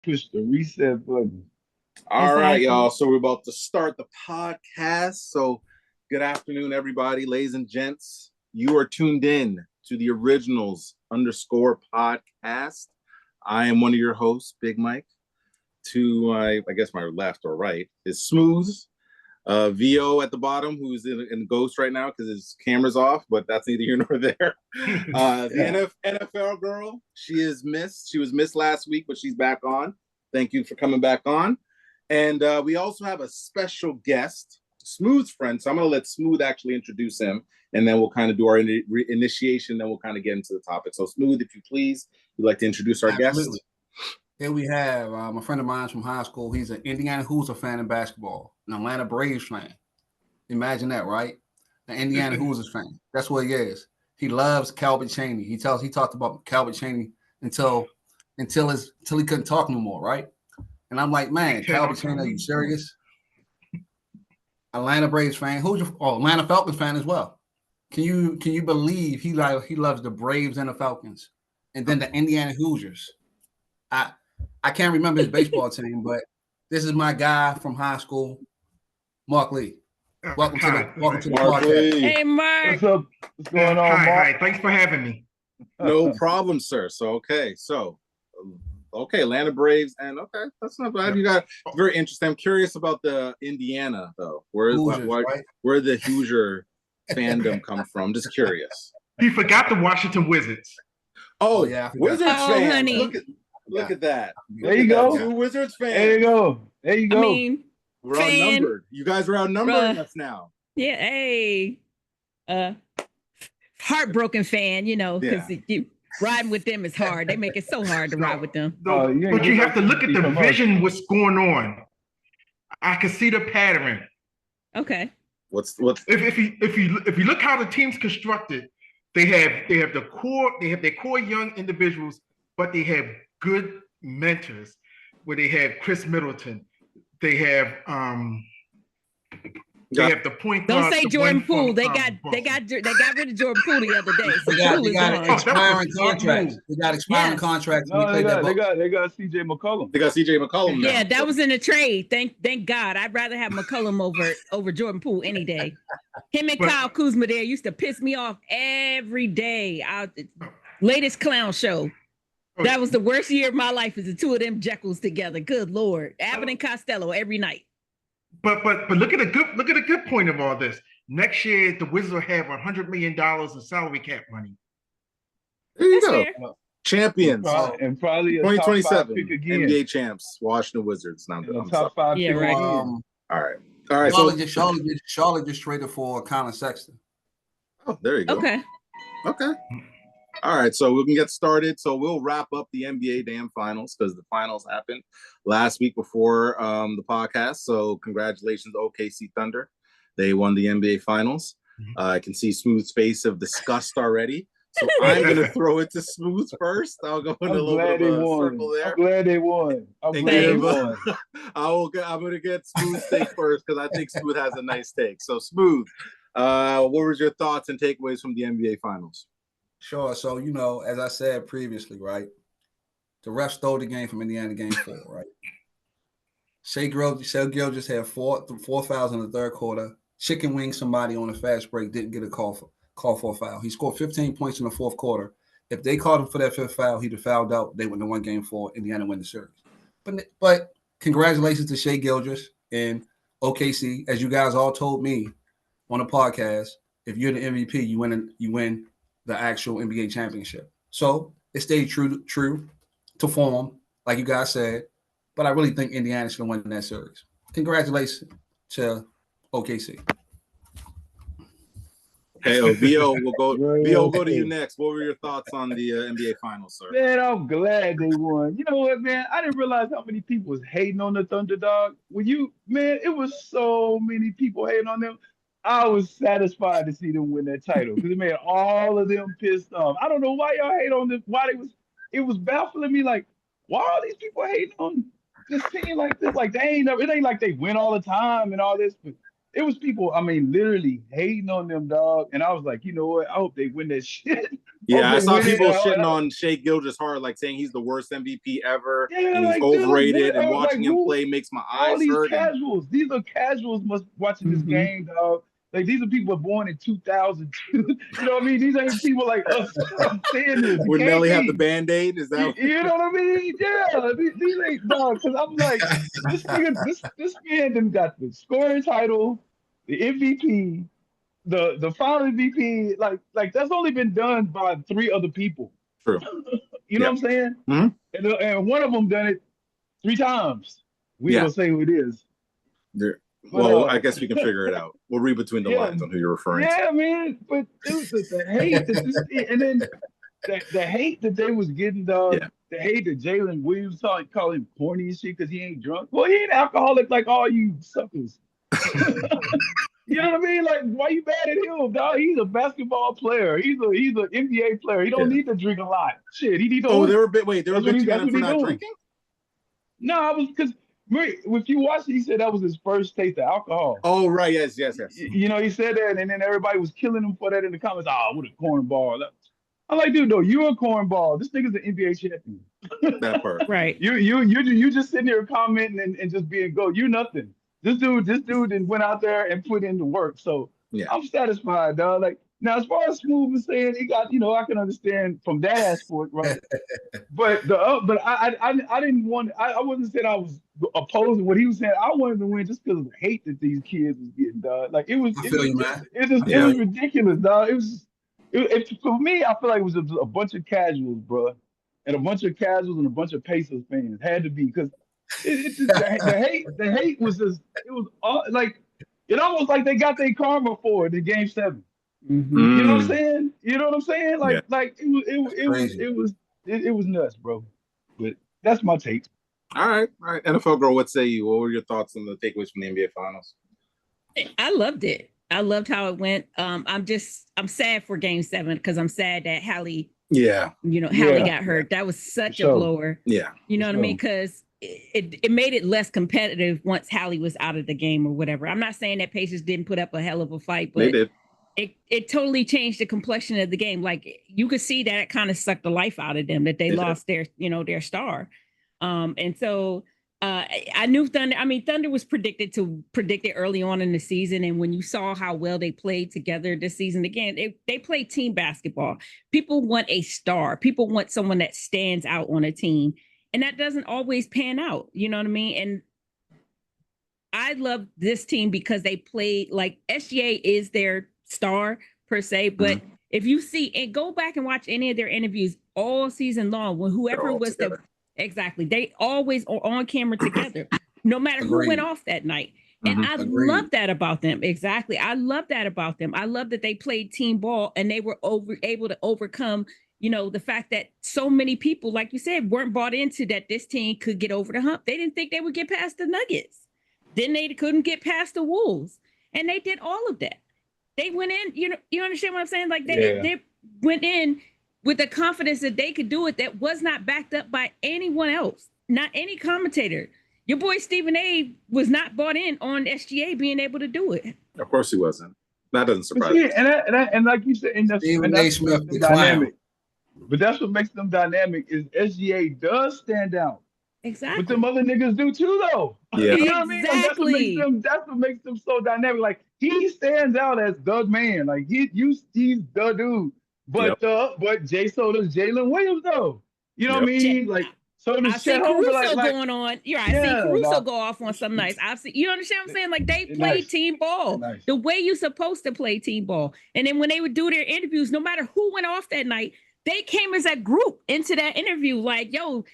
push the reset button. All right, y'all. So we're about to start the podcast. So good afternoon, everybody, ladies and gents. You are tuned in to the Originals _ podcast. I am one of your hosts, Big Mike. To I guess my left or right is Smooth. VO at the bottom, who's in Ghost right now because his camera's off, but that's neither here nor there. The NFL girl, she is missed. She was missed last week, but she's back on. Thank you for coming back on. And we also have a special guest, Smooth's friend. So I'm going to let Smooth actually introduce him, and then we'll kind of do our initiation, then we'll kind of get into the topic. So Smooth, if you please, you'd like to introduce our guest. Here we have a friend of mine from high school. He's an Indiana Hoosier fan in basketball, an Atlanta Braves fan. Imagine that, right? An Indiana Hoosiers fan. That's what he is. He loves Calvin Chaney. He talked about Calvin Chaney until he couldn't talk no more, right? And I'm like, man, Calvin Chaney, are you serious? Atlanta Braves fan. Atlanta Falcons fan as well. Can you believe he loves the Braves and the Falcons, and then the Indiana Hoosiers? I can't remember his baseball team, but this is my guy from high school, Mark Lee. Welcome to the podcast. Hey, Mark. What's up? What's going on, Mark? Hi. Thanks for having me. No problem, sir. So, Atlanta Braves, and that's not bad. You got very interesting. I'm curious about the Indiana though. Where the Hoosier fandom come from? Just curious. He forgot the Washington Wizards. Oh yeah, Wizards fan. Honey. Look at that. There you go. Two Wizards fans. There you go. I mean, we're outnumbered. You guys are outnumbering us now. Yeah. Hey, heartbroken fan. Because you riding with them is hard. They make it so hard to ride with them. But you have to look at the vision. What's going on? I can see the pattern. Okay. What's if you look how the team's constructed, they have the core. They have their core young individuals, but they have good mentors. Where they have Chris Middleton, they have the point. Don't say Jordan Poole. They got rid of Jordan Poole the other day. So they got expiring contracts. They got expiring contracts. No, they got CJ McCollum. They got CJ McCollum. Yeah, that was in a trade. Thank God. I'd rather have McCollum over Jordan Poole any day. Him and Kyle Kuzma there used to piss me off every day. Latest clown show. That was the worst year of my life. Is the two of them Jekylls together. Good Lord, Abbott and Costello every night. But look at a good point of all this. Next year, the Wizards will have $100 million in salary cap money. There you That's go. fair. Champions. And probably a 2027 pick again. NBA champs, Washington Wizards. Now top 5 Yeah, pick right. again. All right. Charlotte just traded for Colin Sexton. Oh, there you go. Okay. All right, so we can get started. So we'll wrap up the NBA damn finals because the finals happened last week before the podcast. So congratulations, OKC Thunder. They won the NBA finals. I can see Smooth's face of disgust already. So I'm going to throw it to Smooth first. I'll go in a little bit of a circle there. I'm glad they won. I'm going to get Smooth's take first because I think Smooth has a nice take. So Smooth, what was your thoughts and takeaways from the NBA finals? Sure. So, as I said previously, right, the ref stole the game from Indiana game 4, right? Shea Gilgeous had four fouls in the third quarter. Chicken wing somebody on a fast break, didn't get a call for a foul. He scored 15 points in the fourth quarter. If they called him for that fifth foul, he'd have fouled out. They wouldn't have won game 4. Indiana win the series. But congratulations to Shea Gilgeous and OKC. As you guys all told me on the podcast, if you're the MVP, you win the actual NBA championship. So it stayed true to form, like you guys said. But I really think Indiana should win that series. Congratulations to OKC. Okay, VO, we'll go to you next. What were your thoughts on the NBA finals, sir? Man, I'm glad they won. You know what, man? I didn't realize how many people was hating on the Thunderdog. It was so many people hating on them. I was satisfied to see them win that title because it made all of them pissed off. I don't know why y'all hate on this. It was baffling me. Like, why are these people hating on this team like this? Like, it ain't like they win all the time and all this. But it was people, literally hating on them, dog. And I was like, you know what? I hope they win that shit Yeah, I saw people shitting and on Shea Gilgeous hard, like saying he's the worst MVP ever, yeah, and he's like, dude, overrated. And like, watching him who? play makes my All eyes these hurt. And casuals. These are casuals watching this game, dog. Like these are people born in 2002. You know what I mean? These ain't people like us. I'm saying this. It would can't Nelly have the be. Band-Aid? Is that You know what I mean? Yeah. These ain't dog. Because I'm like, this nigga, this man done got the scoring title, the MVP, the final MVP. Like that's only been done by 3 other people. true? You know Yeah. what I'm saying? Mhm. And one of them done it 3 times. We ain't Yeah. gonna say who it is. There- But well, I guess we can figure it out. We'll read between the yeah, lines on who you're referring to. yeah, man. But dude, the hate that this and then the hate that they was getting, dog. Yeah. The hate that Jalen Williams call him corny and shit because he ain't drunk. Well, he ain't alcoholic like all you suckers. You know what I mean? Like, why you mad at him, dog? He's a basketball player. He's an NBA player. He don't Yeah. need to drink a lot. Shit, he need to. Oh, hoop. they were wait, they were That's bitching at him what for he not doing. drinking? No, I was because if you watch it, he said that was his first taste of alcohol. Oh, right. Yes. You know, he said that, and then everybody was killing him for that in the comments. Oh, what a cornball! I'm like, dude, no, you're a cornball. This nigga's an NBA champion. That part. Right. You just sitting there commenting and just being go. You nothing. This dude then went out there and put in the work. So Yeah. I'm satisfied, dog. Like now, as far as Smooth was saying, he got, I can understand from that aspect, right? But but I didn't want. I wasn't saying I was opposing what he was saying. I wanted to win just because of the hate that these kids was getting, dog. Like I feel you, man. it was ridiculous, dog. For me, I feel like it was a bunch of casuals, bro, and a bunch of casuals and a bunch of Pacers fans had to be because the hate was just it was like it almost like they got their karma for it in Game 7. You know what I'm saying? You know what I'm saying? Like it was nuts, bro. But that's my take. All right. NFL girl, what say you? What were your thoughts on the takeaways from the NBA Finals? I loved it. I loved how it went. I'm sad for Game 7 because I'm sad that Hallie, Yeah. Hallie got hurt. That was such a blower. Yeah. You know what I mean? Because it made it less competitive once Hallie was out of the game or whatever. I'm not saying that Pacers didn't put up a hell of a fight, but they did. It totally changed the complexion of the game. Like you could see that it kind of sucked the life out of them, that they lost their star. And so I knew Thunder. I mean, Thunder was predicted early on in the season. And when you saw how well they played together this season, again, they play team basketball. People want a star. People want someone that stands out on a team. And that doesn't always pan out. You know what I mean? And I love this team because they played like SGA is their star per se. But if you see and go back and watch any of their interviews all season long, when whoever was together. Exactly. They always are on camera togetto, no matter who went off that night. And I love that about them. Exactly. I love that about them. I love that they played team ball and they were able to overcome, the fact that so many people, like you said, weren't bought into that this team could get over the hump. They didn't think they would get past the Nuggets. Then they couldn't get past the Wolves. And they did all of that. They went in, you understand what I'm saying? Like they went in with the confidence that they could do it that was not backed up by anyone else, not any commentator. Your boy Stephen A was not bought in on SGA being able to do it. Of course he wasn't. That doesn't surprise me. And like you said, and that's Smith, the dynamic. But that's what makes them dynamic is SGA does stand out. Exactly. But them other niggas do too, though. Yeah. You know what I mean? Like, that's what makes them so dynamic. Like he stands out as the man. Like he's the dude. But Jay Soda's Jalen Williams though. You know what I mean? Like I've seen Caruso going on. I've seen Caruso go off on some nights. You understand what I'm saying? Like they play team ball the way you're supposed to play team ball. And then when they would do their interviews, no matter who went off that night, they came as a group into that interview. Like, yo,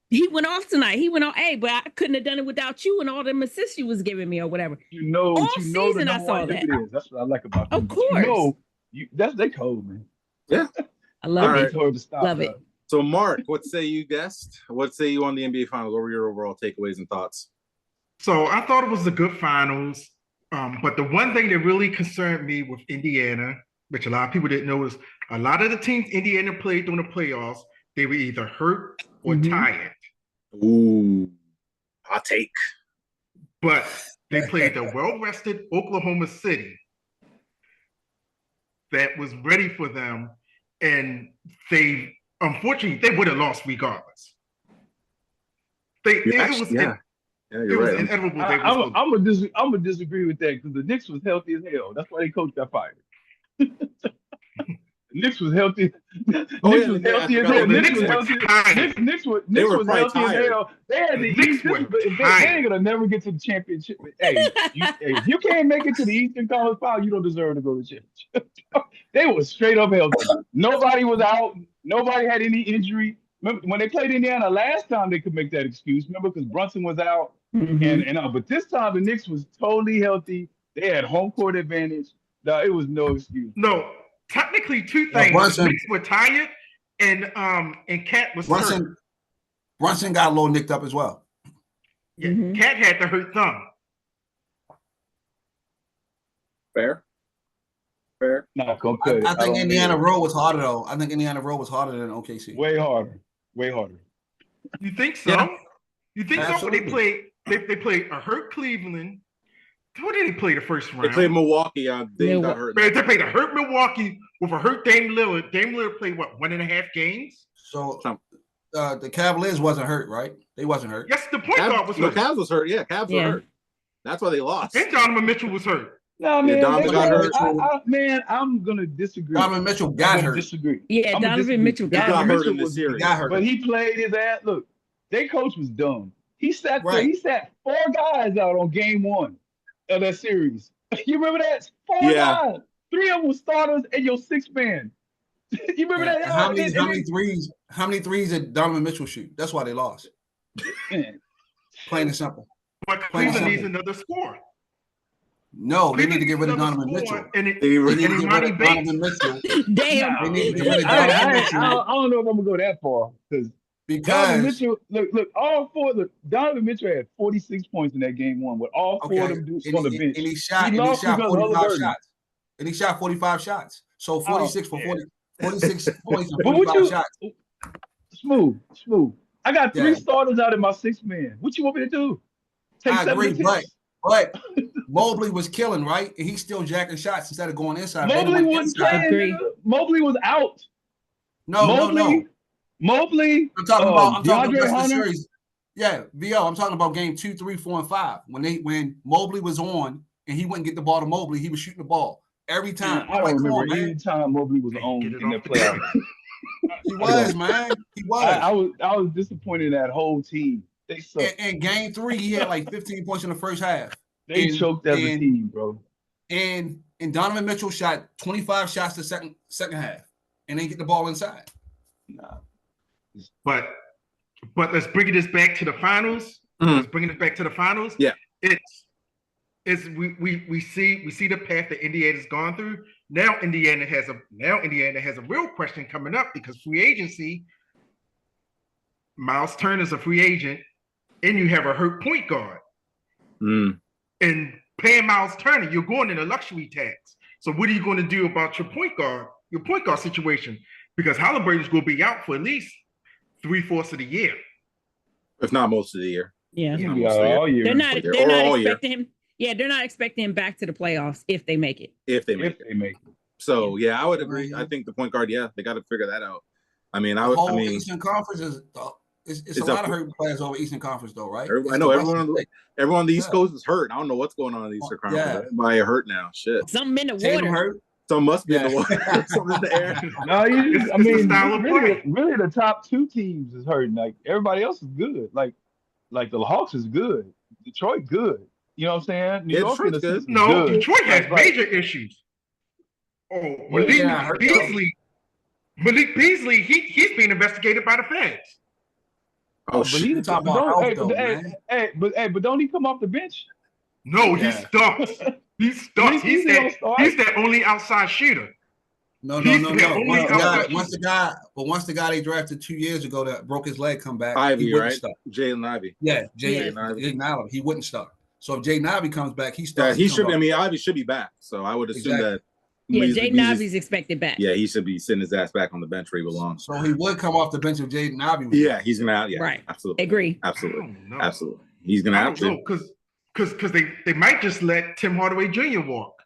he went off tonight. He went on, but I couldn't have done it without you and all the assists you was giving me or whatever. All season I saw that. That's what I like about them. Of course. That's they code, man. Yeah. I love it. Love it. So, Mark, what say you, guest? What say you on the NBA Finals? What were your overall takeaways and thoughts? So, I thought it was a good finals. But the one thing that really concerned me with Indiana, which a lot of people didn't know, is a lot of the teams Indiana played during the playoffs, they were either hurt or tired. Ooh, hot take. But they played the well-rested Oklahoma City that was ready for them. and they unfortunately they would have lost regardless. Yeah, you're right. Inevitable. I'm gonna disagree with that because the Knicks was healthy as hell. That's why they coach got fired. Knicks was healthy. Knicks was healthy as hell. Knicks was healthy. Knicks was healthy as hell. They had the East. They ain't gonna never get to the championship. Hey, if you can't make it to the Eastern Conference Final, you don't deserve to go to the championship. They were straight up healthy. Nobody was out. Nobody had any injury. Remember, when they played Indiana last time, they could make that excuse. Remember, because Brunson was out, but this time the Knicks was totally healthy. They had home court advantage. No, it was no excuse. No. Technically, two things. Knicks were tired, and Cat was hurt. Brunson got a little nicked up as well. Yeah, Cat had the hurt thumb. Fair. No, I think Indiana Road was harder though. I think Indiana Road was harder than OKC. Way harder. You think so? Yeah. You think Absolutely. so? They played a hurt Cleveland. Who did they play the first round? They played Milwaukee. Dame got hurt. They played a hurt Milwaukee with a hurt Dame Lillard. Dame Lillard played, 1.5 games? So the Cavaliers wasn't hurt, right? They wasn't hurt. Yes, the point guard was hurt. The Cavs was hurt. Yeah, Cavs were hurt. That's why they lost. And Donovan Mitchell was hurt. No, man. Donovan got hurt. I'm going to disagree. Donovan Mitchell got hurt. Yeah, Donovan Mitchell got hurt in this series. But he played his ass. Look, their coach was dumb. He sat 4 guys out on game 1 of that series. You remember that? 4 guys. 3 of them were starters and your 6th man. You remember that? How many threes did Donovan Mitchell shoot? That's why they lost. Plain and simple. But Cleveland needs another score. No, they need to get rid of Donovan Mitchell. They need to get rid of Donovan Mitchell. Damn. They need to get rid of Donovan Mitchell. I don't know if I'm gonna go that far because Donovan Mitchell. Look, all 4. Look, Donovan Mitchell had 46 points in that game 1 with all 4 of them dudes on the bench. And he shot 45 shots. And he shot 45 shots. So 46 for 46 points and 45 shots. Smooth. I got 3 starters out of my 6 man. What you want me to do? I agree, but Mobley was killing, right? And he's still jacking shots instead of going inside. Mobley wasn't playing. Mobley was out. No. Mobley. I'm talking about DeAndre Hunter. Series. Yeah, VO. I'm talking about game 2, 3, 4, and 5. When Mobley was on and he wouldn't get the ball to Mobley, he was shooting the ball every time. I don't remember any time Mobley was on in the playoffs. He was, man. He was. I was disappointed in that whole team. They sucked. In game 3, he had like 15 points in the first half. They choked as a team, bro. And Donovan Mitchell shot 25 shots the second half and then get the ball inside. Nah. But let's bring this back to the finals. Let's bring it back to the finals. Yeah. We see the path that Indiana's gone through. Now Indiana has a real question coming up because free agency. Miles Turner's a free agent, and you have a hurt point guard. And paying Miles Turner, you're going in a luxury tax. So what are you going to do about your point guard situation? Because Halliburton's going to be out for at least 3/4 of the year, if not most of the year. Yeah, all year. They're not expecting him. Yeah, they're not expecting him back to the playoffs if they make it. If they make it. So I would agree. I think the point guard, they got to figure that out. I mean, Eastern Conference is. It's a lot of hurt players over Eastern Conference, though, right? I know everyone on the East Coast is hurt. I don't know what's going on in the Eastern Conference. Everybody hurt now. Shit. Something in the water. Some must be in the water. Something in the air. No, really, the top 2 teams is hurting. Like everybody else is good. Like the Hawks is good. Detroit good. You know what I'm saying? New York is good. No, Detroit has major issues. Oh, Malik Beasley, he's being investigated by the feds. But don't he come off the bench? No, he starts. He's that only outside shooter. No. Once the guy they drafted 2 years ago that broke his leg come back, Ivy, right? Jalen Ivy. Yeah, Jaden Ivy. He wouldn't start. So if Jaden Ivy comes back, he starts. He should. Ivy should be back. So I would assume that. Yeah, Jaden Ivy's expected back. Yeah, he should be sitting his ass back on the bench where he belongs. So he would come off the bench if Jaden Ivy was back. He's gonna out. Yeah, right. Absolutely. Agree. Absolutely. He's gonna have to. Because they might just let Tim Hardaway Jr. walk.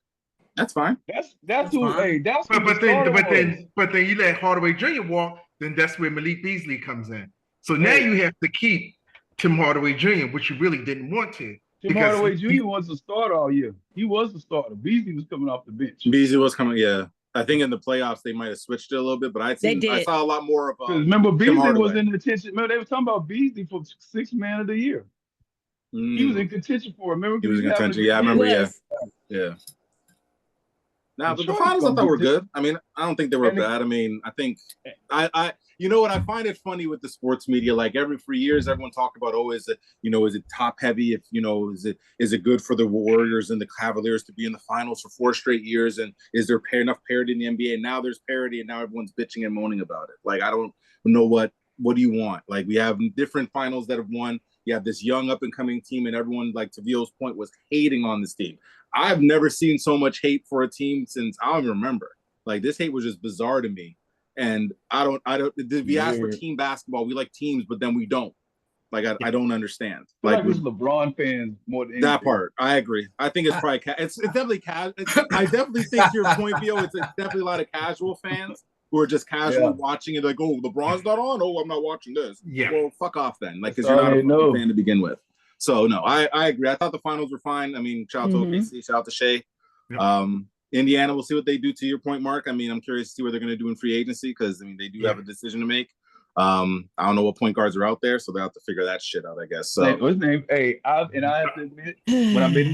That's fine. That's who. fine. Hey, that's But, who the starter was. but then you let Hardaway Jr. walk, then that's where Malik Beasley comes in. So now you have to keep Tim Hardaway Jr., which you really didn't want to. Tim Hardaway Jr. was the starter all year. He was the starter. Beasley was coming off the bench. Beasley was coming. Yeah, I think in the playoffs they might have switched it a little bit, but I saw a lot more of. Remember, Beasley was in contention. Remember, they were talking about Beasley for sixth man of the year. He was in contention for it. Remember? He was in contention. Yeah, I remember. Yeah. Now, but the finals I thought were good. I mean, I don't think they were bad. I mean, I think you know what, I find it funny with the sports media. Like for years, everyone talked about, is it top heavy? If is it good for the Warriors and the Cavaliers to be in the finals for 4 straight years? And is there enough parity in the NBA? Now there's parity, and now everyone's bitching and moaning about it. Like, I don't know what do you want? Like, we have different finals that have won. You have this young up and coming team, and everyone, like to Vio's point, was hating on this team. I've never seen so much hate for a team since I don't remember. Like, this hate was just bizarre to me. And I don't. If you ask for team basketball, we like teams, but then we don't. Like, I don't understand. Like it's LeBron fans more than that part. I agree. I think it's probably it's definitely casual. I definitely think, to your point, Vio, it's definitely a lot of casual fans who are just casually watching it. Like, oh, LeBron's not on. Oh, I'm not watching this. Yeah. Well, fuck off then. Like, because you're not a fan to begin with. So no, I agree. I thought the finals were fine. I mean, shout out to OKC, shout out to Shea. Yep. Indiana, we'll see what they do. To your point, Mark, I mean, I'm curious to see what they're going to do in free agency, because I mean, they do have a decision to make. I don't know what point guards are out there, so they have to figure that shit out, I guess. So what's his name? Hey, I have to admit, when I made a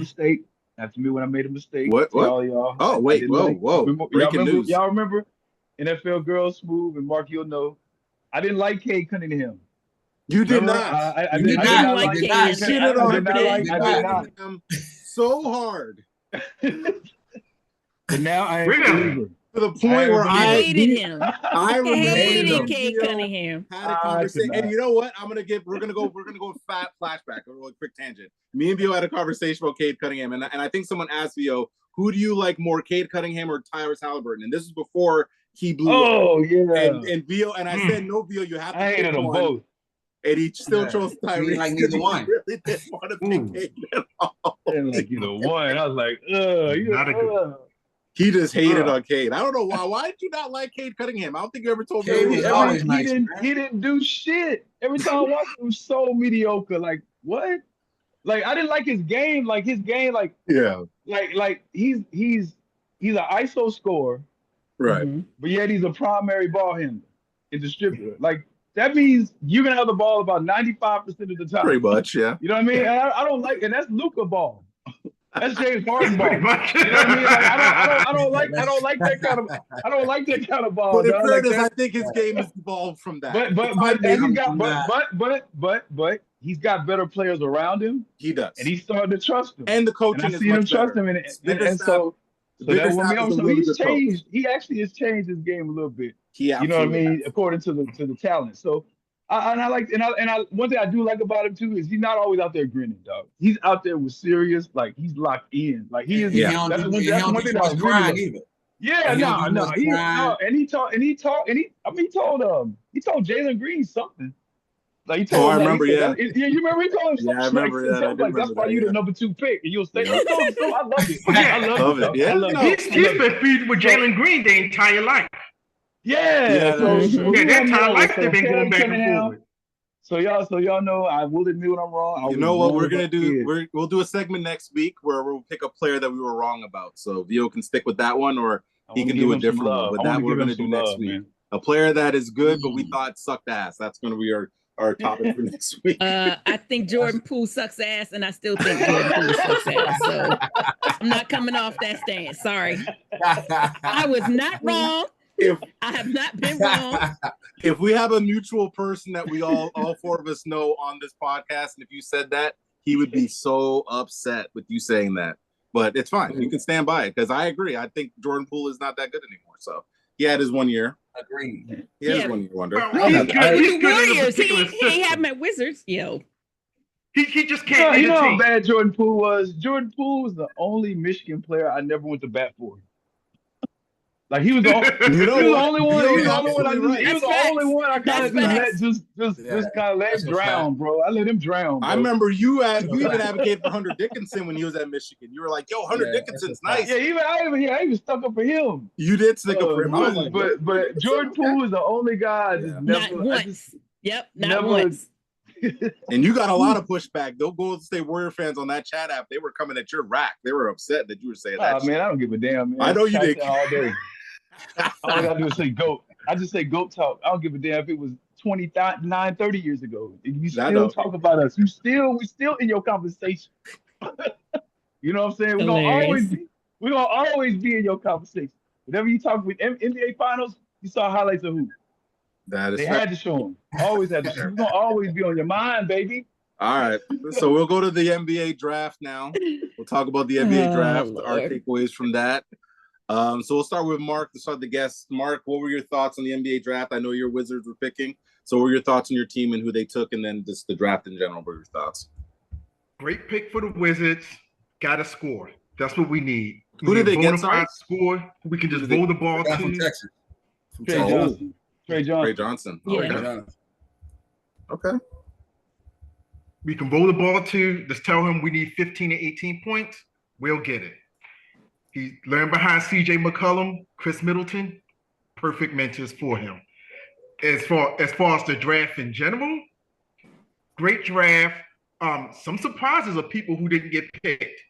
mistake. What? All y'all. Oh wait, whoa! Breaking news. Y'all remember NFL Girls Smooth and Mark? You'll know. I didn't like Cade Cunningham. You did not. I did not like Cade. I did not. So hard. But now I am to the point where I hated him. I hated Cade Cunningham. Had a conversation, and you know what? We're gonna go fat flashback, a really quick tangent. Me and Vio had a conversation about Cade Cunningham, and I think someone asked Vio, who do you like more, Cade Cunningham or Tyrese Halliburton? And this is before he blew up. Oh yeah. And Vio, and I said, no, Vio, you have to pick hated them both. And he still chose Tyrese. Like neither one. He really didn't want to pick Cade at all. And like either one. I was like, he just hated on Cade. I don't know why. Why did you not like Cade Cunningham? I don't think you ever told me. He didn't do shit. Every time I watched him, was so mediocre. Like, what? Like, I didn't like his game. Like he's an ISO scorer, right? But yet he's a primary ball handler and distributor. Like, that means you're gonna have the ball about 95% of the time. Pretty much, yeah. You know what I mean? And I don't like, and that's Luka ball. That's James Harden ball. You know what I mean? Like, I don't like that kind of ball. But in fairness, I think his game has evolved from that. But he's got better players around him. He does, and he's starting to trust him. And the coaching and I see him trust him, and so he's changed. He actually has changed his game a little bit. You know what I mean? According to the talent. So. One thing I do like about him too is he's not always out there grinning, dog. He's out there with serious, like he's locked in, like he is. Yeah, that's one thing that's crying either. Yeah, no. He told Jalen Green something. Like he told. I remember. You remember he told him something. Yeah, I remember that. Like, that's why you the number 2 pick, and you'll stay. I love it. I love it. Yeah, he's been feuding with Jalen Green the entire life. Yeah, that time life they've been going back and forth. So y'all know, I will admit when I'm wrong. You know what we're gonna do? We'll do a segment next week where we'll pick a player that we were wrong about. So Vio can stick with that one, or he can do a different one. But that we're gonna do next week. Man. A player that is good, but we thought sucked ass. That's gonna be our topic for next week. I think Jordan Poole sucks ass, and I still think Jordan Poole sucks ass. So I'm not coming off that stance. Sorry, I was not wrong. I have not been wrong. If we have a mutual person that we all 4 of us know on this podcast, and if you said that, he would be so upset with you saying that. But it's fine. You can stand by it, because I agree. I think Jordan Poole is not that good anymore. So he had his 1 year. Agreed. He had his 1 year wonder. Well, he's Warriors. He ain't have my Wizards. Yo. He just can't. You know how bad Jordan Poole was? Jordan Poole was the only Michigan player I never went to bat for. Like he was the You know he was the what? only one. He was the only one. He was That's the only facts. one I kind of That's just let facts. just kind of let That's him a fact. drown, bro. I let him drown. Bro. I remember you That's a even fact. advocated for Hunter Dickinson when he was at Michigan. You were like, "Yo, Hunter Yeah, Dickinson's that's a fact. nice." Yeah, I even stuck up for him. You did stick up for him. I was like, but Jordan Poole is the only guy I just Not never. once. Yep, not never- once. and you got a lot of pushback. Those Golden State Warrior fans on that chat app, they were coming at your rack. They were upset that you were saying that. Oh man, I don't give a damn, man. I know you did. All day. All I gotta do is say goat. I just say goat talk. I don't give a damn if it was 29, 30 years ago. You still talk about us. We still in your conversation. You know what I'm saying? We're gonna always be in your conversation. Whenever you talk with NBA finals, you saw highlights of who. That is they had to show them. Always had to show them. We're gonna always be on your mind, baby. All right. So we'll go to the NBA draft now. We'll talk about the NBA draft, our takeaways from that. So we'll start with Mark to start the guests. Mark, what were your thoughts on the NBA draft? I know your Wizards were picking. So what were your thoughts on your team and who they took, and then just the draft in general? What were your thoughts? Great pick for the Wizards. Got to score. That's what we need. Who did they get? Sorry? Score. We can just roll the ball to. From Texas. Trey Johnson. Yeah. Okay. We can roll the ball to. Just tell him we need 15 to 18 points. We'll get it. He learned behind C.J. McCollum, Chris Middleton. Perfect mentors for him. As far as the draft in general, great draft. Some surprises of people who didn't get picked.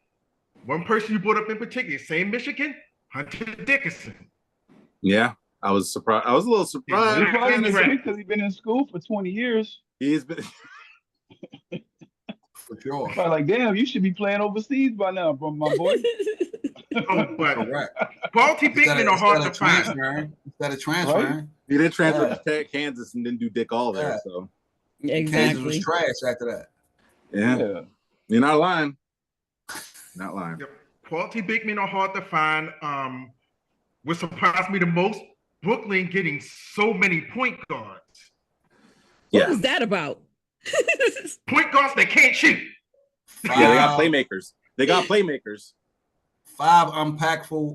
One person you brought up in particular, same Michigan, Hunter Dickinson. Yeah, I was surprised. I was a little surprised. He's probably been because he's been in school for 20 years. He's been. For sure. Probably like, damn, you should be playing overseas by now, bro, my boy. But quality big men are hard to find. Instead of transferring. Right? He did transfer to Kansas and didn't do dick all there. So exactly. Kansas was trash after that. Yeah. You're not lying. Not lying. Yep. Quality big men are hard to find. What surprised me the most, Brooklyn getting so many point guards. What was that about? Point guards that can't shoot. Yeah, they got playmakers. Five impact. Five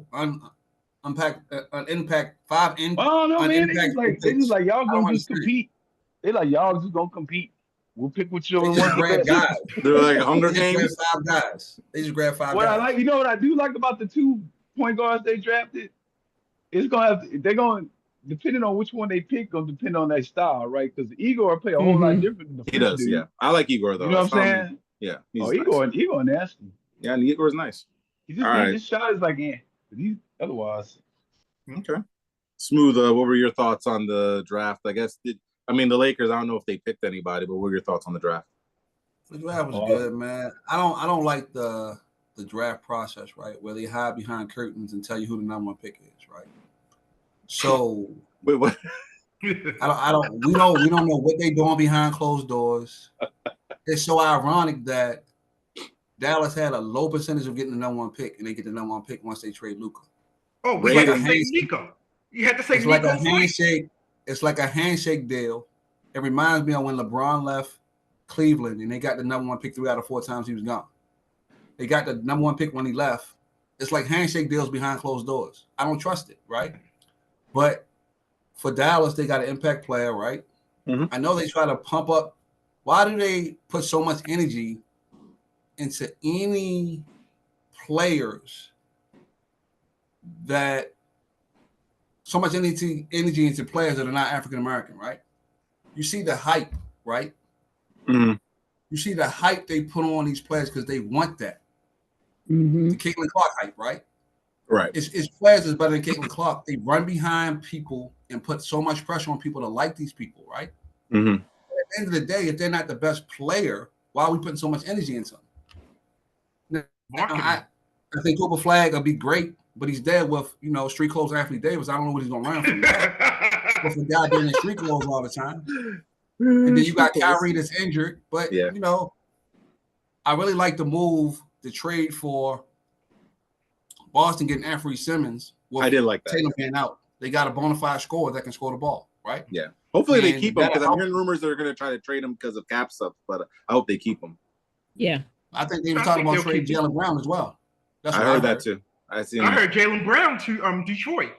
in. Oh no, man! They just like y'all gonna just compete. They like y'all just gonna compete. We'll pick what you want. Grab guys. They're like Hunger Games. Five guys. They just grab five. What guys. I like, you know what I do like about the 2 point guards they drafted? It's gonna have they're going depending on which one they pick, gonna depend on their style, right? Because Igor play a whole lot different than the He does, dude. yeah. I like Igor though. You know what I'm saying? Yeah. Igor nasty. Yeah, and Igor's nice. His shot is like, but he's otherwise. Okay. Smooth. What were your thoughts on the draft? I guess the Lakers. I don't know if they picked anybody, but what were your thoughts on the draft? The draft was good, man. I don't like the draft process, right? Where they hide behind curtains and tell you who the number 1 pick is, right? So wait, what? We don't know what they're doing behind closed doors. It's so ironic that Dallas had a low percentage of getting the number 1 pick, and they get the number 1 pick once they trade Luka. Oh, we had to say Nico. You had to say it's Nico. Like a handshake. It's like a handshake deal. It reminds me of when LeBron left Cleveland, and they got the number 1 pick 3 out of 4 times he was gone. They got the number 1 pick when he left. It's like handshake deals behind closed doors. I don't trust it, right? But for Dallas, they got an impact player, right? Mm-hmm. I know they try to pump up. Why do they put so much energy into any players that so much energy into players that are not African American, right? You see the hype, right? Mm-hmm. You see the hype they put on these players because they want that. Mm-hmm. The Caitlin Clark hype, right? Right. It's players that's better than Ketel Marte. They run behind people and put so much pressure on people to like these people, right? Mm-hmm. At the end of the day, if they're not the best player, why are we putting so much energy into them? Now, I think Cooper Flag will be great, but he's there with, street clothes Anthony Davis. I don't know what he's going to learn from that. With a guy being in street clothes all the time. And then you got Kyrie that's injured. But, I really like the move, the trade for Boston getting Anthony Simmons. I did like that. Tatum being out. They got a bona fide scorer that can score the ball, right? Yeah. Hopefully they keep him, because I'm hearing rumors they're going to try to trade him because of cap stuff, but I hope they keep him. Yeah. I think they were talking about trading Jaylen Brown as well. I heard that too. I heard Jaylen Brown to Detroit.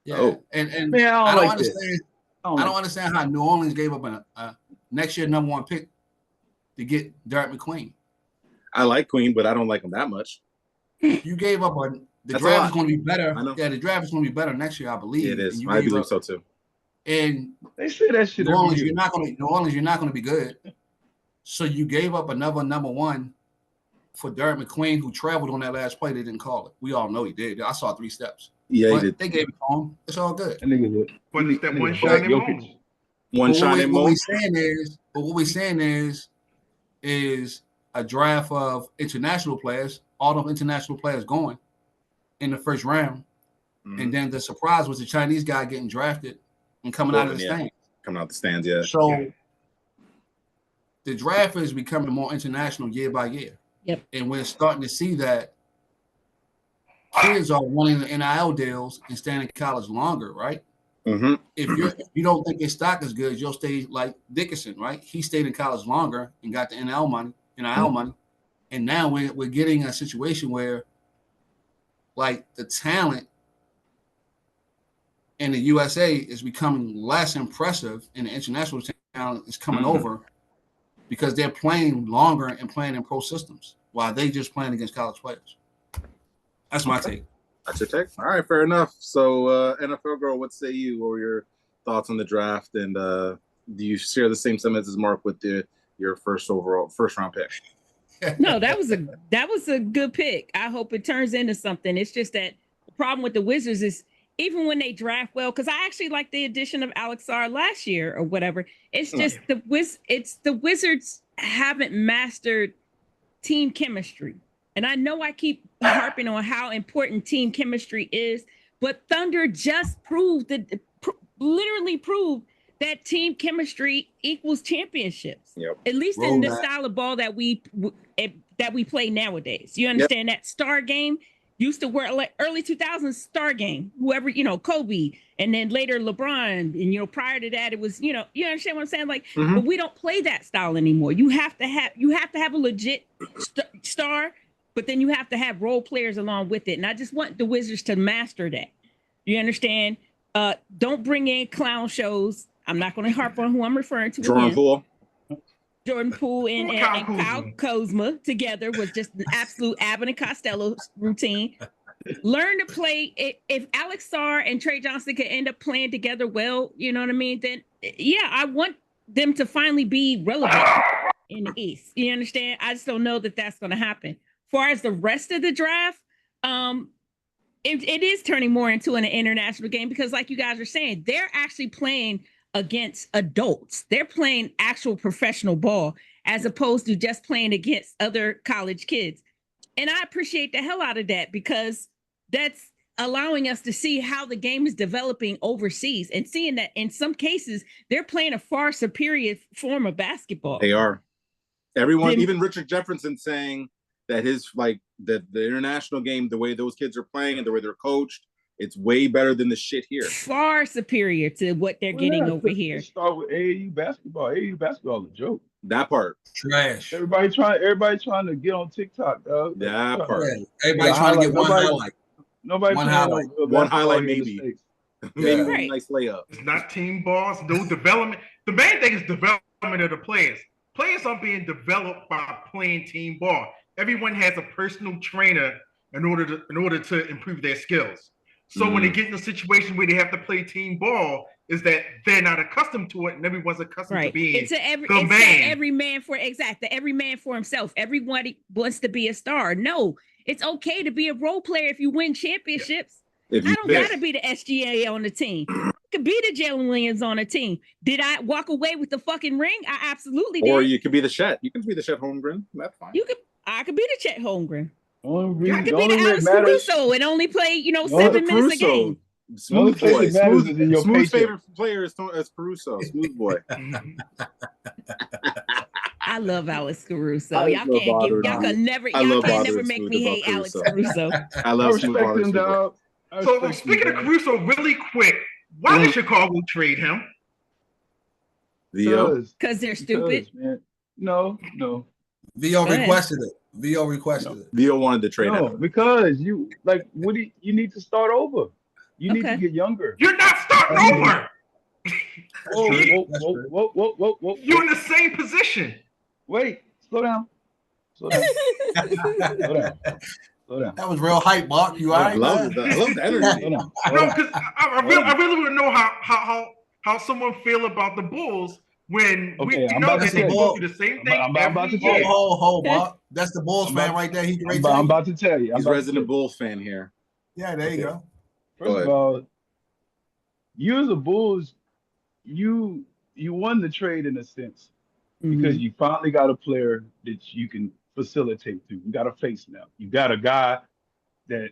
Yeah, Oh. and Man, I I don't don't like understand. that. I don't understand how New Orleans gave up a next year #1 pick to get Derek McQueen. I like Queen, but I don't like him that much. You gave up the That's draft a is going to be better. I know. Yeah, the draft is going to be better next year, I believe. It is. And you I gave believe up, so too. And They say that shit New every Orleans, year. New Orleans, you're not going to be good. So you gave up another #1 for Derek McQueen, who traveled on that last play. They didn't call it. We all know he did. I saw 3 steps. Yeah, but he did. They gave it to him. It's all good. That nigga, But it's that one Jokic. shining moment. One shining what moment. what we're saying is a draft of international players, all of international players going in the first round. Mm-hmm. And then the surprise was the Chinese guy getting drafted and coming out of the stands. Coming out the stands, yeah. So the draft is becoming more international year by year. Yep. And we're starting to see that kids are wanting the NIL deals and staying in college longer, right? Mm-hmm. If you don't think his stock is good, you'll stay like Dickerson, right? He stayed in college longer and got the NIL money, and now we're getting a situation where, like, the talent in the USA is becoming less impressive, and the international talent is coming over because they're playing longer and playing in pro systems while they just playing against college players. That's my take. That's your take. All right, fair enough. So, NFL girl, what say you? What were your thoughts on the draft? And do you share the same sentiments as Mark with your first round pick? No, that was a good pick. I hope it turns into something. It's just that the problem with the Wizards is even when they draft well, because I actually like the addition of Alex Sarr last year or whatever. It's just the Wizards haven't mastered team chemistry. And I know I keep harping on how important team chemistry is, but Thunder just literally proved that team chemistry equals championships. Yep. At least in the style of ball that we play nowadays. You understand that star game used to work like early 2000s star game. Whoever, Kobe, and then later LeBron, and prior to that it was, you understand what I'm saying? Like, but we don't play that style anymore. You have to have a legit star. But then you have to have role players along with it. And I just want the Wizards to master that. You understand? Don't bring in clown shows. I'm not going to harp on who I'm referring to Jordan again. Poole. Jordan Poole and Kyle Kuzma together was just an absolute Abbott and Costello routine. Learn to play. If Alex Sarr and Trey Johnson could end up playing together well, you know what I mean? Then, yeah, I want them to finally be relevant in the East. You understand? I just don't know that that's going to happen. Far as the rest of the draft, it is turning more into an international game because, like you guys are saying, they're actually playing against adults. They're playing actual professional ball as opposed to just playing against other college kids. And I appreciate the hell out of that because that's allowing us to see how the game is developing overseas and seeing that in some cases they're playing a far superior form of basketball. They are. Everyone, even Richard Jefferson saying that the international game, the way those kids are playing and the way they're coached, it's way better than the shit here. Far superior to what they're getting over here. Start with AAU basketball. AAU basketball is a joke. That part. Trash. Everybody trying to get on TikTok, dog. That part. Yeah. Everybody trying to get one highlight. Nobody one highlight. One highlight maybe. Maybe right. a nice layup. It's not team balls, no development. The main thing is development of the players. Players are being developed by playing team ball. Everyone has a personal trainer in order to improve their skills. So when they get in a situation where they have to play team ball, is that they're not accustomed to it, and everyone's accustomed to being every man for himself. Everybody wants to be a star. No, it's okay to be a role player if you win championships. I don't gotta be the SGA on the team. I could be the Jalen Williams on the team. Did I walk away with the fucking ring? I absolutely did. Or you could be the Chet. You can be the Chet Holmgren. That's fine. I could be the Chet Holmgren. I could be the Alex Caruso and only play, 7 minutes a game. Smooth boy. Smooth favorite player is Caruso. Smooth boy. I love Alex Caruso. Y'all can never make me hate Alex Caruso. I love respect him, dog. So speaking of Caruso, really quick, why did Chicago trade him? Because they're stupid. Man. No. VO requested it. VO wanted to trade him. Because you need to start over. You need to get younger. You're not starting over. Whoa. You're in the same position. Wait, slow down. Slow down. That was real hype, Mark. You all right? I love the energy. No, because I really want to know how someone feel about the Bulls when we know that they go through the same thing every year. Hold, Mark. That's the Bulls fan right there. I'm about to tell you. He's a resident Bulls fan here. Yeah, there you go. First of all, you as a Bulls, you won the trade in a sense because you finally got a player that you can facilitate to. You got a face now. You got a guy that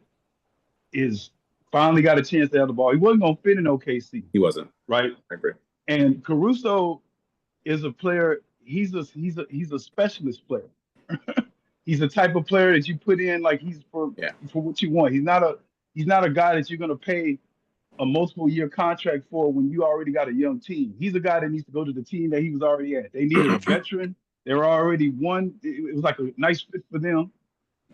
is finally got a chance to have the ball. He wasn't gonna fit in OKC. He wasn't. Right. I agree. And Caruso is a player. He's a specialist player. He's the type of player that you put in like he's for what you want. He's not a guy that you're gonna pay a multiple year contract for when you already got a young team. He's a guy that needs to go to the team that he was already at. They needed a veteran. They were already one. It was like a nice fit for them.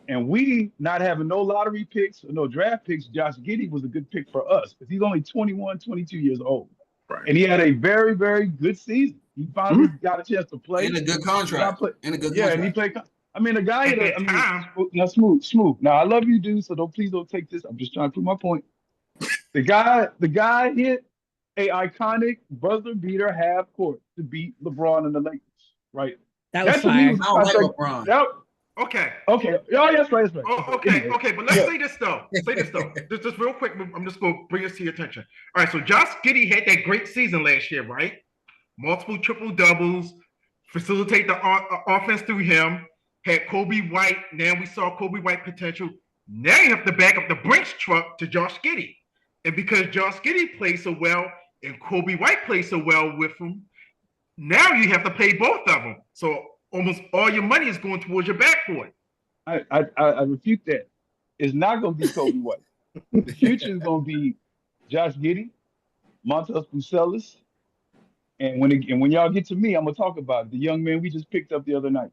And we not having no lottery picks or no draft picks, Josh Giddey was a good pick for us because he's only 21, 22 years old. Right. And he had a very, very good season. He finally got a chance to play. In a good contract. And he played. I mean, the guy hit smooth. Now, I love you, dude, so please don't take this. I'm just trying to prove my point. The guy hit a iconic buzzer beater half court to beat LeBron and the Lakers, right? That was fire. I don't like LeBron. Okay. Oh, that's right. Oh, okay. But let's say this though. Just real quick. I'm just going to bring this to your attention. All right. So Josh Giddey had that great season last year, right? Multiple triple doubles, facilitate the offense through him. Had Kobe White. Now we saw Kobe White potential. Now you have to back up the Brinks truck to Josh Giddey. And because Josh Giddey plays so well and Kobe White plays so well with him, now you have to pay both of them. So almost all your money is going towards your backcourt. I refute that. It's not going to be Kobe White. The future is going to be Josh Giddey, Montas Bucelis, and when y'all get to me, I'm going to talk about the young man we just picked up the other night.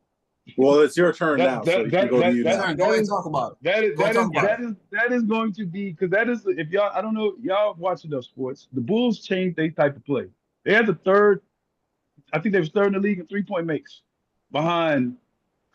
Well, it's your turn now. So you can go to you now. Go ahead and talk about it. That is going to be because that is if y'all I don't know y'all watch enough sports. The Bulls changed their type of play. They had the third. I think they was third in the league in 3-point makes, behind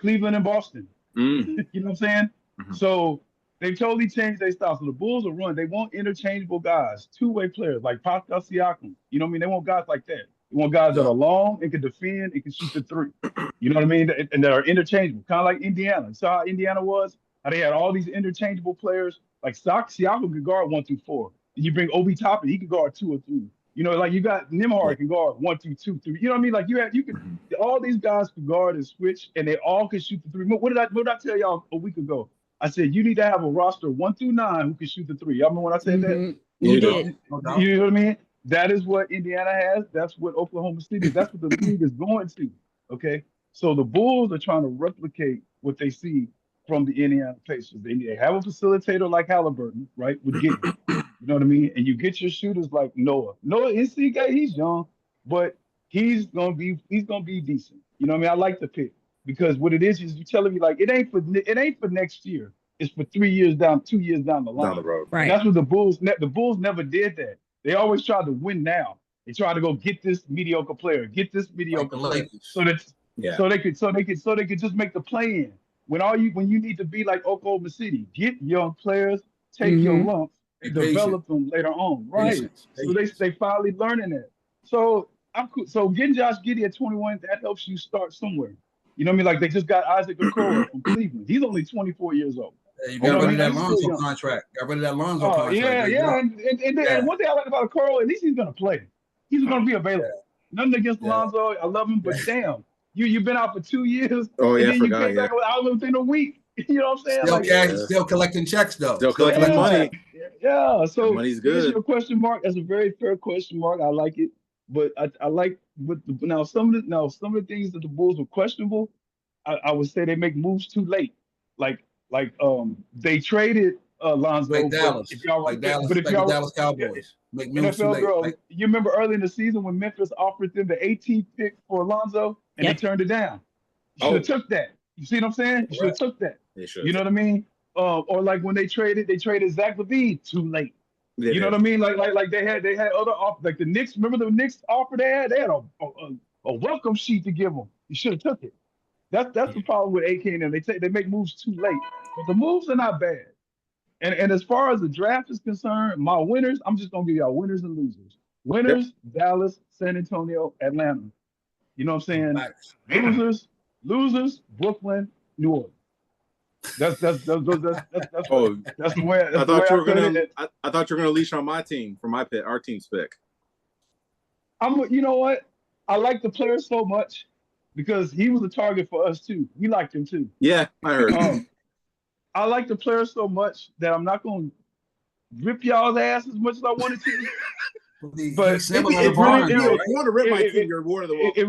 Cleveland and Boston. You know what I'm saying? So they totally changed their style. So the Bulls will run. They want interchangeable guys, two-way players like Pascal Siakam. You know what I mean? They want guys like that. They want guys that are long and can defend and can shoot the three. You know what I mean? And that are interchangeable, kind of like Indiana. You saw how Indiana was? How they had all these interchangeable players. Like Siakam could guard 1 through 4. And you bring Obi Toppin, he could guard 2 or 3. You know, like you got Nembhard can guard 1 through 2, 3. You know what I mean? Like you could all these guys could guard and switch, and they all could shoot the three. What did I tell y'all a week ago? I said you need to have a roster 1 through 9 who can shoot the three. Y'all remember when I said that? You did. You know what I mean? That is what Indiana has. That's what Oklahoma City is. That's what the league is going to. Okay. So the Bulls are trying to replicate what they see from the Indiana Pacers. They have a facilitator like Halliburton, right? With Giddey. You know what I mean? And you get your shooters like Noah. Noah NC he's young, but he's gonna be decent. You know what I mean? I like the pick because what it is you're telling me like it ain't for next year. It's for 2 years down the line. Down the road. Right. And that's what the Bulls never did that. They always tried to win now. They tried to go get this mediocre player, player, so they could just make the play in. When you need to be like Oklahoma City, get young players, take your lumps, and develop them later on. Right. So they finally learning that. So I'm cool. So getting Josh Giddey at 21, that helps you start somewhere. You know what I mean? Like they just got Isaac Okoro from Cleveland. He's only 24 years old. You got rid of that Lonzo contract. And one thing I like about Okoro, at least he's gonna play. He's gonna be available. Nothing against Lonzo. I love him, but damn, you've been out for 2 years. Oh yeah, and then you came back out within a week. You know what I'm saying? Still collecting checks though. Still collecting money. Yeah. So money's good. Your question mark. That's a very fair question mark. I like it, but I like now some of the things that the Bulls were questionable. I would say they make moves too late. Like they traded Lonzo. Like Dallas. Dallas Cowboys. Make moves too late. Girl, you remember early in the season when Memphis offered them the 18th pick for Lonzo and they turned it down. You should have took that. You see what I'm saying? You should have took that. You know what I mean? Or like when they traded Zach LaVine too late. You know what I mean? Like they had other like the Knicks. Remember the Knicks offer they had? They had a welcome sheet to give them. You should have took it. That's the problem with AK and them. They make moves too late, but the moves are not bad. And as far as the draft is concerned, my winners, I'm just gonna give y'all winners and losers. Yep. Winners, Dallas, San Antonio, Atlanta. You know what I'm saying? Facts. Losers, Brooklyn, New Orleans. That's the way I thought you were put gonna. it. I thought you were gonna leash on my team for my pick, our team's pick. You know what? I like the player so much because he was a target for us too. We liked him too. Yeah, I heard. I like the player so much that I'm not gonna rip y'all's ass as much as I wanted to. But he's similar it to Barnes, really- though, You right? want to rip my team? You're awarded the world. He's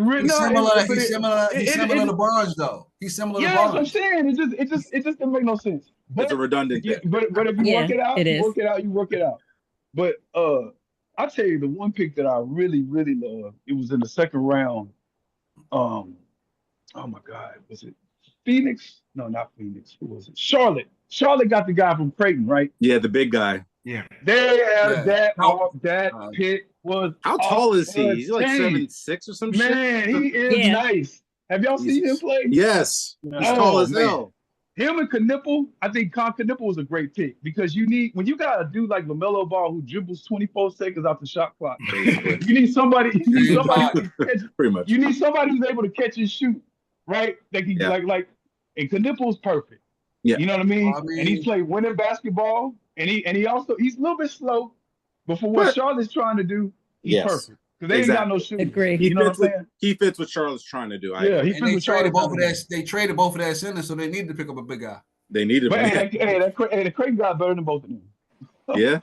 similar to Barnes, though. He's similar to Yeah, that's what I'm Barnes. saying. It just doesn't make no sense. But, It's a redundant yeah, pick. but if you Yeah, work it out, it you is. work it out, you work it out. But I'll tell you the one pick that I really, really love. It was in the second round. Oh my God, was it Phoenix? No, not Phoenix. Who was it? Charlotte. Charlotte got the guy from Creighton, right? Yeah, the big guy. Yeah. They had Yeah. that pick was How tall is he? He's like insane. 7'6" or some shit. Man, he is Yeah. nice. Have y'all seen him Jesus. play? Yes, he's Oh, tall as man. hell. Him and Knipple, I think Knipple was a great pick because when you got a dude like LaMelo Ball who dribbles 24 seconds off the shot clock, Basically, you need somebody. You need somebody. Who can catch, pretty much. you need somebody who's able to catch and shoot, right? That can Yeah. and Knipple's perfect. Yeah. You know what I mean? I mean- And he played winning basketball, and he's a little bit slow, but for what But- Charlotte's trying to do, he's Yes. perfect because they ain't got no Exactly. shooting. Agree. He You know fits what I'm saying? he fits what Charlotte's trying to do. Yeah, he And they fits traded what both of Charlotte's that. They traded both of that centers, so they needed to pick up a big guy. They needed But one. the Creighton guy better than both of them. Yeah,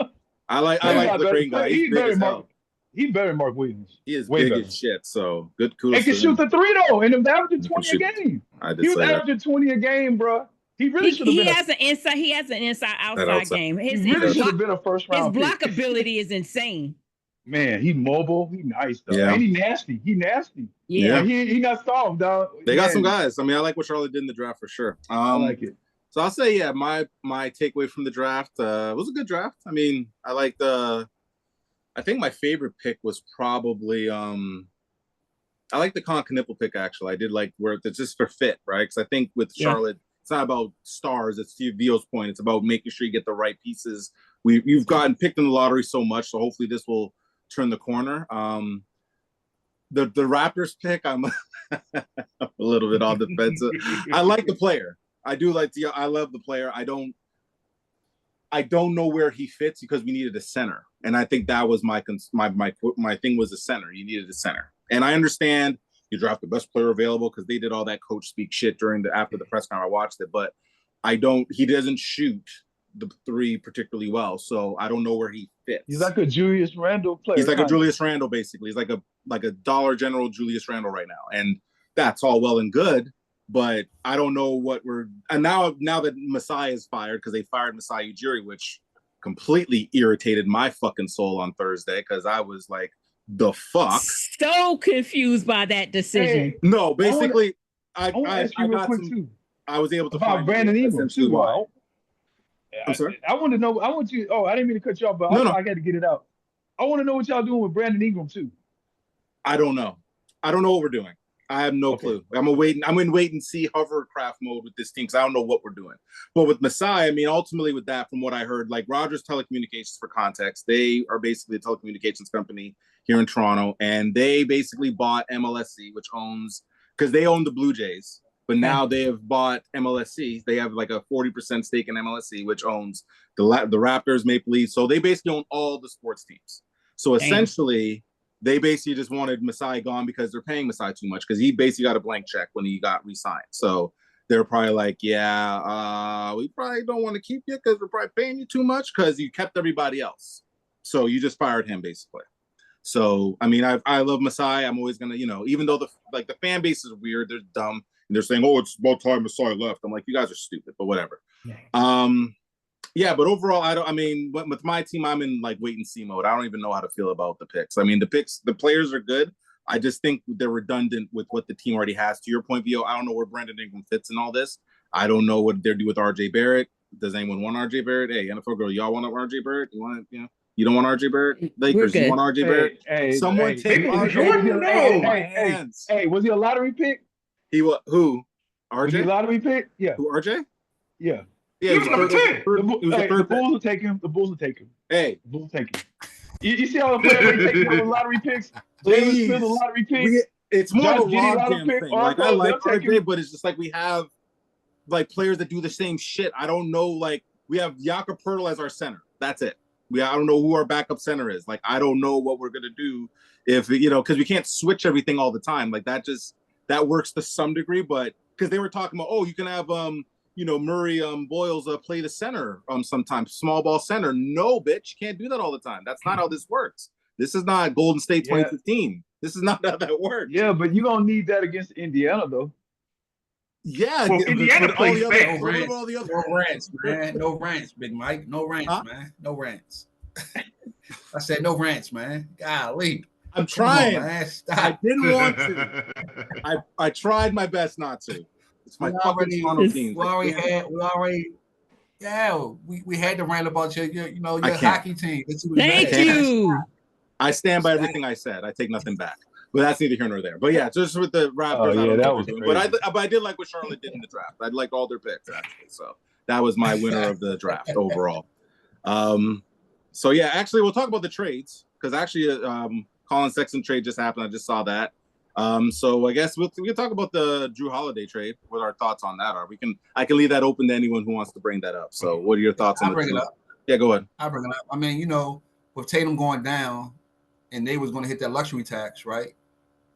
I like the Creighton guy. He's big as hell. He's better than Mark Williams. He is Way big better. as shit. So good He kudos can to shoot him. the three though, and he was averaging He can 20 a shoot. game. I did He was say that. averaging 20 a game, bro. He really should have He been. has an inside. He has an inside-outside outside. game. He His really should block, have been a first his round block pick. ability is insane. Man, he mobile. He nice though. Yeah. And he nasty. He nasty. Yeah. Like, he not soft, dog. They got Man, some guys. I mean, I like what Charlotte did in the draft for sure. I like it. So I'll say, yeah, my takeaway from the draft was a good draft. I mean, I liked I think my favorite pick was probably I like the Knipple pick actually. I did like where it's just for fit, right? Because I think with Charlotte, it's not about stars. It's to Vio's point. It's about making sure you get the right pieces. You've gotten picked in the lottery so much, so hopefully this will turn the corner. The Raptors pick, I'm a little bit on the fence. I like the player. I do like I love the player. I don't know where he fits because we needed a center, and I think that was my thing was a center. You needed a center, and I understand you draft the best player available because they did all that coach speak shit after the press conference. I watched it, but he doesn't shoot the three particularly well, so I don't know where he fits. He's like a Julius Randle player. He's like a Julius Randle, basically. He's like a Dollar General Julius Randle right now, and that's all well and good. But I don't know what and now that Masai is fired because they fired Masai Ujiri, which completely irritated my fucking soul on Thursday because I was like, the fuck. So confused by that decision. Hey, No, basically, I want to ask you real quick too I was able to about find Brandon Ingram essentially too. why. I'm sorry. I want to know. I want you. Oh, I didn't mean to cut you off, but No. I got to get it out. I want to know what y'all doing with Brandon Ingram too. I don't know what we're doing. I have no clue. I'm in wait and see hovercraft mode with this team because I don't know what we're doing. But with Masai, I mean, ultimately with that, from what I heard, like Rogers Telecommunications, for context, they are basically a telecommunications company here in Toronto, and they basically bought MLSC, which because they own the Blue Jays, but now they have bought MLSC. They have like a 40% stake in MLSC, which owns the Raptors, Maple Leafs. So they basically own all the sports teams. So essentially, they basically just wanted Masai gone because they're paying Masai too much because he basically got a blank check when he got re-signed. So they're probably like, we probably don't want to keep you because we're probably paying you too much because you kept everybody else. So you just fired him basically. So, I mean, I love Masai. I'm always going to, even though the fan base is weird, they're dumb. And they're saying, oh, it's about time Masai left. I'm like, you guys are stupid, but whatever. Yeah. But overall, with my team, I'm in like wait and see mode. I don't even know how to feel about the picks. I mean, the players are good. I just think they're redundant with what the team already has. To your point, Vio, I don't know where Brandon Ingram fits in all this. I don't know what they're doing with RJ Barrett. Does anyone want RJ Barrett? Hey, NFL girl, y'all want RJ Barrett? You want You don't want RJ Barrett? Lakers, you want RJ Barrett? Someone take RJ. Hey, was he a lottery pick? He was who? RJ? Was he a lottery pick? Yeah. Who, RJ? Yeah. Yeah, he was number 10. The Bulls will take him. The Bulls will take him. Hey. The Bulls will take him. You see how the players take him with lottery picks? Jalen Smith, a lottery pick. It's more of a logjam thing. Like, I like RJ, but it's just like we have like players that do the same shit. I don't know. Like, we have Jakob Poeltl as our center. That's it. I don't know who our backup center is. Like, I don't know what we're gonna do if because we can't switch everything all the time. Like, that works to some degree, but because they were talking about, you can have Murray Boyles play the center sometimes, small ball center. No, bitch, you can't do that all the time. That's not how this works. This is not Golden State 2015. This is not how that works. Yeah, but you're gonna need that against Indiana though. Yeah, well, Indiana plays fast. No rants, man. No rants, Big Mike. No rants, man. No rants. I said no rants, man. Golly. I'm trying. I didn't want to. I tried my best not to. It's my fucking Toronto team. We had to rant about your hockey team. Thank you. I stand by everything I said. I take nothing back. But that's neither here nor there. But yeah, just with the Raptors. Oh, yeah, that was but I did like what Charlotte did in the draft. I liked all their picks, actually. So that was my winner of the draft overall. So yeah, actually, we'll talk about the trades because actually, Colin Sexton trade just happened. I just saw that. So I guess we can talk about the Drew Holiday trade. What our thoughts on that are? I can leave that open to anyone who wants to bring that up. So what are your thoughts on I'll bring it up? Yeah, go ahead. I'll bring it up. I mean, with Tatum going down and they was going to hit that luxury tax, right?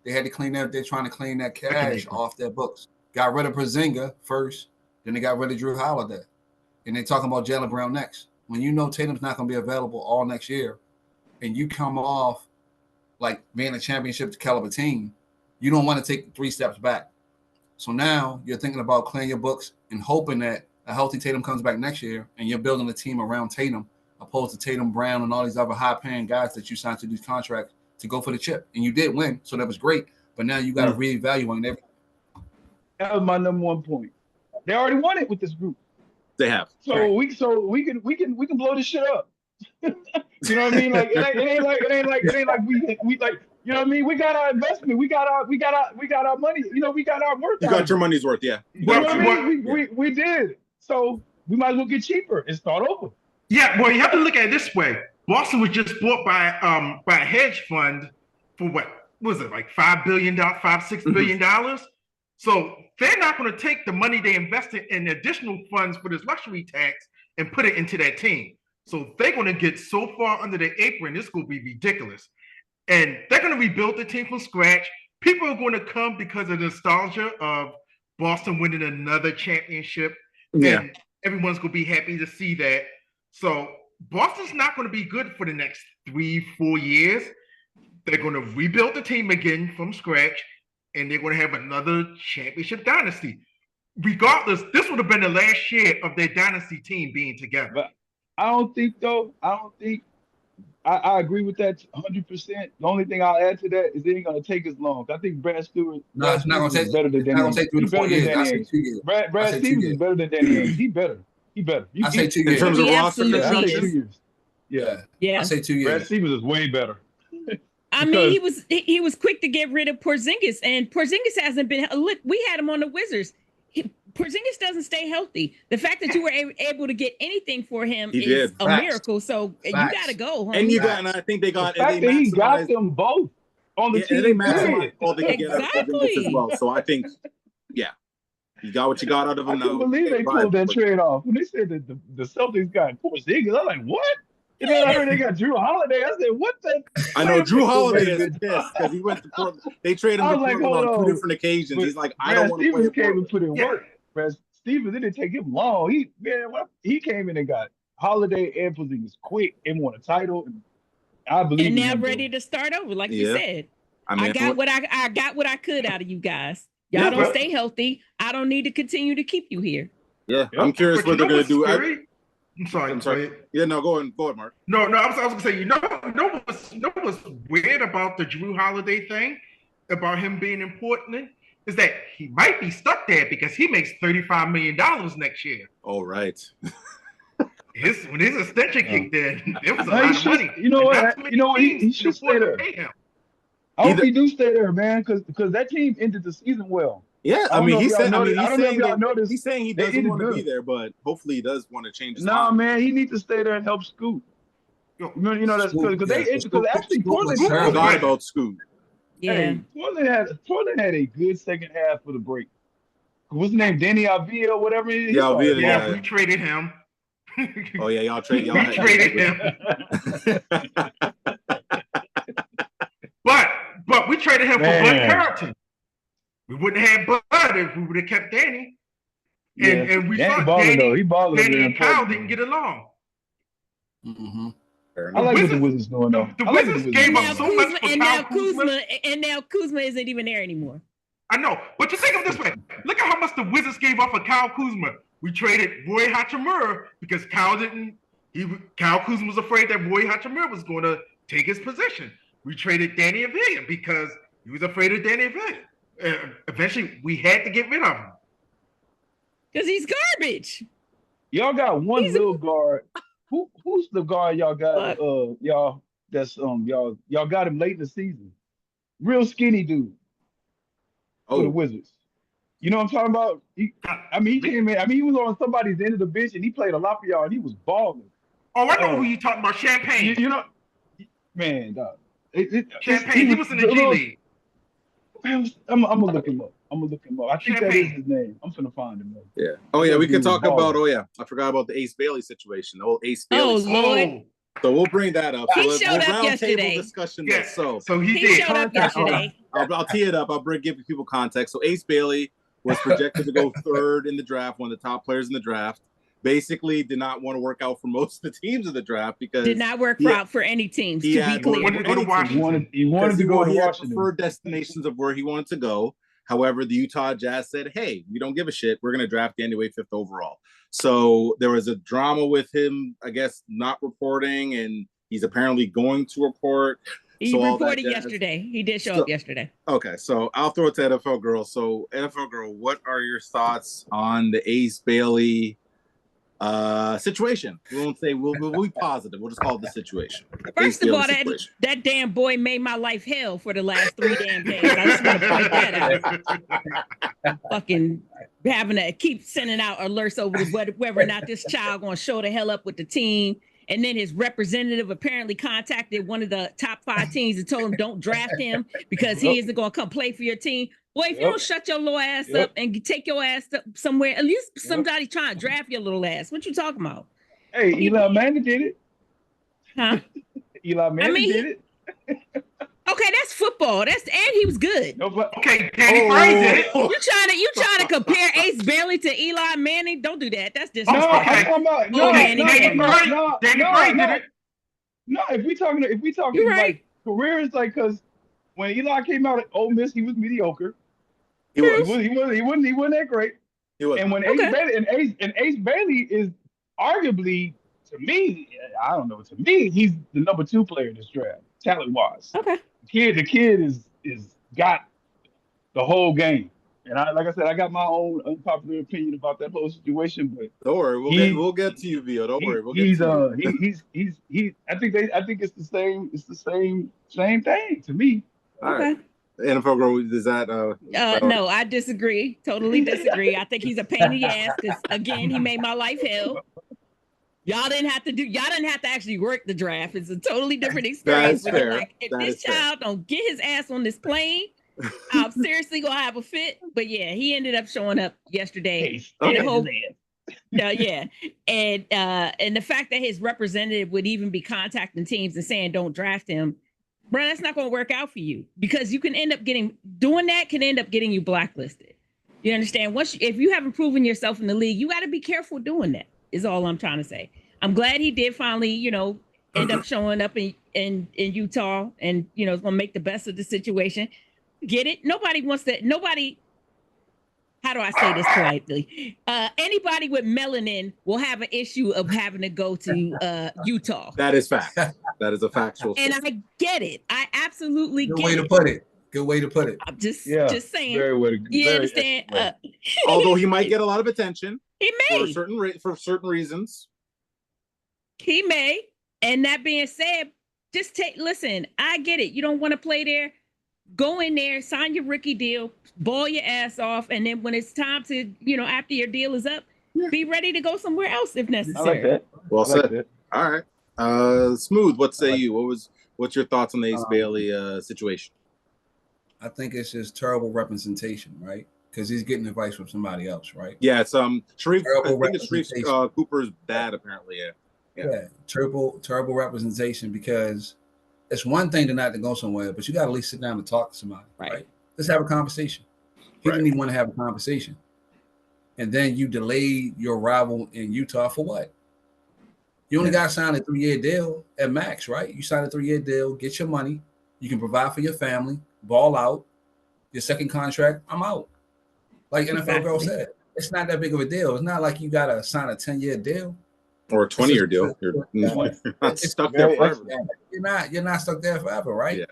They had to clean that. They're trying to clean that cash off their books. Got rid of Porzingis first, then they got rid of Drew Holiday, and they're talking about Jaylen Brown next. When Tatum's not going to be available all next year, and you come off like being a championship caliber team, you don't want to take 3 steps back. So now you're thinking about clearing your books and hoping that a healthy Tatum comes back next year, and you're building a team around Tatum, opposed to Tatum, Brown, and all these other high-paying guys that you signed to these contracts to go for the chip. And you did win, so that was great. But now you got to reevaluate everything. That was my number one point. They already won it with this group. They have. So we can blow this shit up. You know what I mean? Like it ain't like we like, you know what I mean? We got our investment. We got our money. We got our worth. You got your money's worth, yeah. You know what I mean? We did. So we might as well get cheaper and start over. Yeah, well, you have to look at it this way. Boston was just bought by a hedge fund for what was it, like $6 billion? So they're not going to take the money they invested in additional funds for this luxury tax and put it into that team. So they're going to get so far under the apron, it's going to be ridiculous. And they're going to rebuild the team from scratch. People are going to come because of the nostalgia of Boston winning another championship. Yeah. And everyone's going to be happy to see that. So Boston's not going to be good for the next 3-4 years. They're going to rebuild the team again from scratch, and they're going to have another championship dynasty. Regardless, this would have been the last year of their dynasty team being together. But I agree with that 100%. The only thing I'll add to that is it ain't going to take as long. I think Brad Stewart it's not going to take better than Danny Ainge. Brad Stevens is better than Danny Ainge. He better. I say 2 years. In terms of roster, I say 2 years. Yeah. I say 2 years. Brad Stevens is way better. I mean, he was quick to get rid of Porzingis, and Porzingis hasn't been. Look, we had him on the Wizards. Porzingis doesn't stay healthy. The fact that you were able to get anything for him is a miracle. So you got to go. Homie. And I think they got. The fact that he got them both on the team. And they maximized all they could get out of Porzingis as well. So I think, you got what you got out of him. I couldn't believe they pulled that trade off when they said that the Celtics got Porzingis. I'm like, what? And then I heard they got Drew Holiday. I said, what the? I know Drew Holiday is pissed because he went to Portland. They traded him to Portland on 2 different occasions. He's like, I don't want to Stevens came and put in work. Brad Stevens, it didn't take him long. He came in and got Holiday and Porzingis quick and won a title. And I believe. And now ready to start over, like you said. I got what I could out of you guys. Y'all don't stay healthy. I don't need to continue to keep you here. Yeah, I'm curious what they're gonna do. I'm sorry. Yeah, no, go ahead, Mark. No, I was gonna say, what's weird about the Drew Holiday thing, about him being in Portland, is that he might be stuck there because he makes $35 million next year. Oh, right. when his extension kicked in, there was a No, lot of money. you know And not what? too many You know what? He teams should can stay afford to there. pay him. I hope he do stay there, man, because that team ended the season well. Yeah, I don't know if he y'all said. noticed. I don't know if y'all that noticed. he's saying he They doesn't ended want to be good. there, but hopefully he does want to change his Nah, mind. man, he needs to stay there and help Scoot. Yo, You know that's Scoot, because yeah, because actually Scoot was Portland Scoot I was forgot good. about Scoot. Yeah. Hey, Portland had a good second half for the break. What's his name? Danny Alvia or whatever. He Yeah, started Alvia, Yeah, yeah. we traded him. Oh yeah, y'all trade. Y'all We had, traded him. But we traded him for Bud Man. Carrollton. We wouldn't have Bud if we would have kept Danny. And we Danny saw balling though. He balling over Danny there and in Kyle Portland. didn't get along. Mm-hmm. I like what the Wizards doing though. The I like what Wizards the gave Wizards up doing. so much for Kyle Kuzma. And now Kuzma isn't even there anymore. I know, but you think of it this way. Look at how much the Wizards gave up for Kyle Kuzma. We traded Roy Hachimura because Kyle Kuzma was afraid that Roy Hachimura was going to take his position. We traded Danny Avila because he was afraid of Danny Avila. Eventually, we had to get rid of him. Because he's garbage. Y'all got one little guard. Who's the guard y'all got? Y'all that's y'all got him late in the season. Real skinny dude for the Wizards. You know what I'm talking about? He came in. He was on somebody's end of the bench and he played a lot for y'all and he was balling. Oh, I know who you talking about. Champagne. You know, man, dog. Champagne. He was in the G League. I'm gonna look him up. I think that is his name. I'm finna find him. Yeah. Oh yeah, we can talk about. Oh yeah, I forgot about the Ace Bailey situation. The whole Ace Bailey. Oh Lord. So we'll bring that up. He So showed up yesterday. Discussion. Yeah. So he did. Showed up yesterday. I'll tee it up. I'll give people context. So Ace Bailey was projected to go third in the draft, one of the top players in the draft. Basically, did not want to work out for most of the teams of the draft because did not work out for any teams. To be clear, He wanted to go to Washington. He wanted to go to Washington. Preferred destinations of where he wanted to go. However, the Utah Jazz said, "Hey, we don't give a shit. We're going to draft you anyway, 5th overall." So there was a drama with him, I guess, not reporting, and he's apparently going to report. He reported yesterday. He did show up yesterday. Okay, so I'll throw it to NFL Girl. So NFL Girl, what are your thoughts on the Ace Bailey situation? We won't say we'll be positive. We'll just call it the situation. First of all, that damn boy made my life hell for the last 3 damn days. I just want to point that out. Fucking having to keep sending out alerts over whether or not this child gonna show the hell up with the team. And then his representative apparently contacted one of the top 5 teams and told him don't draft him because he isn't going to come play for your team. Boy, if you don't shut your little ass up and take your ass up somewhere, at least somebody trying to draft your little ass. What you talking about? Hey, Eli Manning did it. Huh? Eli Manning did it. Okay, that's football. And he was good. Okay, Danny Gray did it. You trying to compare Ace Bailey to Eli Manning? Don't do that. That's just Danny Gray did it. No, if we talking like careers, like because when Eli came out at Ole Miss, he was mediocre. He wasn't that great. And when Ace Bailey is arguably, to me, I don't know. To me, he's the number 2 player in this draft, talent wise. Okay. The kid is got the whole game, and like I said, I got my own unpopular opinion about that whole situation. But don't worry, we'll get to you, Vio. Don't worry, I think it's the same. It's the same thing to me. All right. NFL Girl, is that no, I disagree. Totally disagree. I think he's a pain in the ass because again, he made my life hell. Y'all didn't have to actually work the draft. It's a totally different experience. That's fair. Like, if this child don't get his ass on this plane, I'm seriously gonna have a fit. But yeah, he ended up showing up yesterday. And the fact that his representative would even be contacting teams and saying don't draft him, bro, that's not gonna work out for you because you can end up getting you blacklisted. You understand? If you haven't proven yourself in the league, you got to be careful doing that. Is all I'm trying to say. I'm glad he did finally, end up showing up in Utah and, is going to make the best of the situation. Get it? How do I say this politely? Anybody with melanin will have an issue of having to go to Utah. That is fact. That is a factual and I get it. I absolutely get it. Good way to put it. Good way to put it. I'm just saying. You understand? Although he might get a lot of attention. He may for certain reasons. He may. And that being said, just listen, I get it. You don't want to play there. Go in there, sign your rookie deal, ball your ass off, and then when it's time to, after your deal is up, be ready to go somewhere else if necessary. I like that. Well I like said. that. All right. Smooth, what say you? What's your thoughts on the Ace Bailey situation? I think it's just terrible representation, right? Because he's getting advice from somebody else, right? Yeah, it's Sharif. Terrible I think it's Sharif Cooper's dad, apparently. Yeah. Terrible representation, because it's one thing to not to go somewhere, but you got to at least sit down and talk to somebody, right? Let's have a conversation. He didn't even want to have a conversation. And then you delayed your rival in Utah for what? You only got to sign a 3-year deal at max, right? You sign a 3-year deal, get your money. You can provide for your family, ball out. Your second contract, I'm out. Like NFL girl said, it's not that big of a deal. It's not like you got to sign a 10-year deal. Or a 20-year deal. You're not stuck there forever. You're not stuck there forever, right? Yeah.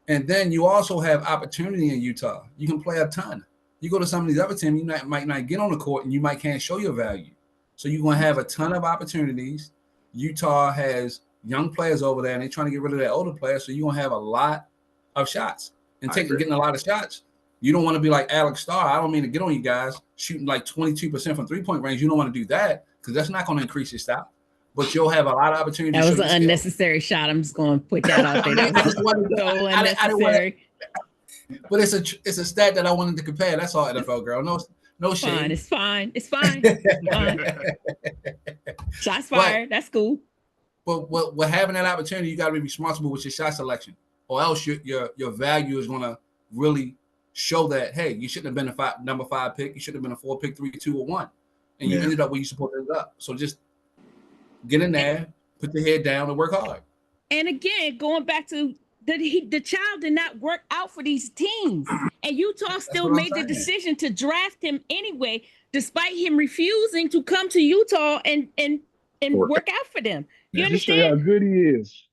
And then you also have opportunity in Utah. You can play a ton. You go to some of these other teams, you might not get on the court, and you can't show your value. So you're going to have a ton of opportunities. Utah has young players over there, and they're trying to get rid of their older players. So you're going to have a lot of shots. And getting a lot of shots. You don't want to be like Alex Starr. I don't mean to get on you guys, shooting like 22% from three-point range. You don't want to do that, because that's not going to increase your style. But you'll have a lot of opportunities. That was an unnecessary shot. I'm just going to put that out there. That was so unnecessary. But it's a stat that I wanted to compare. That's all, NFL girl. No shade. It's fine. Shots fired. That's cool. But having that opportunity, you got to be responsible with your shot selection, or else your value is going to really show that, hey, you shouldn't have been a number 5 pick. You should have been a 4 pick, 3, 2, or 1, and you ended up where you supposed to end up. So just get in there, put your head down, and work hard. And again, going back to the child did not work out for these teams, and Utah still made the decision to draft him anyway, despite him refusing to come to Utah and work out for them. You understand how good he is?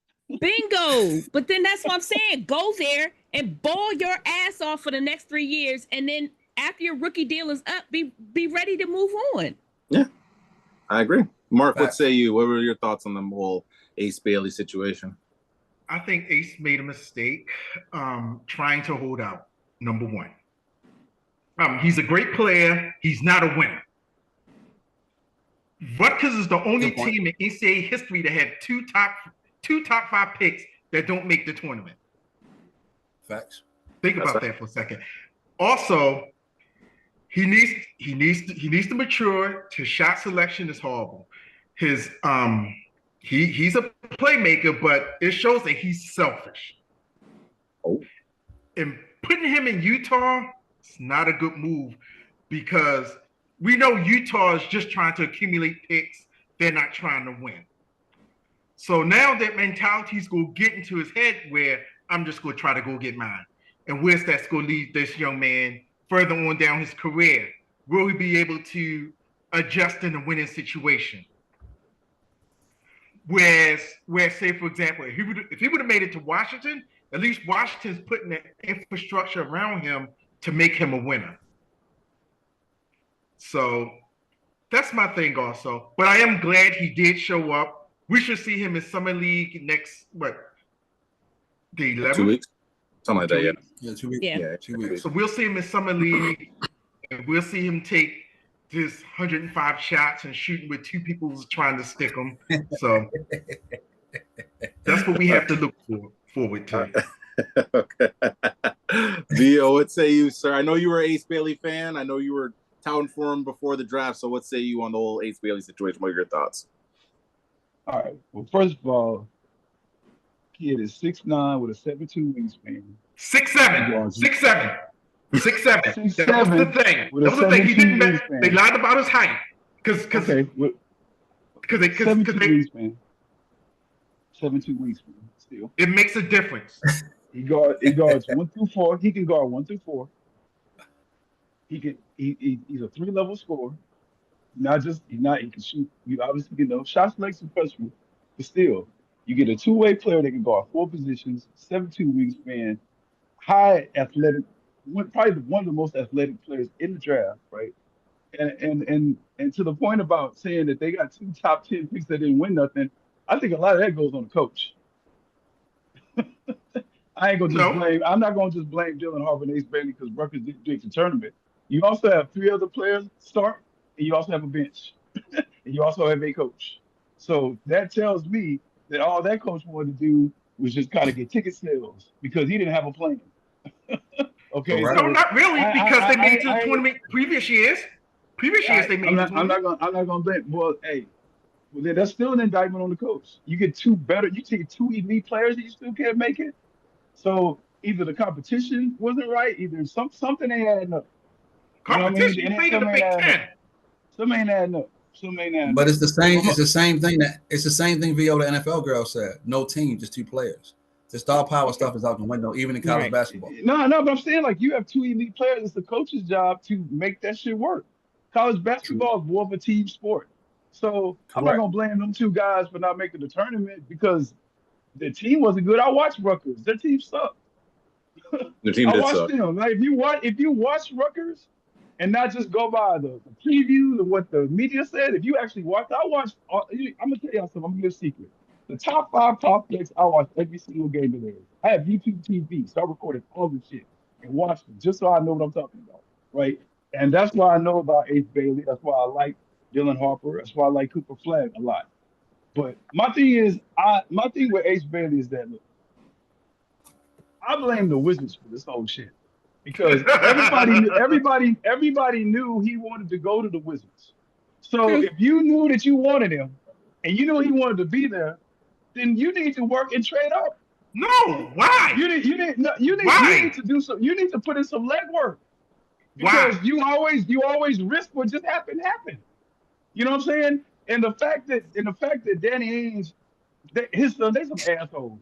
Bingo. But then that's what I'm saying. Go there and ball your ass off for the next 3 years, and then after your rookie deal is up, be ready to move on. Yeah, I agree. Mark, what say you? What were your thoughts on the whole Ace Bailey situation? I think Ace made a mistake trying to hold out, number one. He's a great player. He's not a winner. Rutgers is the only team in NCAA history that had two top 5 picks that don't make the tournament. Facts. Think about that for a second. Also, he needs to mature. His shot selection is horrible. He's a playmaker, but it shows that he's selfish. And putting him in Utah, it's not a good move, because we know Utah is just trying to accumulate picks. They're not trying to win. So now that mentality is going to get into his head, where I'm just going to try to go get mine. And where's that's going to lead this young man further on down his career? Will he be able to adjust in a winning situation? Whereas, say, for example, if he would have made it to Washington, at least Washington's putting the infrastructure around him to make him a winner. So that's my thing also. But I am glad he did show up. We should see him in Summer League next, the 11th? 2 weeks? Something like that, Yeah, 2 weeks. Yeah. 2 weeks. So we'll see him in Summer League, and we'll see him take this 105 shots and shooting with 2 people trying to stick him. So that's what we have to look forward to. Okay. Vio, what say you, sir? I know you were an Ace Bailey fan. I know you were touting for him before the draft. So what say you on the whole Ace Bailey situation? What are your thoughts? All right. Well, first of all, kid is 6'9" with a 7'2" wingspan. 6'7". 6'7". 6'7". That was the thing. That was the thing. He didn't. They lied about his height because they wingspan. 7'2" wingspan. Still, it makes a difference. He guards 1 through 4. He can guard 1 through 4. He's a 3-level scorer. He can shoot. You obviously shot selection freshman, but still, you get a 2-way player that can guard 4 positions, 7'2" wingspan, high athletic, probably one of the most athletic players in the draft, right? And to the point about saying that they got 2 top 10 picks that didn't win nothing, I think a lot of that goes on the coach. I ain't gonna just No, blame. I'm not gonna just blame Dylan Harper and Ace Bailey because Rutgers didn't make the tournament. You also have 3 other players start, and you also have a bench, and you also have a coach. So that tells me that all that coach wanted to do was just kind of get ticket sales because he didn't have a plan. Okay, Correct. no, so not really, because they made it to the I tournament previous years. Previous years they made the tournament. I'm not gonna blame. Well, hey, well, then that's still an indictment on the coach. You get you take 2 elite players and you still can't make it. So either the competition wasn't right, either something ain't adding up. You know what I mean? Competition. You And then played in the some ain't Big adding up. Ten. Some ain't adding up. Some ain't adding But up. it's the same. Well, It's the same thing VO the NFL girl said. No team, just 2 players. The star power stuff is out the window, even in college Right. basketball. no, but I'm saying like you have 2 elite players. It's the coach's job to make that shit work. College basketball is more of a team sport. So I'm not Correct. gonna blame them 2 guys for not making the tournament because the team wasn't good. I watched Rutgers. Their team sucked. The team I did watched suck. them. Like if you watch Rutgers and not just go by the previews of what the media said, if you actually watch, I'm gonna tell y'all something. I'm gonna give you a secret. The top 5 prospects, I watch every single game of theirs. I have YouTube TV, so I recorded all the shit and watched them just so I know what I'm talking about, right? And that's why I know about Ace Bailey. That's why I like Dylan Harper. That's why I like Cooper Flag a lot. But my thing with Ace Bailey is that look, I blame the Wizards for this whole shit because everybody knew he wanted to go to the Wizards. So True. if you knew that you wanted him and you knew he wanted to be there, then you need to work and trade up. No, why? You need no, you Why? need to do some. You need to put in some legwork Why? because you always risk what just happened. You know what I'm saying? And the fact that Danny Ainge, his son, they some assholes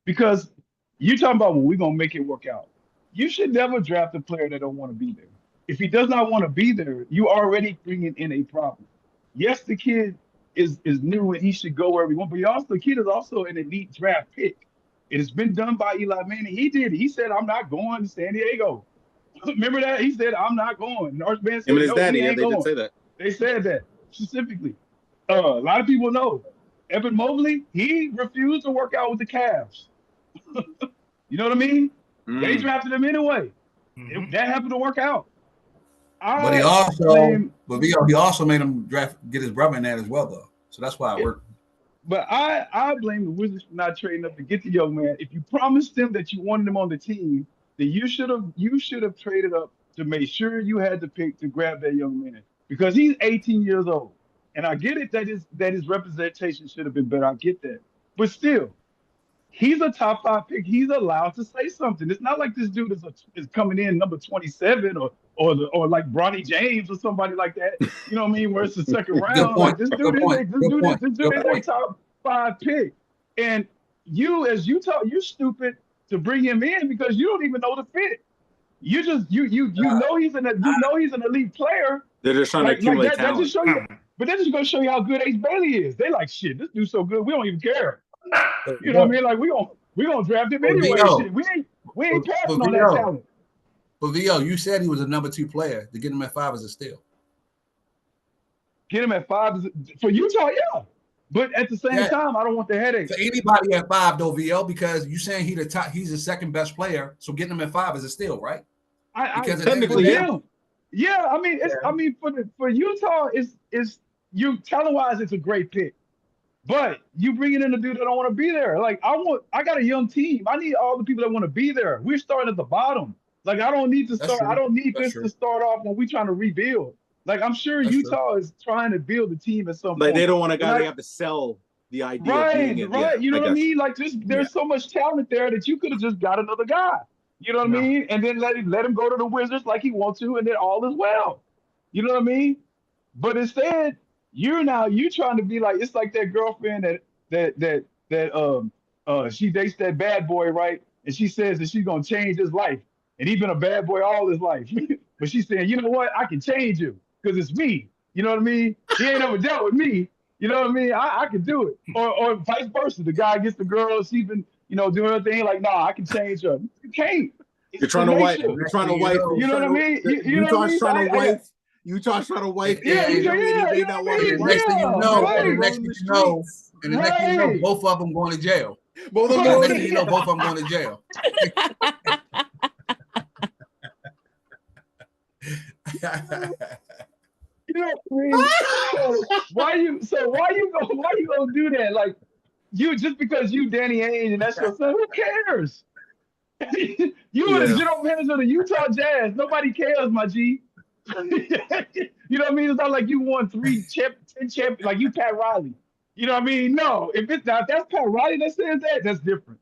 because you talking about well, we're gonna make it work out. You should never draft a player that don't want to be there. If he does not want to be there, you already bringing in a problem. Yes, the kid is new and he should go wherever he wants, but the kid is also an elite draft pick. It has been done by Eli Manning. He did. He said, "I'm not going to San Diego." Remember that? He said, "I'm not going." And Arch Band Him and said, his "No, daddy, he yeah, ain't they did going." say that. They said that specifically. A lot of people know. Evan Mobley, he refused to work out with the Cavs. You know what I mean? They Mm. drafted him anyway. Mhm. That happened to work out. But he I also, blame, but VO, he also made him get his brother in that as well, though. So that's why it worked. but I blame the Wizards for not trading up to get the young man. If you promised him that you wanted him on the team, then you should have traded up to make sure you had the pick to grab that young man because he's 18 years old. And I get it that his representation should have been better. I get that, but still, he's a top 5 pick. He's allowed to say something. It's not like this dude is coming in number 27 or like Bronny James or somebody like that. You know what I mean? Where it's the second Good round. Like point. this dude Good is point. a this Good dude is point. this dude Good is a point. top 5 pick. And you as Utah, you're stupid to bring him in because you don't even know the fit. You just you know he's an elite player. They're just trying to Like accumulate that just talent. show you. But that's just gonna show you how good Ace Bailey is. They like shit. This dude's so good, we don't even care. You know what I mean? Like we gonna draft him But anyway. VO, Shit, we ain't but passing on that VO, talent. but VO, you said he was a number 2 player. To get him at 5 is a steal. Get him at 5 for Utah, yeah. But at the same Yeah. time, I don't want the headache. For anybody at 5 though, VO, because you saying he's the second best player, so getting him at 5 is a steal, right? Because at the end of the technically, day, yeah. Yeah, I mean, for Utah, is you talent wise, it's a great pick. But you bringing in a dude that don't want to be there. Like I got a young team. I need all the people that want to be there. We're starting at the bottom. Like I don't need to that's start. I true. don't need That's this to true. start off when we're trying to rebuild. Like I'm sure That's true. Utah is trying to build a team at some Like they point. don't want a guy And they have to sell the idea of being it. Yeah, right. You know I what I guess. mean? Like Yeah. there's so much talent there that you could have just got another guy. You know what I No. mean? And then let him go to the Wizards like he wants to, and then all is well. You know what I mean? But instead, you trying to be like it's like that girlfriend that she dates that bad boy, right? And she says that she's gonna change his life. And he's been a bad boy all his life. But she's saying, you know what, I can change you because it's me. You know what I mean? He ain't ever dealt with me. You know what I mean? I can do it. Or vice versa. The guy gets the girl, she's been, doing her thing, like, nah, I can change her. You can't. It's You're trying to wipe. tenacious. You're trying to wipe. You know what I mean? You know what I Utah's mean? So trying to wipe Utah trying to wipe Yeah, it. yeah, He yeah, may not want yeah, to And the wipe next thing you yeah, know, right. and the next thing you know, and the next thing you know, Right. both of them going to jail. Both of them And the going next to thing you know, both of them going to jail. You know what I mean? Why you gonna do that? Like you just because you Danny Ainge and that's your son, who cares? You were the Yeah. general manager of the Utah Jazz. Nobody cares, my G. You know what I mean? It's not like you won 10 champions, like you Pat Riley. You know what I mean? No, if that's Pat Riley that says that, that's different.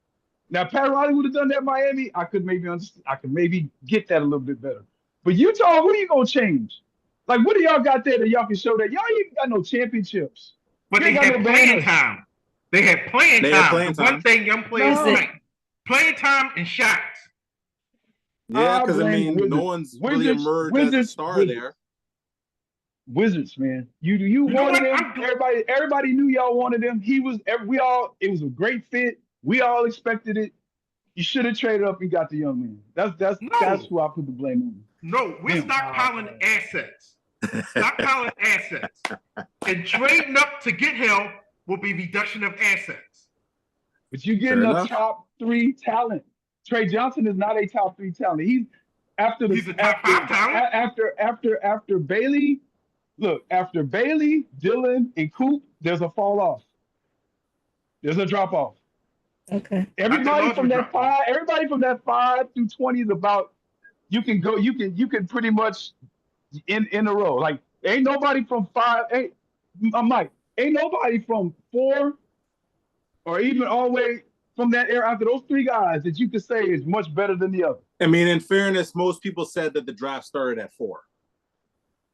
Now Pat Riley would have done that in Miami. I could maybe understand. I could maybe get that a little bit better. But Utah, who you gonna change? Like, what do y'all got there that y'all can show that y'all ain't got no championships? But You they ain't got have no playing banners. time. They have playing They have time. playing The one time. thing young players No. like. Playing time and shots. Yeah, because I blame mean, Wizards. no one's really emerged as a star there. Wizards, man. You You know wanted what? him. Everybody knew y'all wanted him. It was a great fit. We all expected it. You should have traded up and got the young man. That's who I put the blame on. No, we're stockpiling assets. Stockpiling assets. And trading up to get him will be reduction of assets. But you're getting a top 3 talent. Trey Johnson is not a top 3 talent. He's a top 5 talent. After Bailey, look, after Bailey, Dillon, and Coop, there's a fall off. There's a drop off. Okay. Everybody from that 5 through 20 is about you can pretty much in a row. Like ain't nobody from 5, I'm Mike, ain't nobody from 4 or even all the way from that era after those 3 guys that you could say is much better than the other. I mean, in fairness, most people said that the draft started at 4.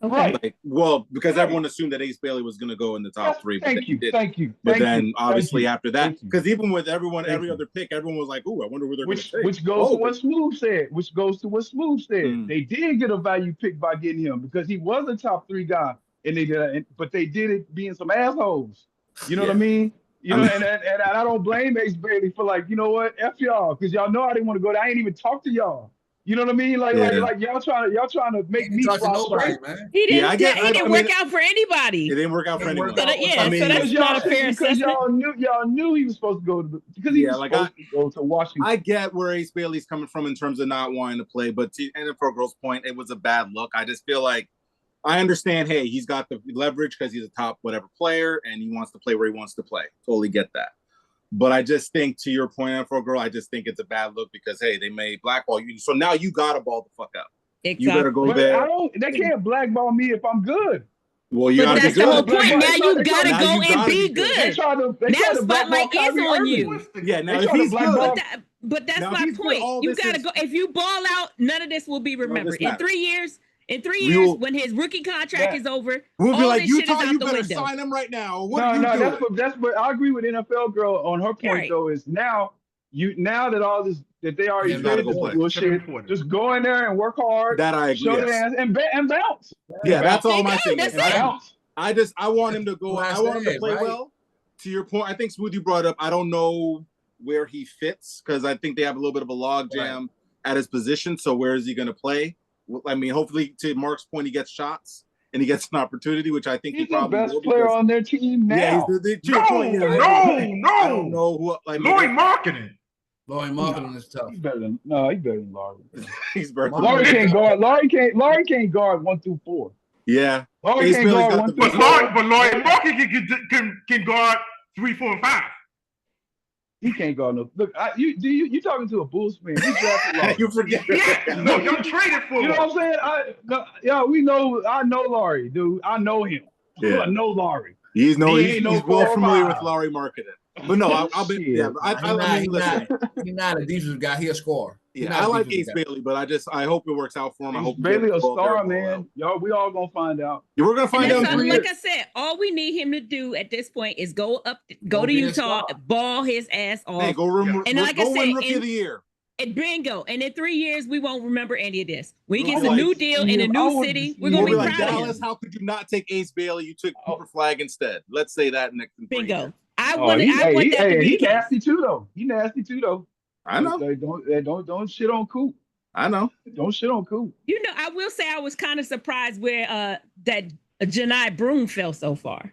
Okay. Right. Like, well, because everyone assumed that Ace Bailey was going to go in the top 3. Thank you. But then obviously after that, because even with every other pick, everyone was like, "Ooh, I wonder who they're going to take." Which goes to what Smooth said. They did get a value pick by getting him because he was a top 3 guy, and but they did it being some assholes. You know what I mean? You know, and I don't blame Ace Bailey for like, you know what, F y'all, because y'all know I didn't want to go there. I ain't even talk to y'all. You know what I mean? Like y'all trying to make me fly straight, man. He didn't work out for anybody. It didn't work out for anyone. So that's not a fair assessment. Y'all knew he was supposed to go because he was supposed to go to Washington. I get where Ace Bailey's coming from in terms of not wanting to play, but to NFL Girl's point, it was a bad look. I just feel like I understand, hey, he's got the leverage because he's a top whatever player and he wants to play where he wants to play. Totally get that. But I just think, to your point, NFL Girl, I just think it's a bad look because, hey, they may blackball you. So now you got to ball the fuck up. Exactly. You better go there. They can't blackball me if I'm good. Well, you got to be good. That's the whole point. Now you got to go and be good. They try to now the spotlight is on you. Yeah, now if he's good. But that's my point. You got to go. If you ball out, none of this will be remembered. In 3 years, when his rookie contract is over, we'll be like, Utah, you better sign him right now. That's what I agree with NFL Girl on her point though. Is now that all this that they already did this bullshit, just go in there and work hard. That I agree. Show their ass and bounce. Yeah, that's all my thing. Bounce. I want him to go. I want him to play well. To your point, I think Smoothie brought up. I don't know where he fits because I think they have a little bit of a log jam at his position. So where is he going to play? I mean, hopefully, to Mark's point, he gets shots and he gets an opportunity, which I think he's he probably the best player on their team now. Yeah, No. I don't know who. Like, Lloyd Marketing. Lloyd Marketing is tough. He's better than Laurie. He's better. Laurie can't guard. Laurie can't guard 1 through 4. Yeah, Laurie can't guard 1 through 4. But Lloyd Marketing can guard 3, 4, and 5. He can't guard no. Look, you talking to a Bulls fan? He drafted Laurie. You forget. Yeah, no, y'all traded for him. You know what I'm saying? We know. I know Laurie, dude. I know him. Yeah. I know Laurie. He's well familiar with Laurie Marketing. But no, I'll be. Yeah, I mean, listen. He's not a defensive guy. He's a scorer. Yeah, I like Ace Bailey, but I hope it works out for him. I hope Bailey a star, man. Y'all, we all gonna find out. Yeah, we're gonna find out. Like I said, all we need him to do at this point is go to Utah, ball his ass off. Hey, go win Rookie of the Year. And bingo. And in 3 years, we won't remember any of this. When he gets a new deal in a new city, we're gonna be proud of Dallas, him. how could you not take Ace Bailey? You took Cooper Flag instead. Let's say that next. Bingo. I want that to be. He nasty too, though. I know. Don't shit on Coop. I know. Don't shit on Coop. You know, I will say I was kind of surprised where that Janai Broom fell so far.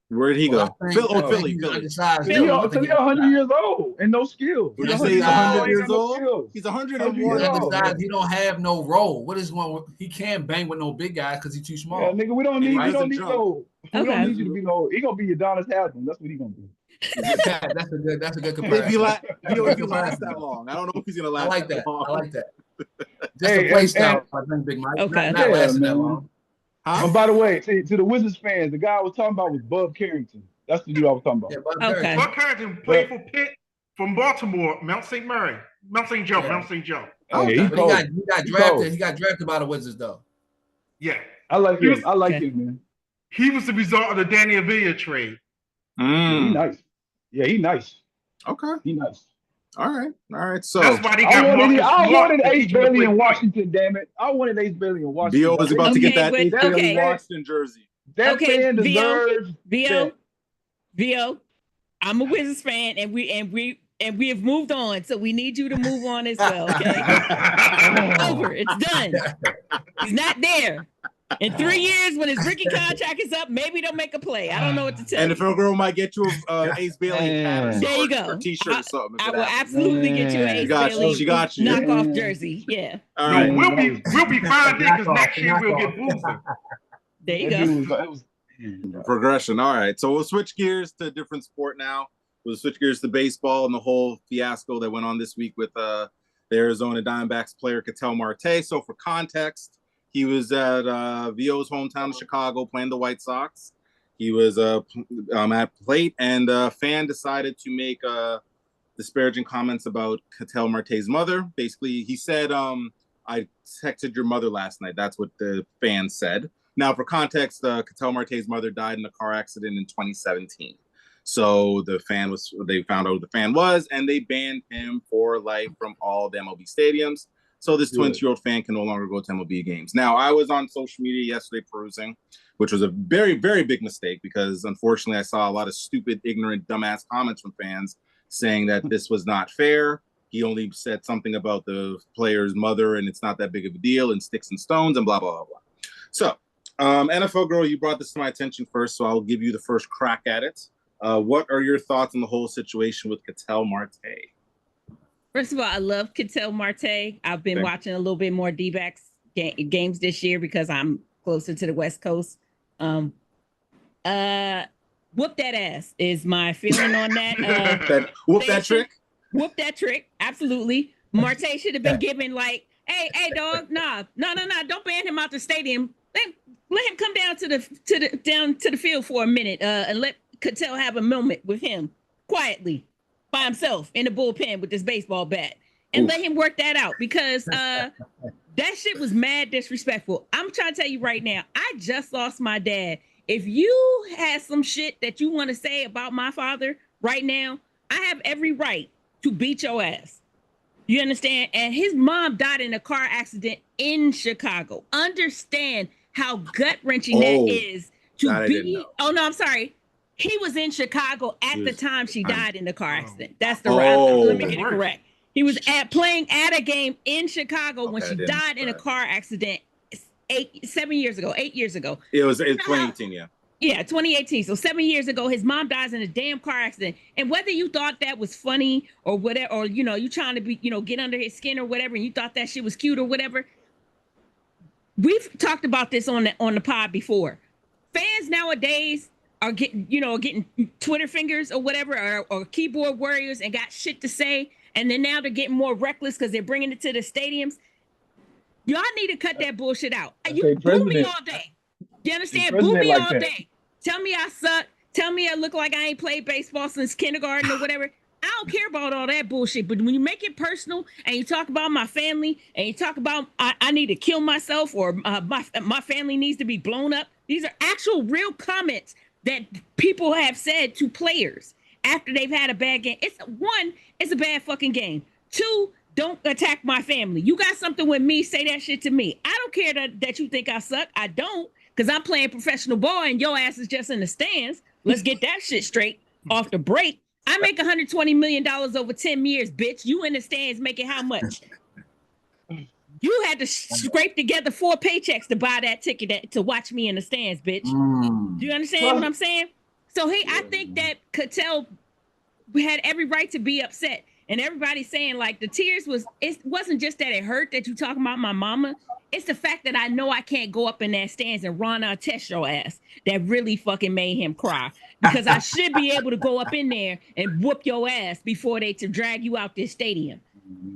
Where'd he go? Philly. He's So undersized. he's 100 years old and no skills. Would you He's say he's 100 years no old? skills. He's 101. He's 101. undersized. He don't have no role. What is one? He can't bang with no big guys because he's too small. Yeah, nigga, we don't need He no. doesn't We Okay. don't need you to be no. He gonna be Adonis Haslam. That's what he gonna be. That's a good comparison. If he lasts that long, I don't know if he's gonna last. I like that. long. I like that. Just Hey, the play and- style, I think, Big Mike. Okay. Not Yeah, lasting that man. long. Huh? And by the way, to the Wizards fans, the guy I was talking about was Bub Carrington. That's the dude I was talking about. Yeah, but Okay. Buck Harrington played for Pitt from Baltimore, Mount St. Joe. Hey, he But cold. he got He drafted. cold. He got drafted by the Wizards though. Yeah. I like him. I like Okay. him, man. He was the result of the Danny Avila trade. Yeah, he nice. Yeah, he nice. Okay. He nice. All right. So That's why they got I wanted Marcus Smart. Ace Bailey in Washington, damn it. I wanted Ace Bailey in Washington. Vio is about to get that Okay, Ace but- Bailey okay. Washington jersey. That Okay, man Vio. deserves Vio, I'm a Wizards fan, and we have moved on, so we need you to move on as well. Okay, it's over. It's done. He's not there. In 3 years, when his rookie contract is up, maybe they'll make a play. I don't know what to tell And you. the girl might get you a Ace Bailey hat or There you something, go. or t-shirt or something. I will absolutely get you an Ace Bailey She got you. knockoff jersey. Yeah, All No, right. we'll be fine there because next year we'll get Boozer. there you go. Progression. All right. So we'll switch gears to a different sport now. We'll switch gears to baseball and the whole fiasco that went on this week with the Arizona Diamondbacks player Ketel Marte. So for context, he was at Vio's hometown of Chicago playing the White Sox. He was at plate, and a fan decided to make disparaging comments about Ketel Marte's mother. Basically, he said, I texted your mother last night. That's what the fan said. Now, for context, Ketel Marte's mother died in a car accident in 2017. So they found out who the fan was, and they banned him for life from all the MLB stadiums. So this 20-year-old fan can no longer go to MLB games. Now, I was on social media yesterday perusing, which was a very, very big mistake because, unfortunately, I saw a lot of stupid, ignorant, dumbass comments from fans saying that this was not fair. He only said something about the player's mother, and it's not that big of a deal, and sticks and stones, and blah, blah, blah, blah. So, NFL girl, you brought this to my attention first, so I'll give you the first crack at it. What are your thoughts on the whole situation with Ketel Marte? First of all, I love Ketel Marte. I've been watching a little bit more D-backs games this year because I'm closer to the West Coast. Whoop that ass is my feeling on that. Whoop that trick? Whoop that trick. Absolutely. Marte should have been given like, hey, dog, nah, don't ban him out the stadium. Let him come down to the field for a minute and let Ketel have a moment with him quietly by himself in the bullpen with this baseball bat and let him work that out because that shit was mad disrespectful. I'm trying to tell you right now, I just lost my dad. If you had some shit that you want to say about my father right now, I have every right to beat your ass. You understand? And his mom died in a car accident in Chicago. Understand how gut-wrenching that is to be. Oh, no, I'm sorry. He was in Chicago at the time she died in the car accident. That's the right. Let me get it correct. He was playing at a game in Chicago when she died in a car accident 8 years ago. It was 2018, yeah. Yeah, 2018. So 7 years ago, his mom dies in a damn car accident. And whether you thought that was funny or whatever, or you trying to be, get under his skin or whatever, and you thought that shit was cute or whatever. We've talked about this on the pod before. Fans nowadays are getting Twitter fingers or whatever, or keyboard warriors and got shit to say. And then now they're getting more reckless because they're bringing it to the stadiums. Y'all need to cut that bullshit out. You boo me all day. You understand? Boo me all day. Tell me I suck. Tell me I look like I ain't played baseball since kindergarten or whatever. I don't care about all that bullshit. But when you make it personal and you talk about my family and you talk about I need to kill myself or my family needs to be blown up. These are actual real comments that people have said to players after they've had a bad game. It's a bad fucking game. 2, don't attack my family. You got something with me, say that shit to me. I don't care that you think I suck. I don't, because I'm playing professional ball and your ass is just in the stands. Let's get that shit straight off the break. I make $120 million over 10 years, bitch. You in the stands making how much? You had to scrape together 4 paychecks to buy that ticket to watch me in the stands, bitch. Do you understand what I'm saying? So I think that Ketel had every right to be upset. And everybody's saying like the tears it wasn't just that it hurt that you talking about my mama. It's the fact that I know I can't go up in that stands and Ron Artest your ass that really fucking made him cry. Because I should be able to go up in there and whoop your ass before they to drag you out this stadium.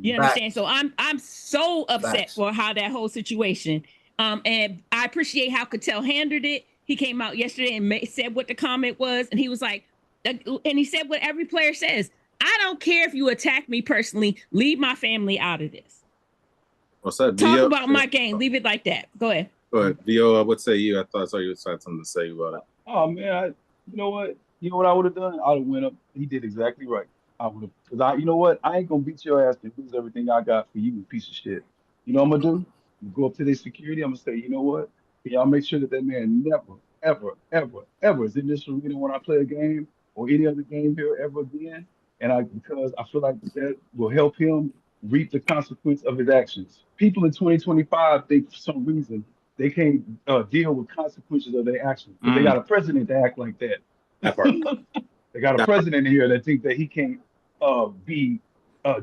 You understand? So I'm so upset for how that whole situation. And I appreciate how Ketel handled it. He came out yesterday and said what the comment was, and he was like, and he said what every player says. I don't care if you attack me personally. Leave my family out of this. What's that? Talk about my game. Leave it like that. Go ahead. Go ahead. Vio, what say you? I saw you had something to say about it. Oh man, you know what? You know what I would have done? I'd have went up. He did exactly right. I would have, because you know what? I ain't gonna beat your ass and lose everything I got for you, you piece of shit. You know what I'm gonna do? Go up to their security. I'm gonna say, you know what? Can y'all make sure that man never, ever, ever, ever is in this arena when I play a game or any other game here ever again. Because I feel like that will help him reap the consequence of his actions. People in 2025 think for some reason they can't deal with consequences of their actions. But they got a president to act like that. That part. They got a president here that think that he can't be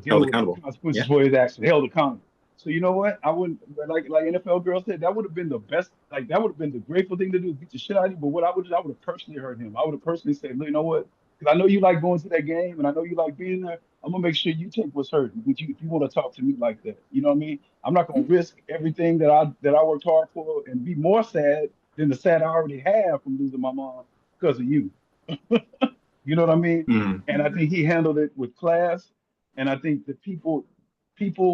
dealing with the consequences for his actions, held accountable. So you know what? I wouldn't like NFL girl said, that would have been the best, like that would have been the grateful thing to do, beat the shit out of you. But what I would have personally hurt him. I would have personally said, look, you know what? Because I know you like going to that game and I know you like being there. I'm gonna make sure you take what's hurt. If you want to talk to me like that, you know what I mean? I'm not gonna risk everything that I worked hard for and be more sad than the sad I already have from losing my mom because of you. You know what I mean? Mm-hmm. And I think he handled it with class. And I think that people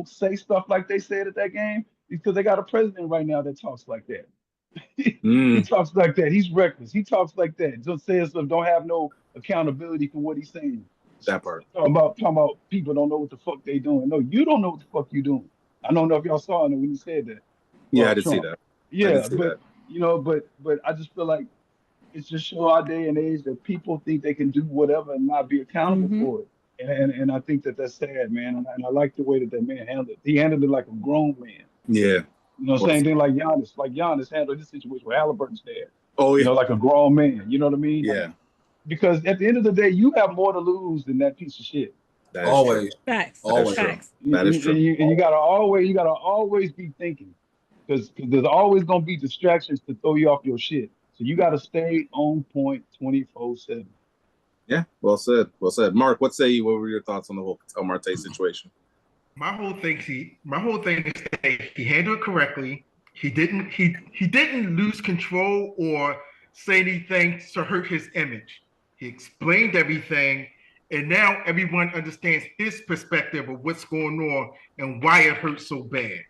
say stuff like they said at that game because they got a president right now that talks like that. He talks like that. He's reckless. He talks like that. Just says stuff, don't have no accountability for what he's saying. That part. Talking about people don't know what the fuck they doing. No, you don't know what the fuck you doing. I don't know if y'all saw it when he said that. Yeah, I did see that. Yeah, but you know, but I just feel like it's just show our day and age that people think they can do whatever and not be accountable for it. And I think that's sad, man. And I like the way that man handled it. He handled it like a grown man. Yeah. You know, same thing like Giannis. Like Giannis handled this situation with Halliburton's there. Oh, yeah. You know, like a grown man. You know what I mean? Yeah. Like, because at the end of the day, you have more to lose than that piece of shit. Always. Facts. Always. Facts. That is true. And you gotta always be thinking. Because there's always gonna be distractions to throw you off your shit. So you gotta stay on point 24/7. Yeah, well said. Well said. Mark, what say you? What were your thoughts on the whole Ketel Marte situation? My whole thing is that he handled it correctly. He didn't lose control or say anything to hurt his image. He explained everything, and now everyone understands his perspective of what's going on and why it hurts so bad.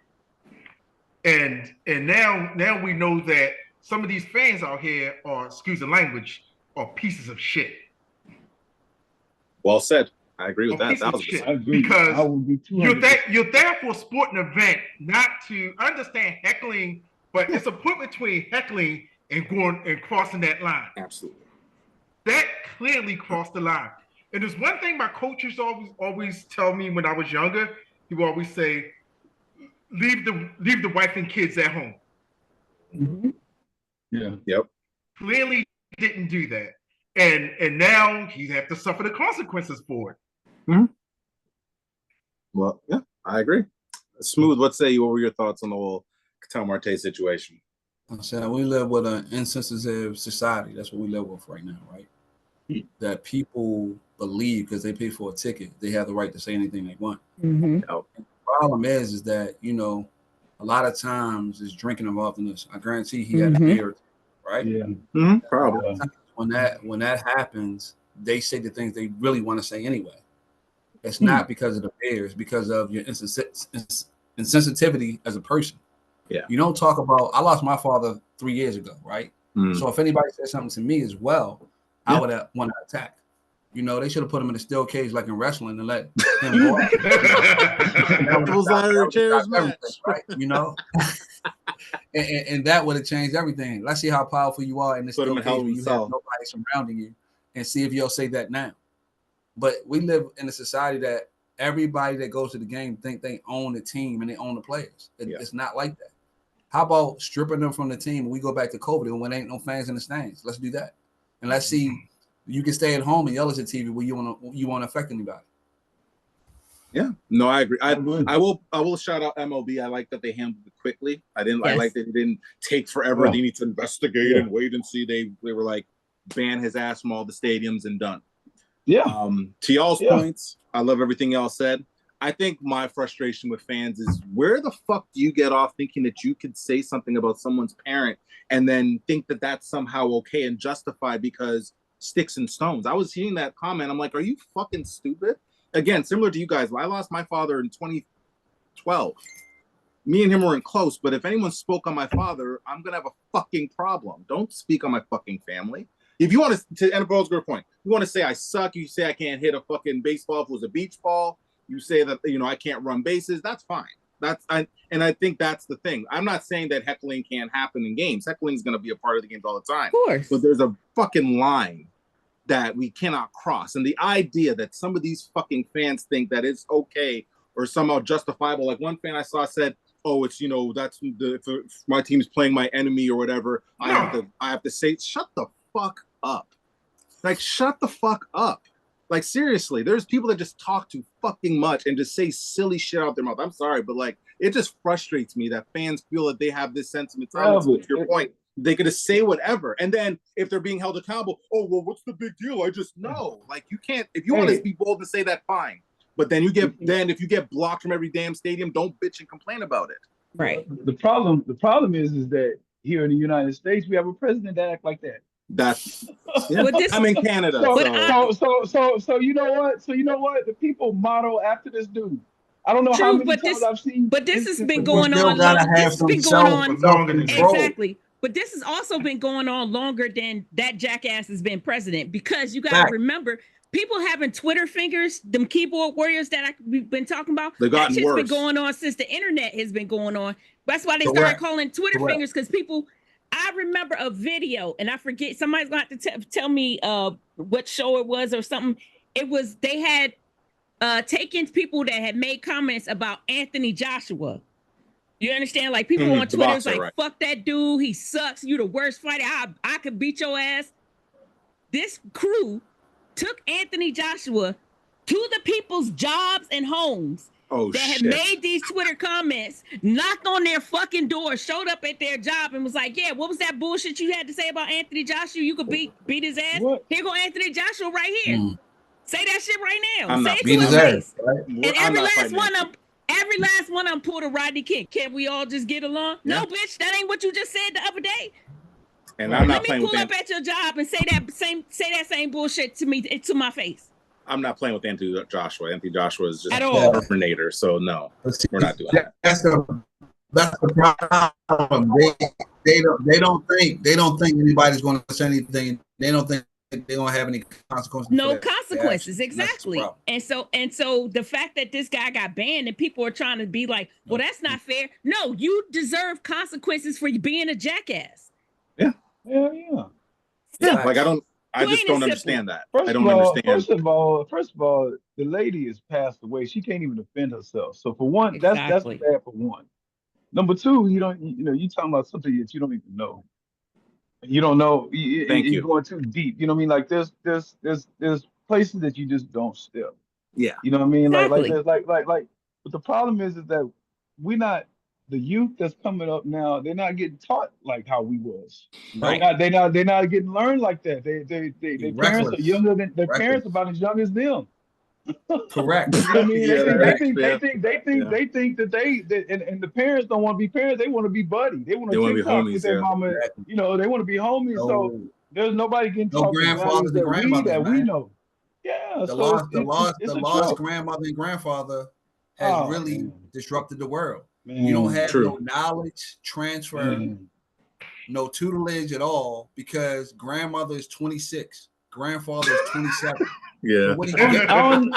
And now we know that some of these fans out here are, excuse the language, are pieces of shit. Well said. I agree with that. I agree. Because you're there for a sporting event, not to understand heckling, but it's a point between heckling and going and crossing that line. Absolutely. That clearly crossed the line. And there's one thing my coaches always tell me when I was younger. He would always say, leave the wife and kids at home. Mm-hmm. Yeah. Yep. Clearly didn't do that. And now he have to suffer the consequences for it. Mm-hmm. Well, yeah, I agree. Smooth, what say you? What were your thoughts on the whole Ketel Marte situation? I said we live with an insensitive society. That's what we live with right now, right? Mm-hmm. That people believe because they pay for a ticket, they have the right to say anything they want. Mm-hmm. And the problem is that, you know, a lot of times there's drinking involved in this. I guarantee he had a beer, right? Yeah. Mm-hmm. Probably. When that happens, they say the things they really want to say anyway. It's not because of the beer, it's because of your insensitivity as a person. Yeah. You don't talk about, I lost my father 3 years ago, right? Mm. So if anybody said something to me as well, I would have want to attack. You know, they should have put him in a steel cage like in wrestling and let him go. Right? You know? and that would have changed everything. Let's see how powerful you are in this steel cage when you have nobody surrounding you, and see if you'll say that now. But we live in a society that everybody that goes to the game think they own the team and they own the players. Yeah. It's not like that. How about stripping them from the team and we go back to COVID and when there ain't no fans in the stands? Let's do that. And let's see, you can stay at home and yell at the TV where you want to affect anybody. Yeah, no, I agree. I will shout out MLB. I like that they handled it quickly. I like that it didn't take forever. They need to investigate and wait and see. They were like, ban his ass from all the stadiums and done. Yeah. To y'all's points, I love everything y'all said. I think my frustration with fans is where the fuck do you get off thinking that you could say something about someone's parent and then think that that's somehow okay and justified because sticks and stones? I was hearing that comment. I'm like, are you fucking stupid? Again, similar to you guys, I lost my father in 2012. Me and him weren't close, but if anyone spoke on my father, I'm going to have a fucking problem. Don't speak on my fucking family. If you want to end a good point, you want to say I suck, you say I can't hit a fucking baseball if it was a beach ball, you say that, I can't run bases, that's fine. And I think that's the thing. I'm not saying that heckling can't happen in games. Heckling is going to be a part of the games all the time. Of course. But there's a fucking line that we cannot cross. And the idea that some of these fucking fans think that it's okay or somehow justifiable. Like one fan I saw said, oh, it's, that's if my team's playing my enemy or whatever, I have to say, shut the fuck up. Like, shut the fuck up. Like, seriously, there's people that just talk too fucking much and just say silly shit out their mouth. I'm sorry, but like, it just frustrates me that fans feel that they have this sense of entitlement. To your point, they could just say whatever. And then if they're being held accountable, oh, well, what's the big deal? I just know. Like, you can't, if you want to be bold and say that, fine. But then if you get blocked from every damn stadium, don't bitch and complain about it. Right. The problem is that here in the United States, we have a president that act like that. That's I'm in Canada. So you know what? The people model after this dude. I don't know how many times I've seen. But this has been going on. This has been going on longer than exactly. But this has also been going on longer than that jackass has been president, because you got to remember, people having Twitter fingers, them keyboard warriors that we've been talking about, that shit's been going on since the internet has been going on. That's why they started calling Twitter fingers, because people. I remember a video, and I forget, somebody's going to have to tell me what show it was or something. It was, they had taken people that had made comments about Anthony Joshua. You understand? Like, people on Twitter was like, fuck that dude, he sucks, you the worst fighter, I could beat your ass. This crew took Anthony Joshua to the people's jobs and homes that had made these Twitter comments, knocked on their fucking door, showed up at their job and was like, yeah, what was that bullshit you had to say about Anthony Joshua? You could beat his ass? What? Here go Anthony Joshua right here. Say that shit right now. Say it to his face. Right? And every last one of them pulled a Rodney King. Can't we all just get along? Yeah. No, bitch, that ain't what you just said the other day. And I'm not playing with Let me pull up at your job and say that same bullshit to me, to my face. I'm not playing with Anthony Joshua. Anthony Joshua is just a Terminator, so no, we're not doing that. That's the problem. They don't think anybody's going to say anything. They don't think they're going to have any consequences. No consequences, exactly. And so the fact that this guy got banned and people are trying to be like, well, that's not fair. No, you deserve consequences for being a jackass. Yeah. Like I just don't understand that. I don't understand. First of all, the lady has passed away. She can't even defend herself. So for one, that's bad for one. Number two, you talking about something that you don't even know. You don't know. You're going too deep. You know what I mean? Like there's places that you just don't step. Yeah. You know what I mean? Exactly. Like. But the problem is that we're not. The youth that's coming up now, they're not getting taught like how we was. Right. They're not getting learned like that. Their parents are younger than their parents, about as young as them. Correct. You know what I mean? They think that and the parents don't want to be parents. They want to be buddy. They want to be homies with their mama. You know, they want to be homies. So there's nobody getting taught grandfathers and grandmothers that we know. Yeah. The lost grandmother and grandfather has really disrupted the world. Man, you don't have no knowledge transfer, no tutelage at all, because grandmother is 26, grandfather is 27. Yeah. So I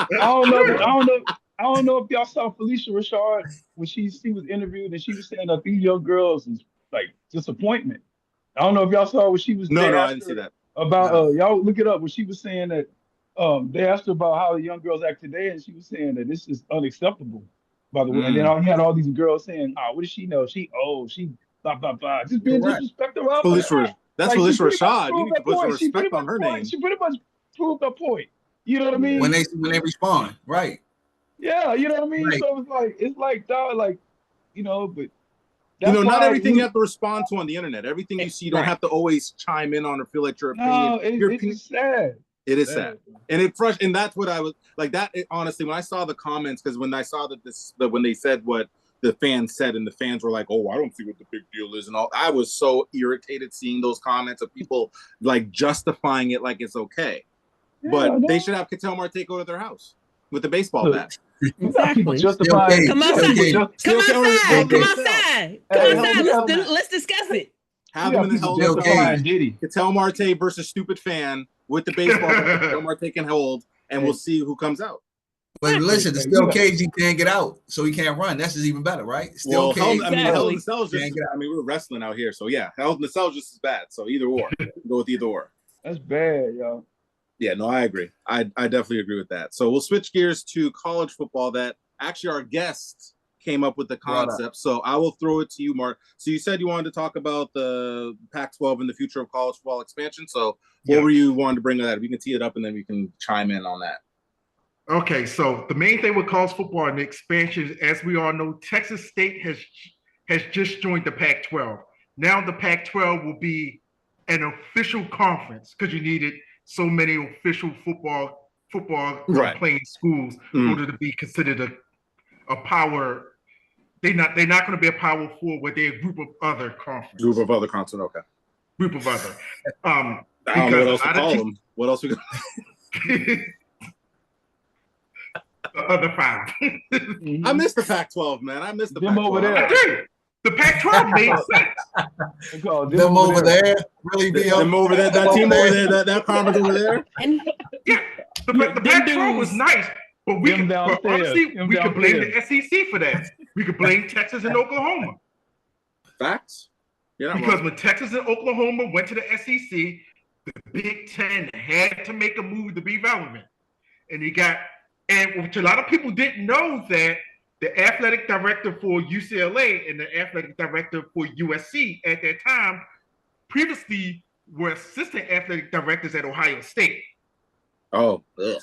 don't know if y'all saw Felicia Rashad when she was interviewed and she was saying that these young girls is like disappointment. I don't know if y'all saw what she was. No, I didn't see that. About y'all look it up when she was saying that they asked her about how the young girls act today, and she was saying that this is unacceptable. By the way, and then Mm. you had all these girls saying, "Oh, what does she know? She old, she blah blah blah," just being Correct. disrespectful off of Felicia, that. that's Like she Felicia pretty much Rashad. You proved need to her put some point. She pretty respect on much her name. proved her point. You know what I mean? When they respond, right? Yeah, you know what I mean. Right. So it's like dog, like but You that's know, not why everything you have to respond to on the internet. Everything you see, you don't Right. have to always chime in on or feel like your opinion. no, Your it's opinion, just sad. it is sad, and and that's what I was like. That honestly, when I saw the comments, because when I saw that when they said what the fans said, and the fans were like, "Oh, I don't see what the big deal is," and all, I was so irritated seeing those comments of people like justifying it like it's okay. Yeah, But they no. should have Ketel Marte go to their house with a baseball Look, bat. we got people Exactly. justifying. Come We got Still people outside. cage. just. Come Still can't outside. hold Come himself. outside. Hey, Come hold outside. me out. Let's discuss it. Have We him got in the people hell of a justifying cage. Diddy. Ketel Marte versus stupid fan with the baseball that Ketel Marte can hold, and we'll see who comes out. But listen, the Hey, steel we got- cage, he can't get out, so he can't run. That's just even better, right? Steel Well, cage. I mean, Hell in the Cell is just. Can't get out. I mean, we're wrestling out here, so yeah, Hell in the Cell is just as bad. So either or, go with either or. That's bad, y'all. Yeah, no, I agree. I definitely agree with that. So we'll switch gears to college football. That actually our guest came up with the concept. So I will throw it to you, Mark. So you said you wanted to talk about the Pac-12 and the future of college football expansion. So what were you wanting to bring to that? If you can tee it up, and then we can chime in on that. Okay, so the main thing with college football and the expansion, as we all know, Texas State has just joined the Pac-12. Now the Pac-12 will be an official conference because you needed so many official football playing schools in order to be considered a power. They're not going to be a Power 4, where they're a group of other conferences. Group of other conferences, okay. Group of other. I don't know what else to call them. What else we got? The other 5. I miss the Pac-12, man. I miss the Them Pac-12. over there. I do. The Pac-12 made sense. Them over there, really be them over there, that team over there, that conference over there. And Yeah, the Pac-12 was nice, but honestly, we could blame the SEC for that. We could blame Texas and Oklahoma. Facts. Because when Texas and Oklahoma went to the SEC, the Big Ten had to make a move to be relevant. And which a lot of people didn't know, that the athletic director for UCLA and the athletic director for USC at that time previously were assistant athletic directors at Ohio State. Oh, ugh.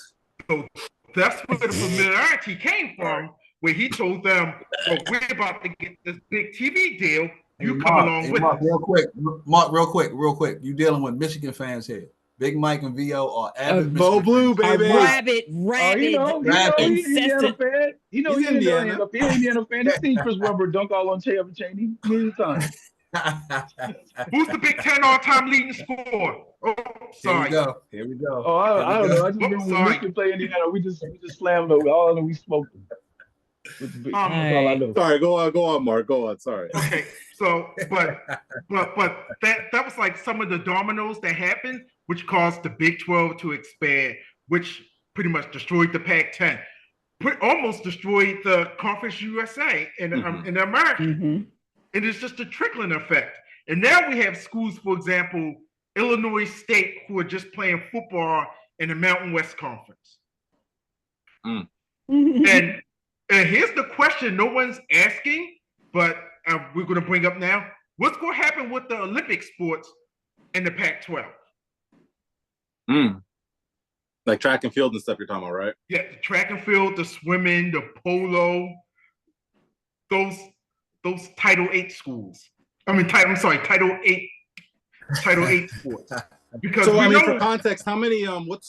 So that's where the familiarity came from, where he told them, well, we're about to get this big TV deal. You come along with us. Mark, real quick. You dealing with Michigan fans here. Big Mike and VO are avid Bo Blue, baby. rabid, He's Indiana fan. He's Indiana. Indiana fan. He's seen Chris Webber dunk all on Chevy Cheney many times. Who's the Big Ten all-time leading scorer? Oh, sorry. Here we go. Oh, I don't know. I just remember when Michigan played Indiana, we just slammed them. All of them, we smoked them. That's all I know. Sorry, go on, Mark. Go on. Sorry. Okay, so but that was like some of the dominoes that happened, which caused the Big 12 to expand, which pretty much destroyed the Pac-10, almost destroyed the Conference USA in America. Mm-hmm. And it's just a trickling effect. And now we have schools, for example, Illinois State, who are just playing football in the Mountain West Conference. And here's the question no one's asking, but we're going to bring up now. What's going to happen with the Olympic sports in the Pac-12? Like track and field and stuff you're talking about, right? Yeah, the track and field, the swimming, the polo, those Title VIII schools. Title VIII sports. Because so I mean, for context, how many what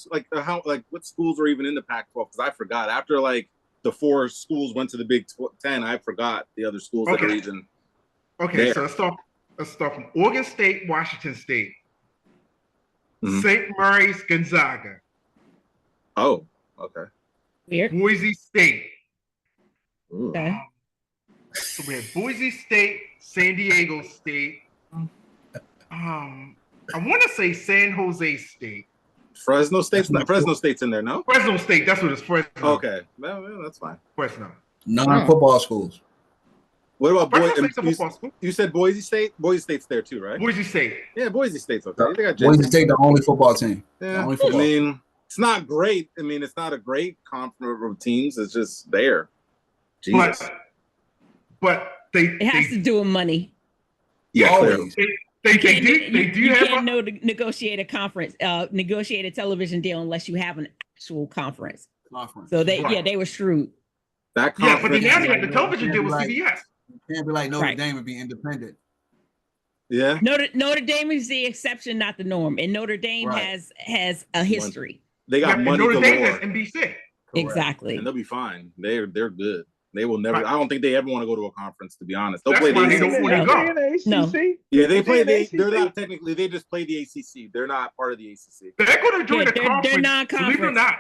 schools are even in the Pac-12? Because I forgot. After like the 4 schools went to the Big 10, I forgot the other schools that are even. Okay, so let's start from Oregon State, Washington State, St. Mary's, Gonzaga. Oh, okay. Weird. Boise State. Okay. So we have Boise State, San Diego State. I want to say San Jose State. Fresno State's in there, no? Fresno State, that's what it's Fresno. Okay, well, that's fine. Fresno. Non-football schools. What about Boise? You said Boise State? Boise State's there too, right? Boise State. Yeah, Boise State's okay. They got Boise State, the only football team. Yeah, only football. I mean, It's not great. I mean, it's not a great conference of teams. It's just there. Jesus. But they It has to do with money. Yeah, always. They do you have can't negotiate a conference, negotiate a television deal unless you have an actual conference. So they were shrewd. That yeah, but they conference. now had the television deal with CBS. You can't be like Notre Dame and be independent. Yeah. Notre Dame is the exception, not the norm, and Notre Dame has a history. They got money Notre galore. Dame has NBC. Exactly, and they'll be fine. They're good. They will never. Right. I don't think they ever want to go to a conference. To be honest, they'll play the ACC. No. Yeah, they play the. They're not technically. They just play the ACC. They're not part of the ACC. They're going to join the conference. They're non-conference. Believe it or not,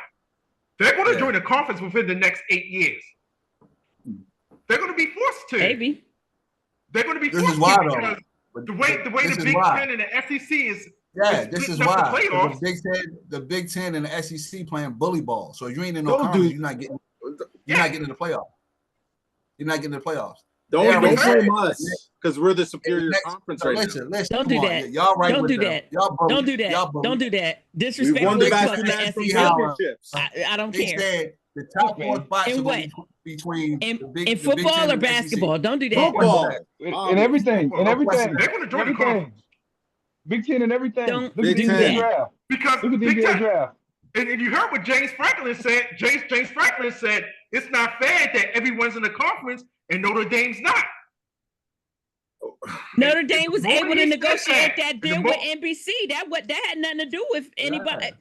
they're going to join the conference within the next 8 years. They're going to be forced to. Maybe. They're going to be forced to because the way the Big Ten and the SEC is. Yeah, this is why the Big Ten and the SEC playing bully ball. So if you ain't in no conference, you're not getting in the playoffs. You're not getting in the playoffs. Don't blame us because we're the superior conference right now. Listen, don't do that. Y'all right don't do that. Don't do that. Don't do that. Disrespectful. We won the national championships. I don't care. They said the top 4 spots between in football or basketball. Don't do that. Football and everything. They're going to join the conference. Big Ten and everything. Don't do that. Because Big Ten draft. And you heard what James Franklin said. James Franklin said it's not fair that everyone's in the conference and Notre Dame's not. Notre Dame was able to negotiate that deal with NBC. That had nothing to do with anybody.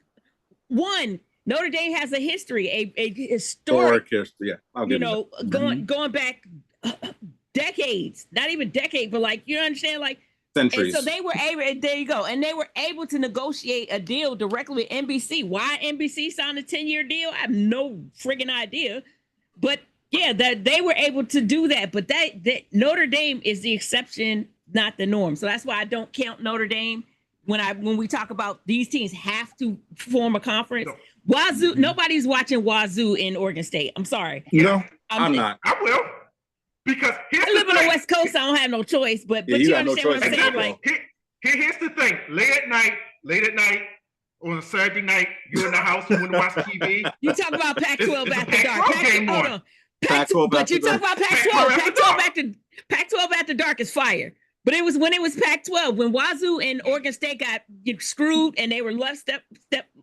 One, Notre Dame has a history, a historic history. Yeah, going back decades, not even decades, but like you understand, like. Centuries. And so they were able, there you go. And they were able to negotiate a deal directly with NBC. Why NBC signed a 10-year deal? I have no friggin' idea. But yeah, that they were able to do that. But that Notre Dame is the exception, not the norm. So that's why I don't count Notre Dame when we talk about these teams have to form a conference. No. Wazoo, nobody's watching Wazoo in Oregon State. I'm sorry. No, I'm not. I will. Because I live on the West Coast, I don't have no choice. But you understand what I'm saying? Like, here's the thing: late at night, on a Saturday night, you're in the house, you want to watch TV. You talk about Pac-12 after dark. Hold on. Pac-12, but you talk about Pac-12. Pac-12 after dark is fire. But it was when it was Pac-12 when Wazoo and Oregon State got screwed and they were left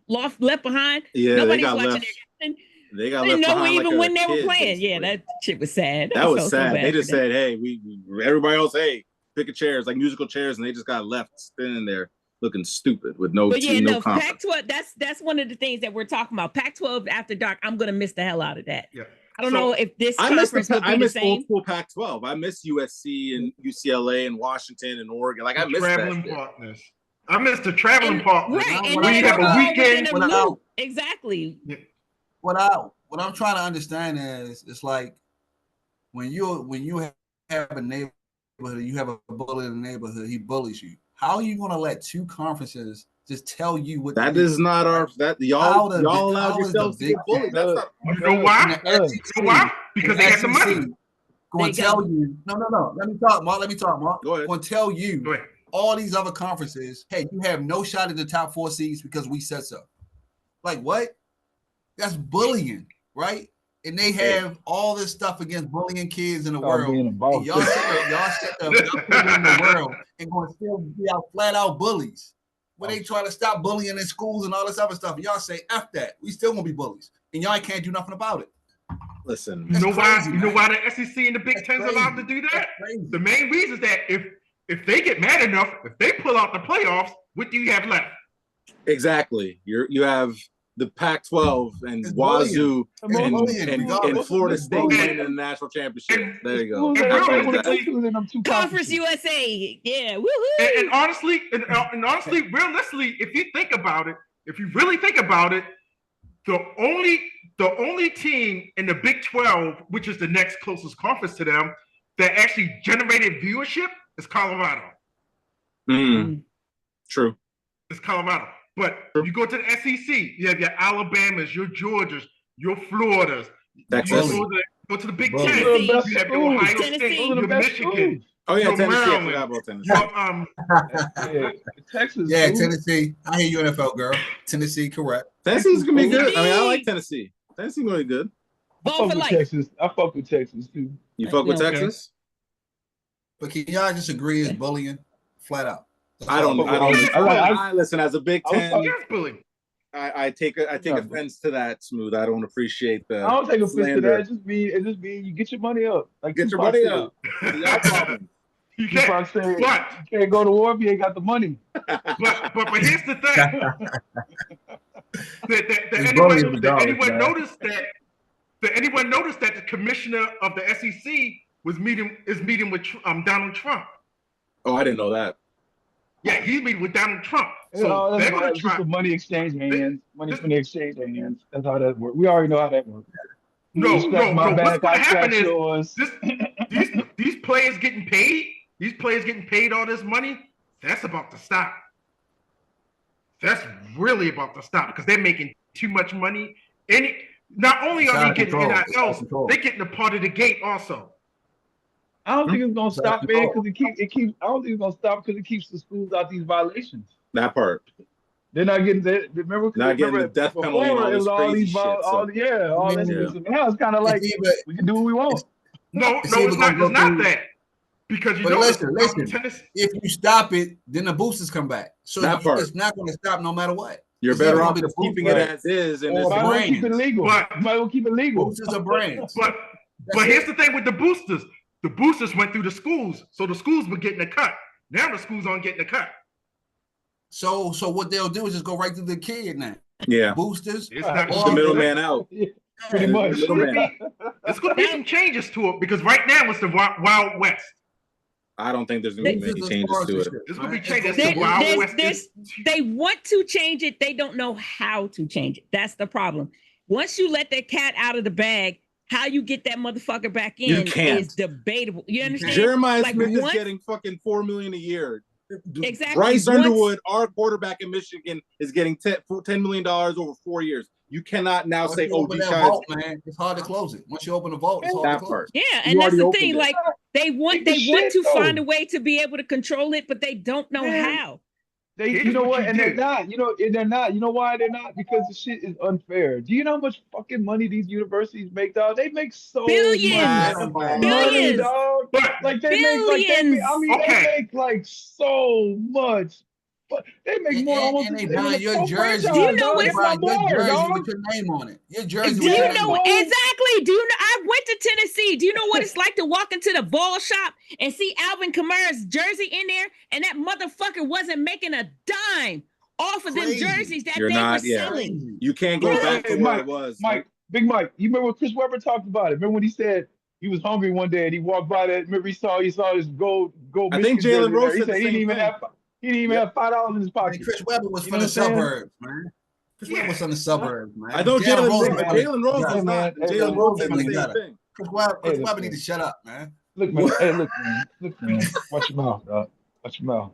behind. Yeah, nobody's watching it. They got left behind even like when they were playing. Basically. Yeah, that shit was sad. That was sad. They just said, "Hey, we everybody else, hey, pick a chairs like musical chairs," and they just got left standing there looking stupid with no. But yeah, no Pac-12. That's one of the things that we're talking about. Pac-12 after dark. I'm gonna miss the hell out of that. Yeah. I don't know if this conference will be the same. old school Pac-12. I miss USC and UCLA and Washington and Oregon. Like I miss traveling partners. I miss the traveling partners. Right, and we have a weekend. Exactly. Yeah. What I'm trying to understand is it's like when you have a neighborhood, you have a bully in the neighborhood, he bullies you. How are you going to let 2 conferences just tell you what? That is not our. That y'all allowed yourselves to get bullied. That's not. You know why? Because they have the money. Going to tell you. No. Let me talk, Mark. Go ahead. Going to tell you all these other conferences. Hey, you have no shot at the top 4 seeds because we said so. Like what? That's bullying. Right? And they have all this stuff against bullying kids in the world. And y'all set up in the world and going to still be out flat out bullies. When they try to stop bullying in schools and all this other stuff, y'all say F that. We still gonna be bullies. And y'all can't do nothing about it. Listen. You know why the SEC and the Big Ten's allowed to do that? The main reason is that if they get mad enough, if they pull out the playoffs, what do you have left? Exactly. You have the Pac-12 and Wazoo and Florida State winning the national championship. There you go. Conference USA, yeah, woohoo! And honestly, realistically, if you think about it, if you really think about it, the only team in the Big 12, which is the next closest conference to them, that actually generated viewership is Colorado. True. It's Colorado. But you go to the SEC, you have your Alabamas, your Georgias, your Floridas. Texas. You go to the Big Ten, you have your Ohio State, your Michigan. Oh yeah, Yo, Tennessee. I Maryland. forgot about Tennessee. Yeah, Texas. Yeah, dude. Tennessee. I hear you, NFL girl. Tennessee, correct. Tennessee's gonna be good. I mean, I like Indeed. Tennessee. Tennessee gonna be good. I Vote fuck for with life. Texas. I fuck with Texas too. You Like, fuck we with don't care. Texas? But can y'all just agree it's bullying? Flat out. I don't. Listen, as a Big Ten, Yes, bully. I take offense to that. Smooth. I don't appreciate the. I don't take offense to slander. that. It just mean you get your money up. Like Get your Tupac money said. up. Y'all problem. You Tupac said, but you can't go to war if you ain't got the money. but here's the thing. Did anyone notice that? Did anyone notice that the commissioner of the SEC is meeting with Donald Trump? Oh, I didn't know that. Yeah, he's meeting with Donald Trump. So they're going to try. Just a money exchange hands. Money from the exchange hands. That's how that works. We already know how that works. No. What's going to happen yours. is these players getting paid. These players getting paid all this money. That's about to stop. That's really about to stop because they're making too much money. Not only are they getting NIL, they're getting a part of the gate also. I don't think it's gonna stop, man, because it keeps. I don't think it's gonna stop because it keeps the schools out these violations. That part. They're not getting that. Remember the death penalty and all this crazy shit. All that shit. Now it's kind of like we can do what we want. No, it's not. It's not that. Because you know, listen. If you stop it, then the boosters come back. So it's not going to stop no matter what. You're better off keeping it as is, and might well keep it legal. Might well keep it legal. Boosters are brands. But here's the thing with the boosters. The boosters went through the schools, so the schools were getting a cut. Now the schools aren't getting a cut. So what they'll do is just go right to the kid now. Yeah, boosters. It's not the middleman out. Pretty much. It's going to be some changes to it because right now it's the Wild West. I don't think there's going to be many changes to it. It's going to be changes. The Wild West. They want to change it. They don't know how to change it. That's the problem. Once you let that cat out of the bag, how you get that motherfucker back in is debatable. You understand? Jeremiah Smith is getting fucking $4 million a year. Exactly. Bryce Underwood, our quarterback in Michigan, is getting $10 million over 4 years. You cannot now say, "Oh, these guys." Vault, man, it's hard to close it. Once you open the vault, it's hard to close. Yeah, and that's the thing. Like they want to find a way to be able to control it, but they don't know how. You know what? And they're not. You know why they're not? Because the shit is unfair. Do you know how much fucking money these universities make, dog? They make so billions, money, dog. Like they billions. They make like so much. But they make more almost and they buy your jersey. Do you know what's your jersey with your name on it? Your jersey. Do you know exactly? Do you know? I went to Tennessee. Do you know what it's like to walk into the ball shop and see Alvin Kamara's jersey in there, and that motherfucker wasn't making a dime off of them jerseys that they were selling? You can't go back to what it was. Big Mike, you remember when Chris Webber talked about it? Remember when he said he was hungry one day and he walked by that? Remember he saw this gold. I think Jalen Rose said he didn't even have $5 in his pocket. And Chris Webber was from the suburbs, man. Chris Webber was from the suburbs, man. I know Jalen Rose is not. Jalen Rose is the same thing. Chris Webber need to shut up, man. Look, man. Look, man. Watch your mouth, dog. Watch your mouth.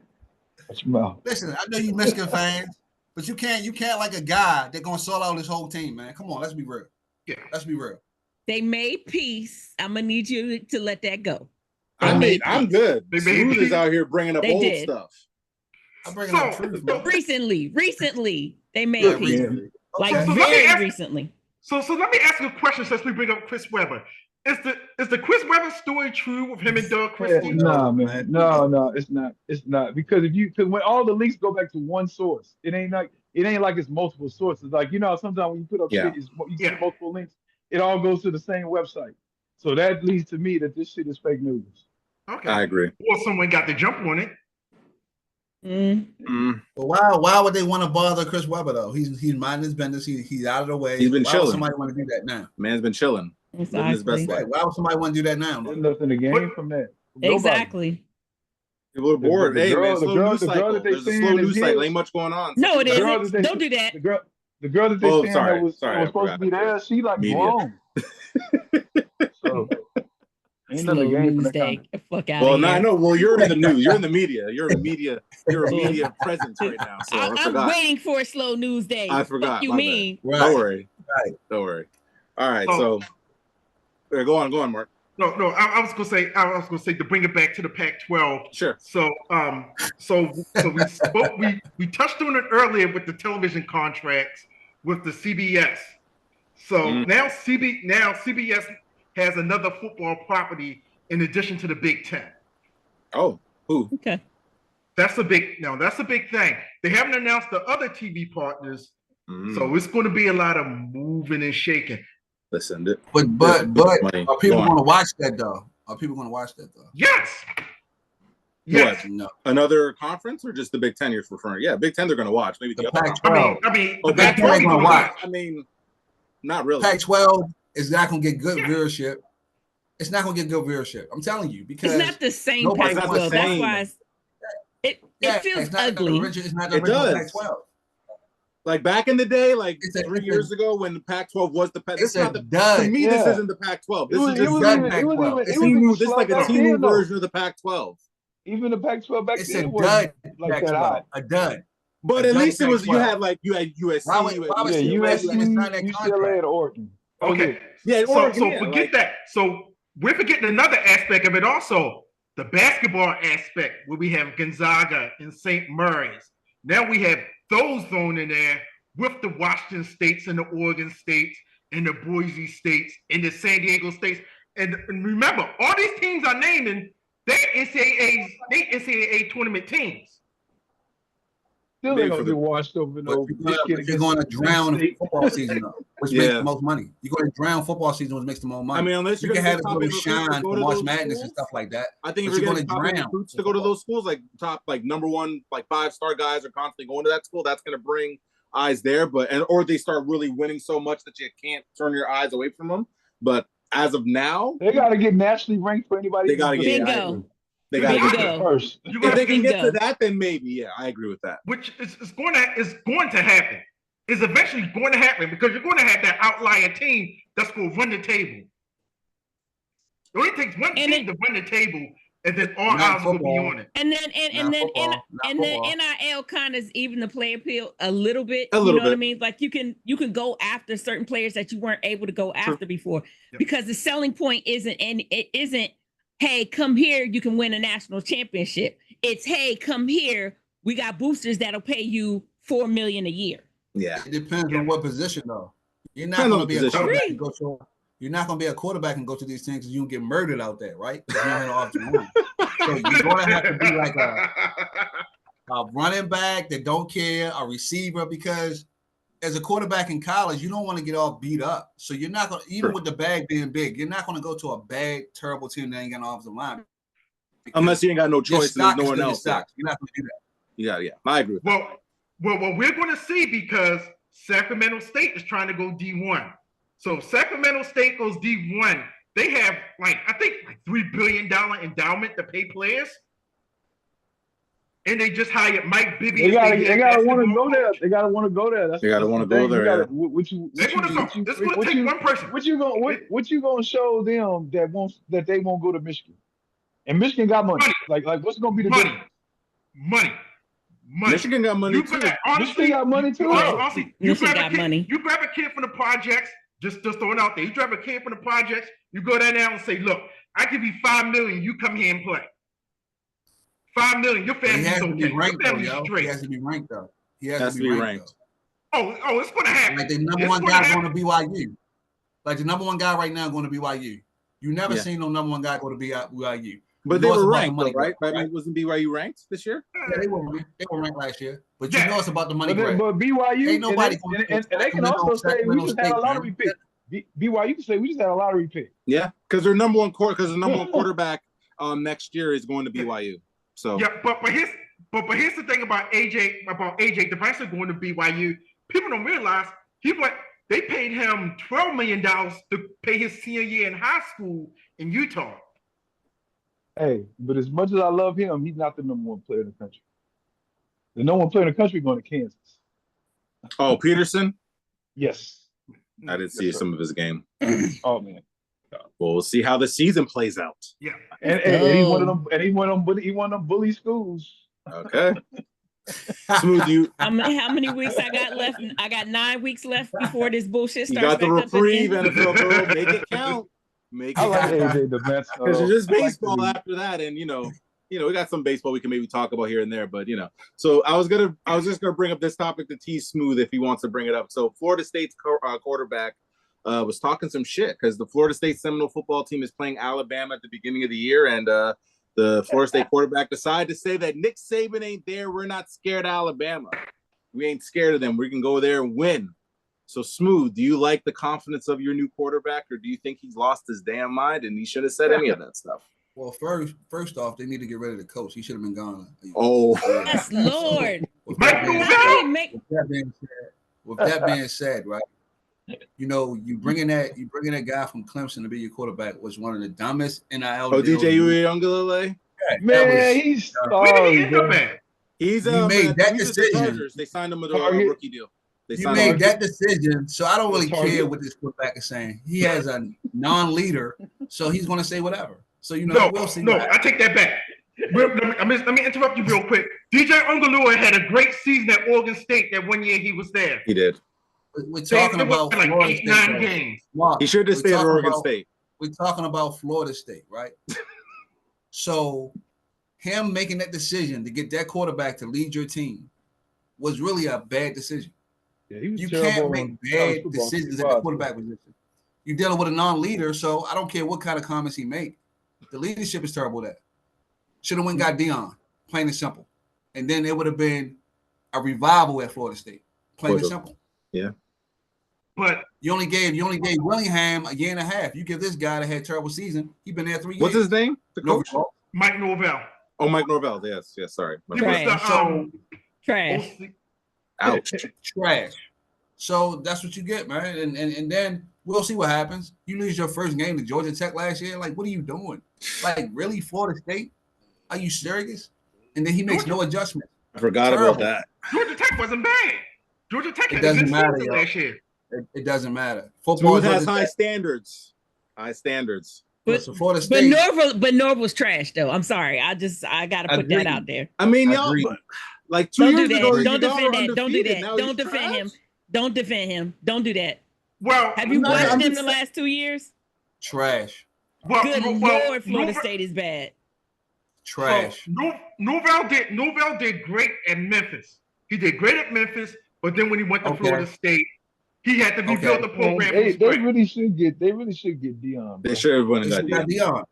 Listen, I know you Michigan fans, but you can't like a guy that gonna sell out his whole team, man. Come on, let's be real. Yeah, let's be real. They made peace. I'm gonna need you to let that go. I'm good. Smooth is out here bringing up old stuff. I'm bringing up truth. Recently, they made peace. Very recently. So let me ask you a question since we bring up Chris Webber. Is the Chris Webber story true with him and Doug Christie? No, man. No, it's not. It's not because when all the links go back to one source, it ain't like it's multiple sources. Like sometimes when you put up shit, you get multiple links. It all goes to the same website. So that leads to me that this shit is fake news. Okay, I agree. Well, someone got the jump on it. But why would they want to bother Chris Webber though? He's minding his business. He's out of the way. He's been chilling. Why would somebody want to do that now? Man's been chilling. Living his best life. Why would somebody want to do that now? There's nothing to gain from that. Exactly. People are bored. Hey, man, slow news cycle. There's a slow news cycle. Ain't much going on. No, it isn't. Don't do that. The girl that they saying that was supposed to be there, she like wrong. So ain't nothing gain from that kind of. Fuck out. Well, no, I know. Well, you're in the news. You're in the media. You're a media presence right now. So I'm waiting for a slow news day. I forgot. What you mean? Right. Don't worry. All right. So go on, Mark. I was gonna say to bring it back to the Pac-12. Sure. So we touched on it earlier with the television contracts with the CBS. So now CBS has another football property in addition to the Big Ten. Oh, who? Okay. That's a big thing. They haven't announced the other TV partners, so it's going to be a lot of moving and shaking. Listen, but are people going to watch that though? Are people going to watch that though? Yes. Yes. No. Another conference or just the Big Ten you're referring? Yeah, Big Ten they're going to watch. Maybe the Pac-12. I mean, the Pac-12 going to watch. I mean, not really. Pac-12 is not going to get good viewership. It's not going to get good viewership. I'm telling you because it's not the same Pac-12. That's why it feels ugly. It's not the original Pac-12. Like back in the day, like 3 years ago when the Pac-12 was the Pac-12. To me, this isn't the Pac-12. This is just Pac-12. This is like a teeny version of the Pac-12. Even the Pac-12 back it's then a was dud like that hot. A dud. But at least it was you had USC, UCLA, and Oregon. Okay. Yeah. So forget that. So we're forgetting another aspect of it also. The basketball aspect where we have Gonzaga and St. Mary's. Now we have those thrown in there with the Washington States and the Oregon States and the Boise States and the San Diego States. And remember, all these teams are naming they're NCAA tournament teams. Still they're going to get washed over. You're going to drown football season, which makes the most money. You're going to drown football season, which makes the most money. I mean, unless you can have a little shine for March Madness and stuff like that. I think if you're going to drown recruits to go to those schools, like top, like number one, like 5-star guys are constantly going to that school. That's going to bring eyes there, or they start really winning so much that you can't turn your eyes away from them. But as of now, they got to get nationally ranked for anybody. They got to get bingo. They got to get first. If they can get to that, then maybe. Yeah, I agree with that. Which is going to happen. It's eventually going to happen because you're going to have that outlier team that's going to run the table. It only takes one team to run the table, and then all eyes will be on it. And then NIL kind of even the play appeal a little bit. You know what I mean? Like you can go after certain players that you weren't able to go after before because the selling point isn't. Hey, come here, you can win a national championship. It's, hey, come here, we got boosters that'll pay you $4 million a year. Yeah. It depends on what position, though. You're not going to be a quarterback and go to you're not going to be a quarterback and go to these things because you can get murdered out there, right? You're not off the line. So you're going to have to be like a running back that don't care, a receiver, because as a quarterback in college, you don't want to get all beat up. So you're not going to, even with the bag being big, you're not going to go to a bad, terrible team that ain't got no offensive line. Unless you ain't got no choice, there's no one else. You're not going to do that. Yeah, I agree. Well, we're going to see because Sacramento State is trying to go D1. So if Sacramento State goes D1, they have I think $3 billion endowment to pay players. And they just hired Mike Bibby. They gotta want to go there. They gotta want to go there. They gotta want to go there. It's gonna take one person. What you gonna show them that they won't go to Michigan? And Michigan got money. Like what's gonna be the difference? Money. Michigan got money too. Michigan got money too. You grab a kid from the projects. Just throw it out there. You grab a kid from the projects. You go down there and say, "Look, I give you $5 million. You come here and play." $5 million. Your family's okay. Ranked, he has to be ranked though. He has to be ranked. Oh, it's going to happen. Like the number one guy going to BYU. Like the number one guy right now going to BYU. You never seen no number one guy go to BYU. But they were ranked, right? Wasn't BYU ranked this year? Yeah, they were ranked last year. But you know it's about the money. But BYU, ain't nobody and they can also say we just had a lottery pick. BYU can say we just had a lottery pick. Yeah, because their number one quarterback next year is going to BYU. So yeah, but here's the thing about AJ Device going to BYU. People don't realize they paid him $12 million to pay his senior year in high school in Utah. Hey, but as much as I love him, he's not the number one player in the country. The number one player in the country going to Kansas. Oh, Peterson? Yes. I did see some of his game. Oh man. Well, we'll see how the season plays out. Yeah. And he's one of them. And he one of them bully schools. Okay. Smooth, you. How many weeks I got left? I got 9 weeks left before this bullshit starts. You got the reprieve, NFL girl. Make it count. Make I it like happen. AJ the best. Because it's just I like baseball the- after that, and we got some baseball we can maybe talk about here and there, but So I was just gonna bring up this topic to T Smooth if he wants to bring it up. So Florida State's quarterback was talking some shit because the Florida State Seminole football team is playing Alabama at the beginning of the year, and the Florida State quarterback decided to say that Nick Saban ain't there. We're not scared of Alabama. We ain't scared of them. We can go there and win. So Smooth, do you like the confidence of your new quarterback, or do you think he's lost his damn mind and he should have said any of that stuff? Well, first off, they need to get rid of the coach. He should have been gone. Oh, Yes, Lord. With Mike that being Norvell? How said- he make with that being said, right? You bringing that guy from Clemson to be your quarterback was one of the dumbest NIL. DJ Uiagalelei? Man, he's Where did he sorry, end up bro. at? He's You made that he's with decision. the Chargers. They signed him with a Target. rookie deal. They You signed made him. that decision, so I don't really Target. care what this quarterback is saying. He has a non-leader, so he's going to say whatever. So No, we'll see. no, I take that back. Let me interrupt you real quick. DJ Ungalua had a great season at Oregon State that one year he was there. He did. We're talking They won about like Florida 8, State. 9 though. games. Mark, He should have we're stayed at talking Oregon about- State. We're talking about Florida State, right? So him making that decision to get that quarterback to lead your team was really a bad decision. Yeah, he was You terrible can't on make college bad football. decisions at the quarterback position. You're dealing with a non-leader, so I don't care what kind of comments he make. The leadership is terrible at that. Should have went and got Dion, plain and simple. And then it would have been a revival at Florida State, plain and simple. Yeah. But You only gave Willingham a year and a half. You give this guy that had a terrible season, he's been there 3 years. What's his name? The No coach? result. Mike Norvell. Oh, Mike Norvell. Yes, sorry. My He bad. was the So- trash. OC. Ouch. Trash. So that's what you get, man. And then we'll see what happens. You lose your first game to Georgia Tech last year. Like, what are you doing? Like, really, Florida State? Are you serious? And then he makes no adjustment. I forgot Terrible. about that. Georgia Tech wasn't bad. Georgia Tech It had a doesn't good matter, season yo. last year. It doesn't matter. Football Smooth has Georgia high Tech. standards. High standards. But- So Florida But State. Norv was trash though. I'm sorry. I gotta put Agreed. that out there. I mean, y'all, Agreed. but, like 2 Don't do years that. ago, Don't y'all defend were that. Don't do undefeated. that. Now Don't he's defend him. trash. Don't defend him. Don't do that. Well, Have you No, watched I'm him just the last 2 years? Trash. Good Lord, Florida State is bad. Trash. Norvell did great at Memphis. He did great at Memphis, but then when he went to Okay. Florida State, he had to rebuild the Man, program. they from scratch. really should get Dion. They Bro. should have won They that should have deal. Dion.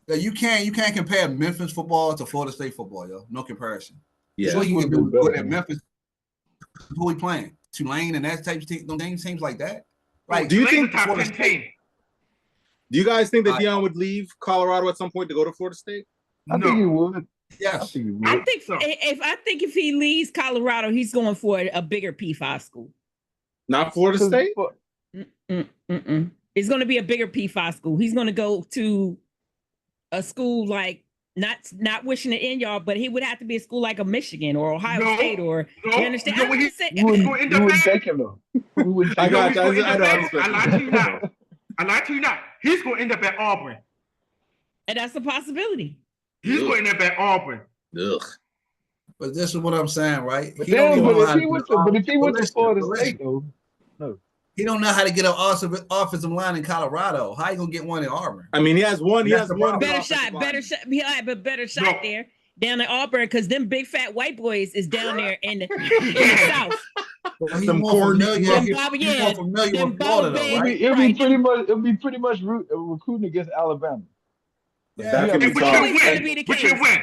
Now, you can't compare Memphis football to Florida State football, yo. No comparison. Yeah. All you can do is Better, good at man. Memphis. Who he playing? Tulane and that type of team, teams like that. Like, Do you Tulane's think a top Florida 10 State- team? Do you guys think that I- Dion would leave Colorado at some point to go to Florida State? I think he No. would. I yes. think he would. I think So- if he leaves Colorado, he's going for a bigger P5 school. Not Florida State? It's going to be a bigger P5 school. He's going to go to a school like not wishing it in y'all, but he would have to be a school like a Michigan or Ohio No. State or No. you understand? You know what he- You wouldn't, gonna end you up wouldn't at- take him though. You wouldn't I take got him. He's gonna you. end up I at- know. I lied to you now. I lied to you now. He's going to end up at Auburn. and that's a possibility. He's Ugh. going to end up at Auburn. Ugh. But this is what I'm saying, right? But He don't even know how if to he went get to, but if he went to listen, Florida listen. State though, He don't know how to get an offensive line in Colorado. How you gonna get one in Auburn? I mean, he has one. He That's has the one. problem. Better offensive shot, better lineman. shot. He'll have a better shot No. there down in Auburn because them big fat white boys is down there in the South. Well, he's Some more corn- familiar. Them He's Bobby- more yeah, familiar them with Florida, Bobby though, Big- right? it'll be pretty much recruiting against Alabama. Yeah. That could be Which tough. you Always gonna be win. the Which you case. win.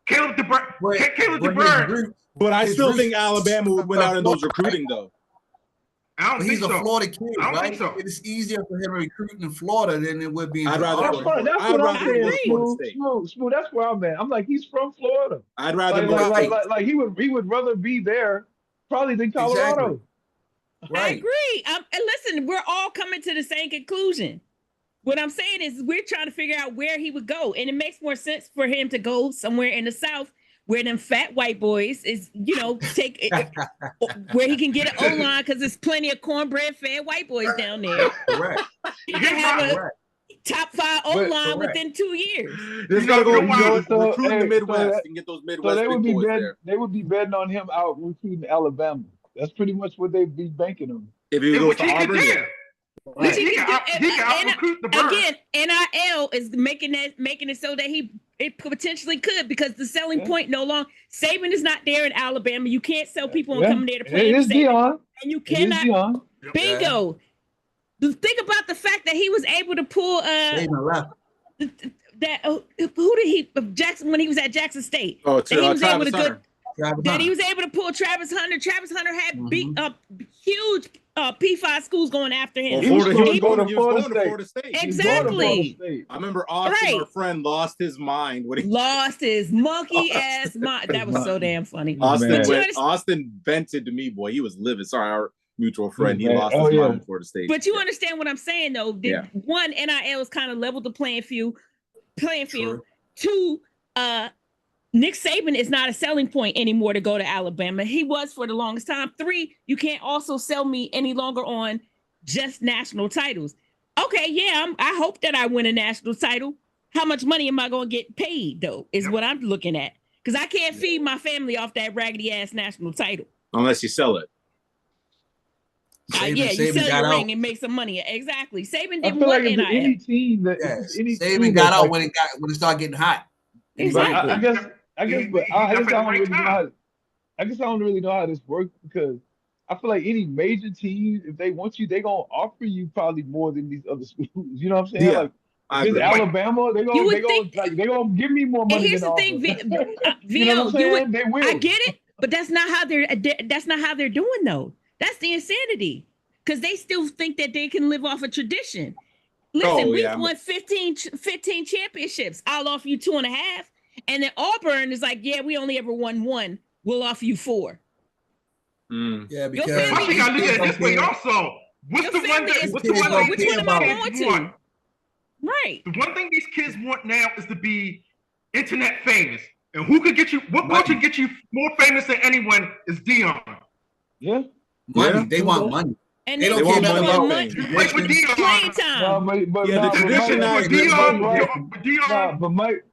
Caleb DeBurn. But- Caleb but his DeBurn. root- But I his still roots- think Alabama would win out in those recruiting, though. I don't But he's think a so. Florida kid, I don't right? think so. It's easier for him to recruit in Florida than it would be in I'd rather Auburn. go- That's I'd what I'm rather saying. go to Florida State. Smooth. That's where I'm at. I'm like, he's from Florida. I'd rather Like, go. like he would rather be there probably than Colorado. Exactly. I Right. agree. And listen, we're all coming to the same conclusion. What I'm saying is we're trying to figure out where he would go. And it makes more sense for him to go somewhere in the South where them fat white boys is, where he can get an O-line because there's plenty of cornbread fed white boys down there. Correct. He can have a Correct. top 5 O-line correct. within 2 years. Just gotta go You know recruit what? in the Hey, Midwest so and get those So Midwest they would big be boys betting. there. They would be betting on him out recruiting Alabama. That's pretty much what they'd be banking on. If he And goes which to he could Auburn, do. yeah. Which He he can can do. out-recruit the bird. Again, NIL is making it so that it potentially could, because the selling point no longer. Saban is not there in Alabama. You can't sell people on coming there to play It is Saban, Deion. and you It is cannot. Deion. Bingo. Think about the fact that he was able to pull Saban left. that who did he Jackson when he was at Jackson State? Oh, That he was able Travis to Hunter. that he was able to pull Travis Hunter. Travis Hunter had beat up huge P5 schools going after him. Well, He was Florida, going he to was Florida going to Florida State. Exactly. I remember Austin, our Right. friend, lost his mind when he Lost his monkey ass mind. That was so damn funny. Austin vented to me, boy. He was livid. Sorry, our mutual friend. He lost his mind in Florida State. But you understand what I'm saying, though. One, NIL has kind of leveled the playing field. Sure. Two, Nick Saban is not a selling point anymore to go to Alabama. He was for the longest time. Three, you can't also sell me any longer on just national titles. Okay, yeah, I hope that I win a national title. How much money am I going to get paid, though, is what I'm looking at. Because I can't feed my family off that raggedy-ass national title. Unless you sell it. You sell your ring and make some money. Exactly. Saban didn't want like NIL. Any team that Saban got out when it started getting hot. Exactly. I guess I don't really know how this works, because I feel like any major team, if they want you, they're gonna offer you probably more than these other schools. You know what I'm saying? Yeah, like if it's Alabama, they're gonna give me more money. And here's than the thing, you know what I'm saying? They will. I get it, but that's not how they're doing, though. That's the insanity, because they still think that they can live off a tradition. Listen, we've won 15 championships. I'll offer you 2.5. And then Auburn is like, yeah, we only ever won 1. We'll offer you 4. Yeah, because I think I look at it this way also. What's the one which one am I going to? Right. The one thing these kids want now is to be internet famous. And who could get you, what coach can get you more famous than anyone is Deion. Yeah. Money. They want money. And they don't care nothing about money. Play for Deion. But Mike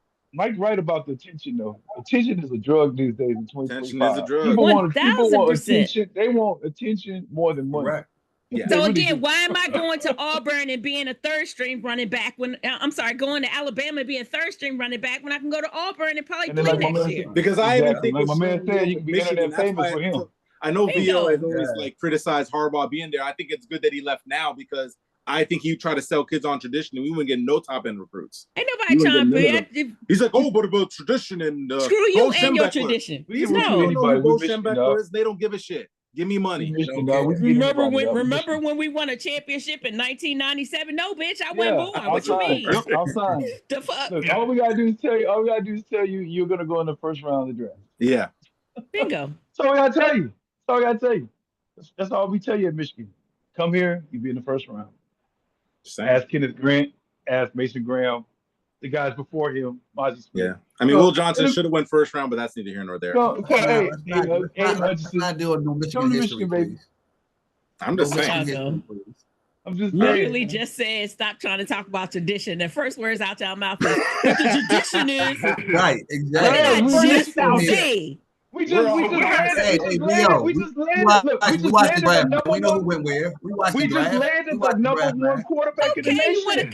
right about the attention, though. Attention is a drug these days in 2025. Attention is a drug. People want attention. They want attention more than money. Right. Yeah. So again, why am I going to Auburn and being a third string running back when going to Alabama and being a third string running back when I can go to Auburn and probably play next year? Because I even think my man said, you can be internet famous for him. I know Vio has always criticized Harbaugh being there. I think it's good that he left now, because I think he tried to sell kids on tradition, and we wouldn't get no top end recruits. Ain't nobody trying to. He's like, but about tradition and screw you and your tradition. They don't give a shit. Give me money. Remember when we won a championship in 1997? No, bitch, I wasn't born. What you mean? I'll sign. The fuck? Look, all we gotta do is tell you you're gonna go in the first round of the draft. Yeah. Bingo. So I gotta tell you. That's all we tell you at Michigan. Come here, you be in the first round. Ask Kenneth Grant, ask Mason Graham, the guys before him, Mozzie Smith. Yeah. I mean, Will Johnson should have went first round, but that's neither here nor there. Let's not do no Michigan history, please. I'm just saying. I'm just literally just said, stop trying to talk about tradition. The first words out your mouth is what the tradition is. Right, exactly. We just landed the number one quarterback in the nation.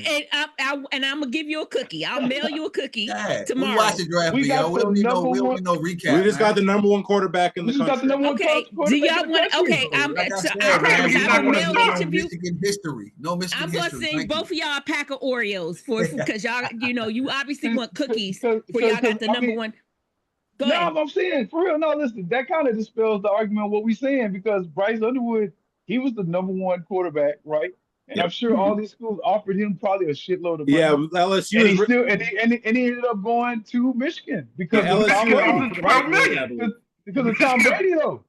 And I'm gonna give you a cookie. I'll mail you a cookie tomorrow. We watched the draft. We don't need no recap. We just got the number one quarterback in the country. Okay. Do y'all want? Okay. I mail each of you. Michigan history. No Michigan history. I'm gonna send both of y'all a pack of Oreos because y'all, you obviously want cookies for y'all got the number one. No, I'm saying for real. No, listen, that kind of dispels the argument of what we're saying, because Bryce Underwood, he was the number one quarterback, right? And I'm sure all these schools offered him probably a shitload of money. Yeah, LSU. And he ended up going to Michigan because of Tom Brady. Because of Tom Brady, though.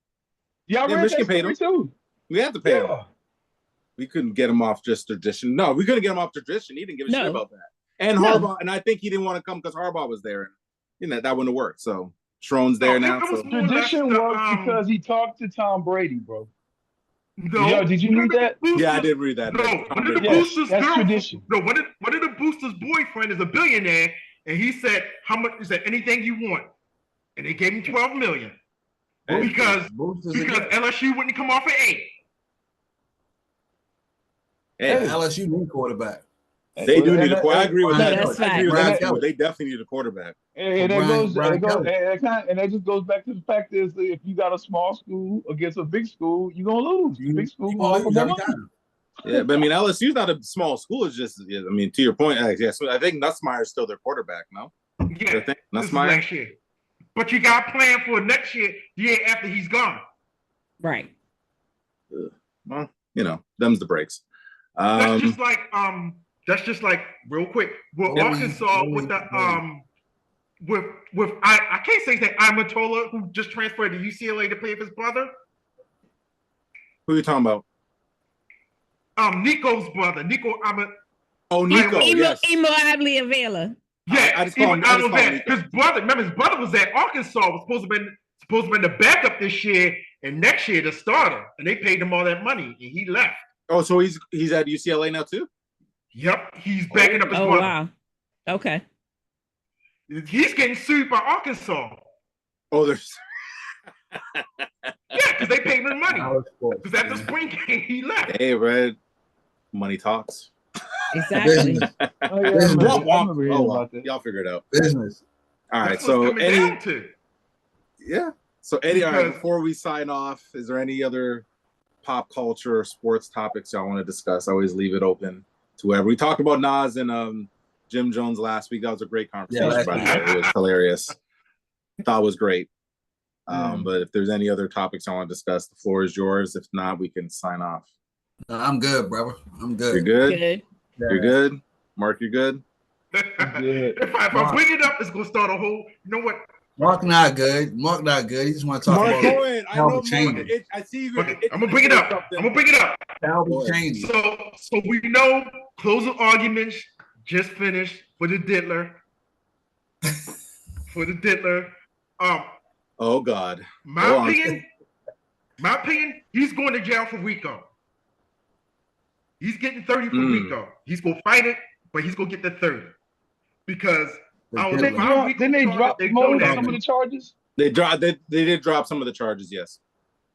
Y'all read Michigan that paid him too. We had to pay him. We couldn't get him off just tradition. No, we couldn't get him off tradition. He didn't give a shit about that. And Harbaugh, and I think he didn't want to come because Harbaugh was there. And that wouldn't have worked. So Schroen's there now. So. Tradition worked because he talked to Tom Brady, bro. No, did you read that? Yeah, I did read that. No, one of the boosters' tradition. No, one of the boosters' boyfriend is a billionaire, and he said, "How much?" He said, "Anything you want," and they gave him $12 million because LSU wouldn't come off at 8. Hey, LSU need quarterback. they do need a quarterback. I agree with No, that. that's I agree with fact. that too. Kelly. They definitely need a quarterback. And Brian- that goes, Brian and, goes Kelly. and that just goes back to the fact is that if you got a small school against a big school, you're gonna lose. The big school You gonna gonna offer lose more every money. time. Yeah, but I mean, LSU's not a small school. It's just, I mean, to your point, Alex, yes, I think Nussmeier's still their quarterback, no? Yeah, this is last year. But you got planned for next year, the year after he's gone. Right. Well, you know, them's the breaks. That's just like real quick. With Arkansas with the with I can't say his name, Amatola, who just transferred to UCLA to play with his brother. Who are you talking about? Nico's brother, Nico Amat. Oh, Nico, yes. Imo Avila. Yeah, I just call him Nico. his brother. Remember, his brother was at Arkansas. Was supposed to be the backup this year, and next year the starter. And they paid him all that money, and he left. Oh, so he's at UCLA now too? Yep, he's backing up his Oh brother. wow. Okay. He's getting sued by Arkansas. Oh, there's. Yeah, because they paid him money. Because at the spring game, he left. Hey, Red. Money talks. Exactly. Oh, yeah, I remember hearing about that. Y'all figure it out. Business. All right. That's So what's coming down to. yeah. So Eddie, all right, Because- before we sign off, is there any other pop culture or sports topics y'all want to discuss? I always leave it open to whoever. We talked about Nas and Jim Jones last week. That was a great conversation, Yeah, by the way. It was hilarious. Thought it was great. But if there's any other topics I want to discuss, the floor is yours. If not, we can sign off. No, I'm good, brother. I'm good. You're good? Good. You're good? Mark, you're good? If I bring it up, it's gonna start a whole. You know what? Mark not good. Mark not good. He just want to talk Mark about Cohen, I know Mark. changes. I see you. Okay, I'm gonna bring it up. Calvin changes. So we know closing arguments just finished for the Diddler. Oh God. My opinion, he's going to jail for RICO. He's getting 30 for RICO. He's gonna fight it, but he's gonna get the 30 because Didn't they drop some of the charges? They did drop some of the charges, yes.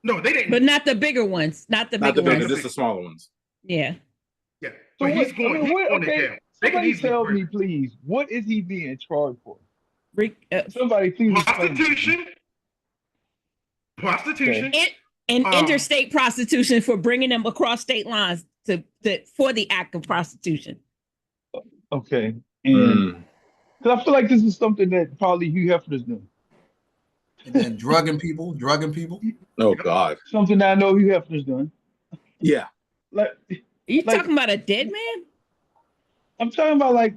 No, they didn't. But not the bigger ones. Not the bigger ones. Just the smaller ones. Yeah. Yeah. So But he's going to jail. Somebody tell me, please, what is he being charged for? Somebody please. Prostitution. And interstate prostitution for bringing them across state lines for the act of prostitution. Okay. And because I feel like this is something that probably Hugh Hefner's doing. And then drugging people. Oh God. Something that I know Hugh Hefner's doing. Yeah. Are you talking about a dead man? I'm talking about like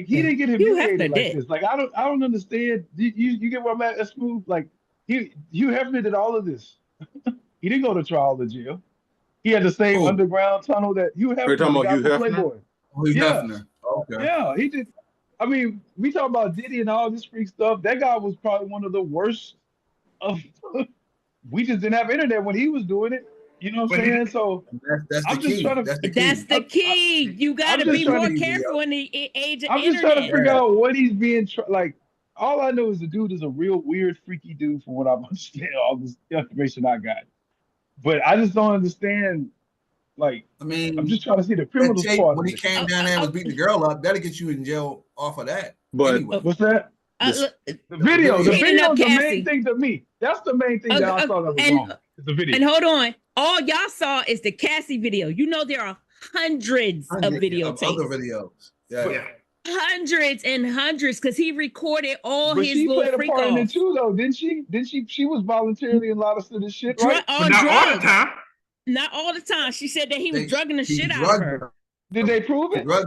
he didn't get humiliated like did. this. Like I don't understand. You get what I'm at? That's smooth. Like Hugh Hefner did all of this. He didn't go to trial or jail. He had the same underground tunnel that Hugh Hefner. We're talking about Hugh Hefner. Playboy. Hugh Hefner. Okay. Yeah, he did. I mean, we talk about Diddy and all this freak stuff. That guy was probably one of the worst of. We just didn't have internet when he was doing it. You know what I'm saying? So that's I'm the just key. trying to. That's the key. You got to be more careful in the age of I'm just internet. trying to figure out what he's being like. All I know is the dude is a real weird, freaky dude. From what I understand, all this information I got, but I just don't understand. Like, I mean, I'm just trying to see the criminal part. When he came down there and was beating the girl up, that'll get you in jail off of that. But anyway. What's that? The video is the main thing to me. That's the main thing that I thought that was wrong. It's the video. And hold on, all y'all saw is the Cassie video. You know there are hundreds of videotapes. Other videos. Yeah. Hundreds and hundreds, because he recorded all but his she little played a freak part in offs. it too, though, didn't she? She was voluntarily in a lot of this shit, right? But not all the time. Not all the time. She said that he was drugging the shit out of her. Did they prove it? Yeah.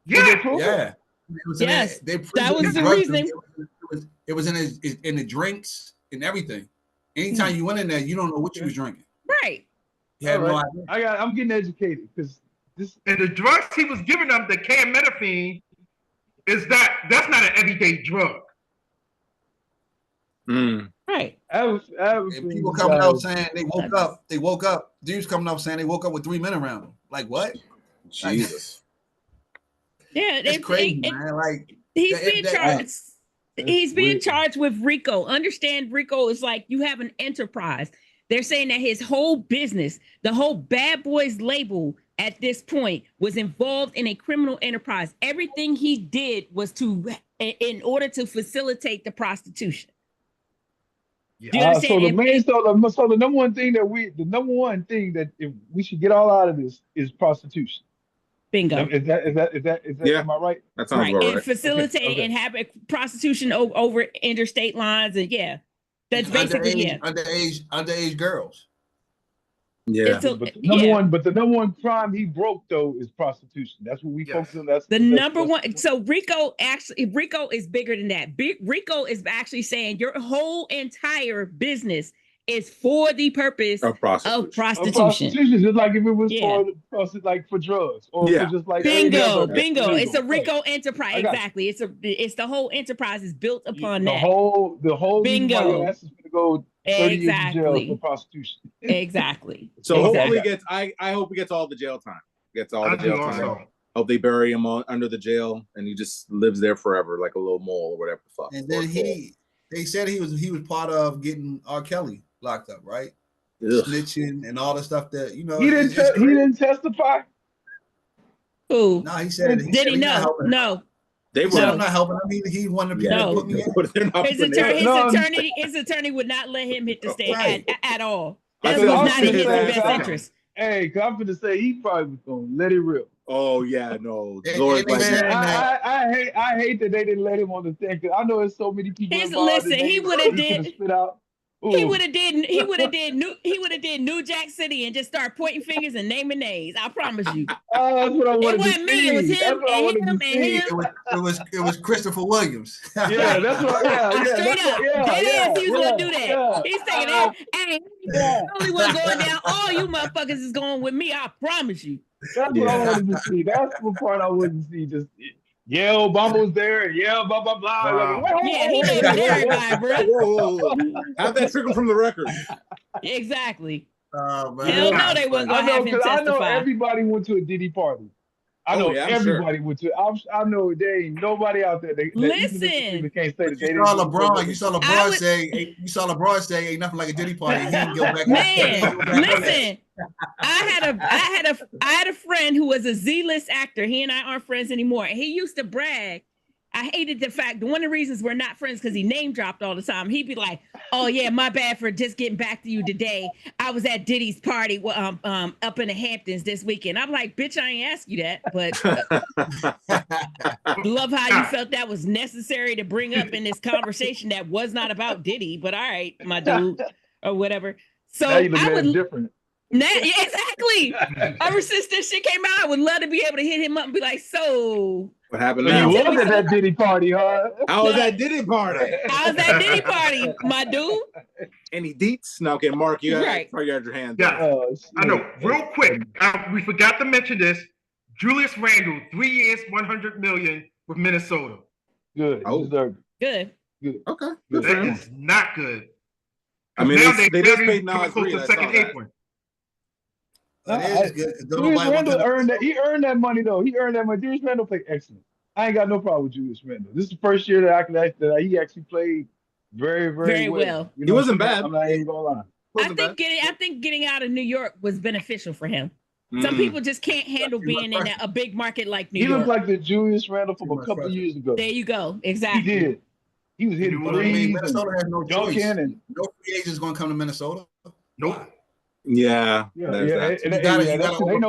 Did they prove it? Yes. That was the reason. It was in the drinks and everything. Anytime you went in there, you don't know what you was drinking. Right. You have no idea. I'm getting educated because this. And the drugs he was giving them, the methamphetamine, that's not an everyday drug. Right. And people coming out saying they woke up. Dudes coming out saying they woke up with 3 men around them. Like what? Jesus. Yeah, it's crazy, man. Like he's being charged. He's being charged with RICO. Understand, RICO is like you have an enterprise. They're saying that his whole business, the whole Bad Boys label, at this point was involved in a criminal enterprise. Everything he did was in order to facilitate the prostitution. Yeah. Do you understand? So the number one thing that if we should get all out of this is prostitution. Bingo. Is that Yeah. am I right? That sounds Right. about And right. facilitating Okay. and having prostitution over interstate lines. And yeah, that's basically, underage girls. Yeah. But the number one crime he broke though is prostitution. That's what we focus on. That's the number one. So Rico is bigger than that. Rico is actually saying your whole entire business is for the purpose Of prostitution. Prostitution, just like if it was for drugs or for just like bingo. illegal. It's a Rico enterprise. Exactly. It's the whole enterprise is built upon that. The whole bingo. Your ass is gonna go 30 years in jail for prostitution. Exactly. So hopefully I hope he gets all the jail time. Gets all the jail time. Hope they bury him under the jail and he just lives there forever like a little mole or whatever the fuck. And then they said he was part of getting R. Kelly locked up, right? Ugh. Snitching and all the stuff that he didn't testify. Who? No, he said. Did he know? No. They were not helping. I mean, he wanted to put me in. His attorney would not let him hit the stand at all. That was not in his best interest. Hey, I'm going to say he probably was going to let it rip. Oh yeah, no. I hate that they didn't let him on the stand because I know there's so many people. Listen, he would have did. Spit out. He would have did New Jack City and just start pointing fingers and naming names. I promise you. Oh, that's what I wanted to see. It wasn't me. It was him and him. It was Christopher Williams. Yeah, that's what. Yeah, straight up. He was gonna do that. Yeah. He's thinking, hey, the only one going down. All you motherfuckers is going with me. I promise you. That's what I wanted to see. That's the part I wanted to see. Just. Yeah, Obama was there. Yeah, blah blah blah. Yeah, he named everybody, bro. Have that trickle from the record. Exactly. Man. Hell no, they wasn't gonna have him testify. I know everybody went to a Diddy party. I know everybody went to. I know there ain't nobody out there. Listen, can't say that you saw LeBron. You saw LeBron say. You saw LeBron say, "Ain't nothing like a Diddy party." He didn't go back. Man, listen. I had a friend who was a Z-list actor. He and I aren't friends anymore. And he used to brag. I hated the fact one of the reasons we're not friends because he name dropped all the time. He'd be like, "Oh yeah, my bad for just getting back to you today. I was at Diddy's party up in the Hamptons this weekend." I'm like, "Bitch, I ain't ask you that, but love how you felt that was necessary to bring up in this conversation that was not about Diddy, but all right, my dude, or whatever." So now you look at it different. Exactly. Ever since this shit came out, I would love to be able to hit him up and be like, "So what happened now? You was at that Diddy party, huh? How was that Diddy party? How's that Diddy party, my dude? Any deets? No, okay, Mark, you got your hand. Yeah, I know. Real quick, we forgot to mention this. Julius Randle, 3 years, 100 million with Minnesota. Good. Good. Okay. Good that is not good. I mean, they just paid Nas close to second apron. Julius Randle earned that. He earned that money though. He earned that money. Julius Randle played excellent. I ain't got no problem with Julius Randle. This is the first year that he actually played very, very well. You know, he wasn't bad. I'm not even gonna lie. I think getting out of New York was beneficial for him. Some people just can't handle being in a big market like New York. He looked like the Julius Randle from a couple of years ago. There you go. Exactly. He did. He was hitting threes. Minnesota has no choice. And no free agents going to come to Minnesota. Nope. Yeah. They know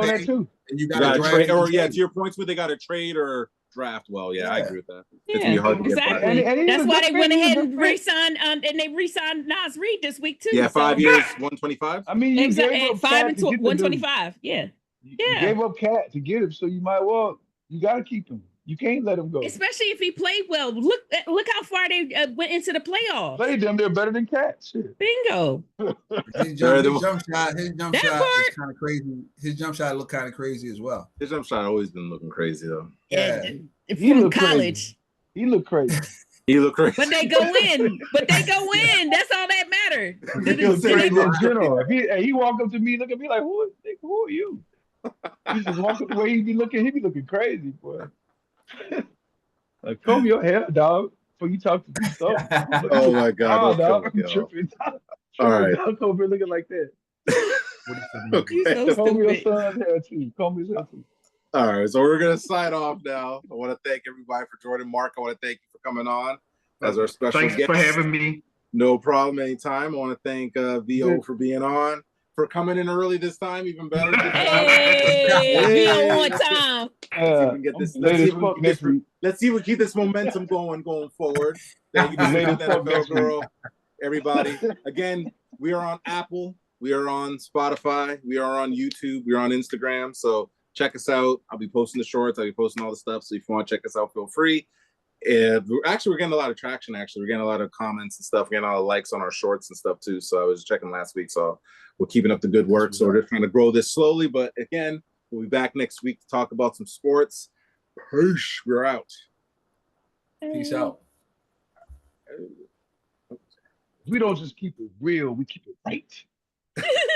that too. And you got to trade, or to your points, where they got to trade or draft. Well, I agree with that. It's gonna be hard to get by. And that's why they went ahead and re-signed, and they re-signed Nas Reed this week too. Yeah, 5 years, 125. I mean, you gave up 5 and 125. Yeah. You gave up Cat to get him, so you got to keep him. You can't let him go. Especially if he played well. Look how far they went into the playoffs. Played them, they're better than Cat. Shit. Bingo. His jump shot is kind of crazy. His jump shot looked kind of crazy as well. His jump shot always been looking crazy though. Yeah. From college. He looked crazy. He looked crazy. But they go in. That's all that mattered. He was crazy in general. If he walked up to me, look at me like, who are you? He just walk up the way he be looking crazy, boy. Like, comb your hair, dog, before you talk to me. So, oh my God, dog, I'm tripping. All right, dog over looking like that. 47 Okay. You so Call me your stupid. son's hair too. Call me your too. All right, so we're gonna sign off now. I want to thank everybody for joining. Mark, I want to thank you for coming on as our special Thanks guest. for having me. No problem, anytime. I want to thank VO for being on, for coming in early this time, even better. Good job. Hey, be on one time. Let's see if we can get this. Late as fuck next week. Let's see if we keep this momentum going forward. Thank you, Late Mr. as fuck NFL next week. girl. Everybody, again, we are on Apple, we are on Spotify, we are on YouTube, we are on Instagram. So check us out. I'll be posting the shorts. I'll be posting all the stuff. So if you want to check us out, feel free. We're getting a lot of traction. Actually, we're getting a lot of comments and stuff. We're getting a lot of likes on our shorts and stuff too. So I was checking last week. So we're keeping up the good work. So we're just trying to grow this slowly. But again, we'll be back next week to talk about some sports. Peace. We're out. Peace out. We don't just keep it real, we keep it right.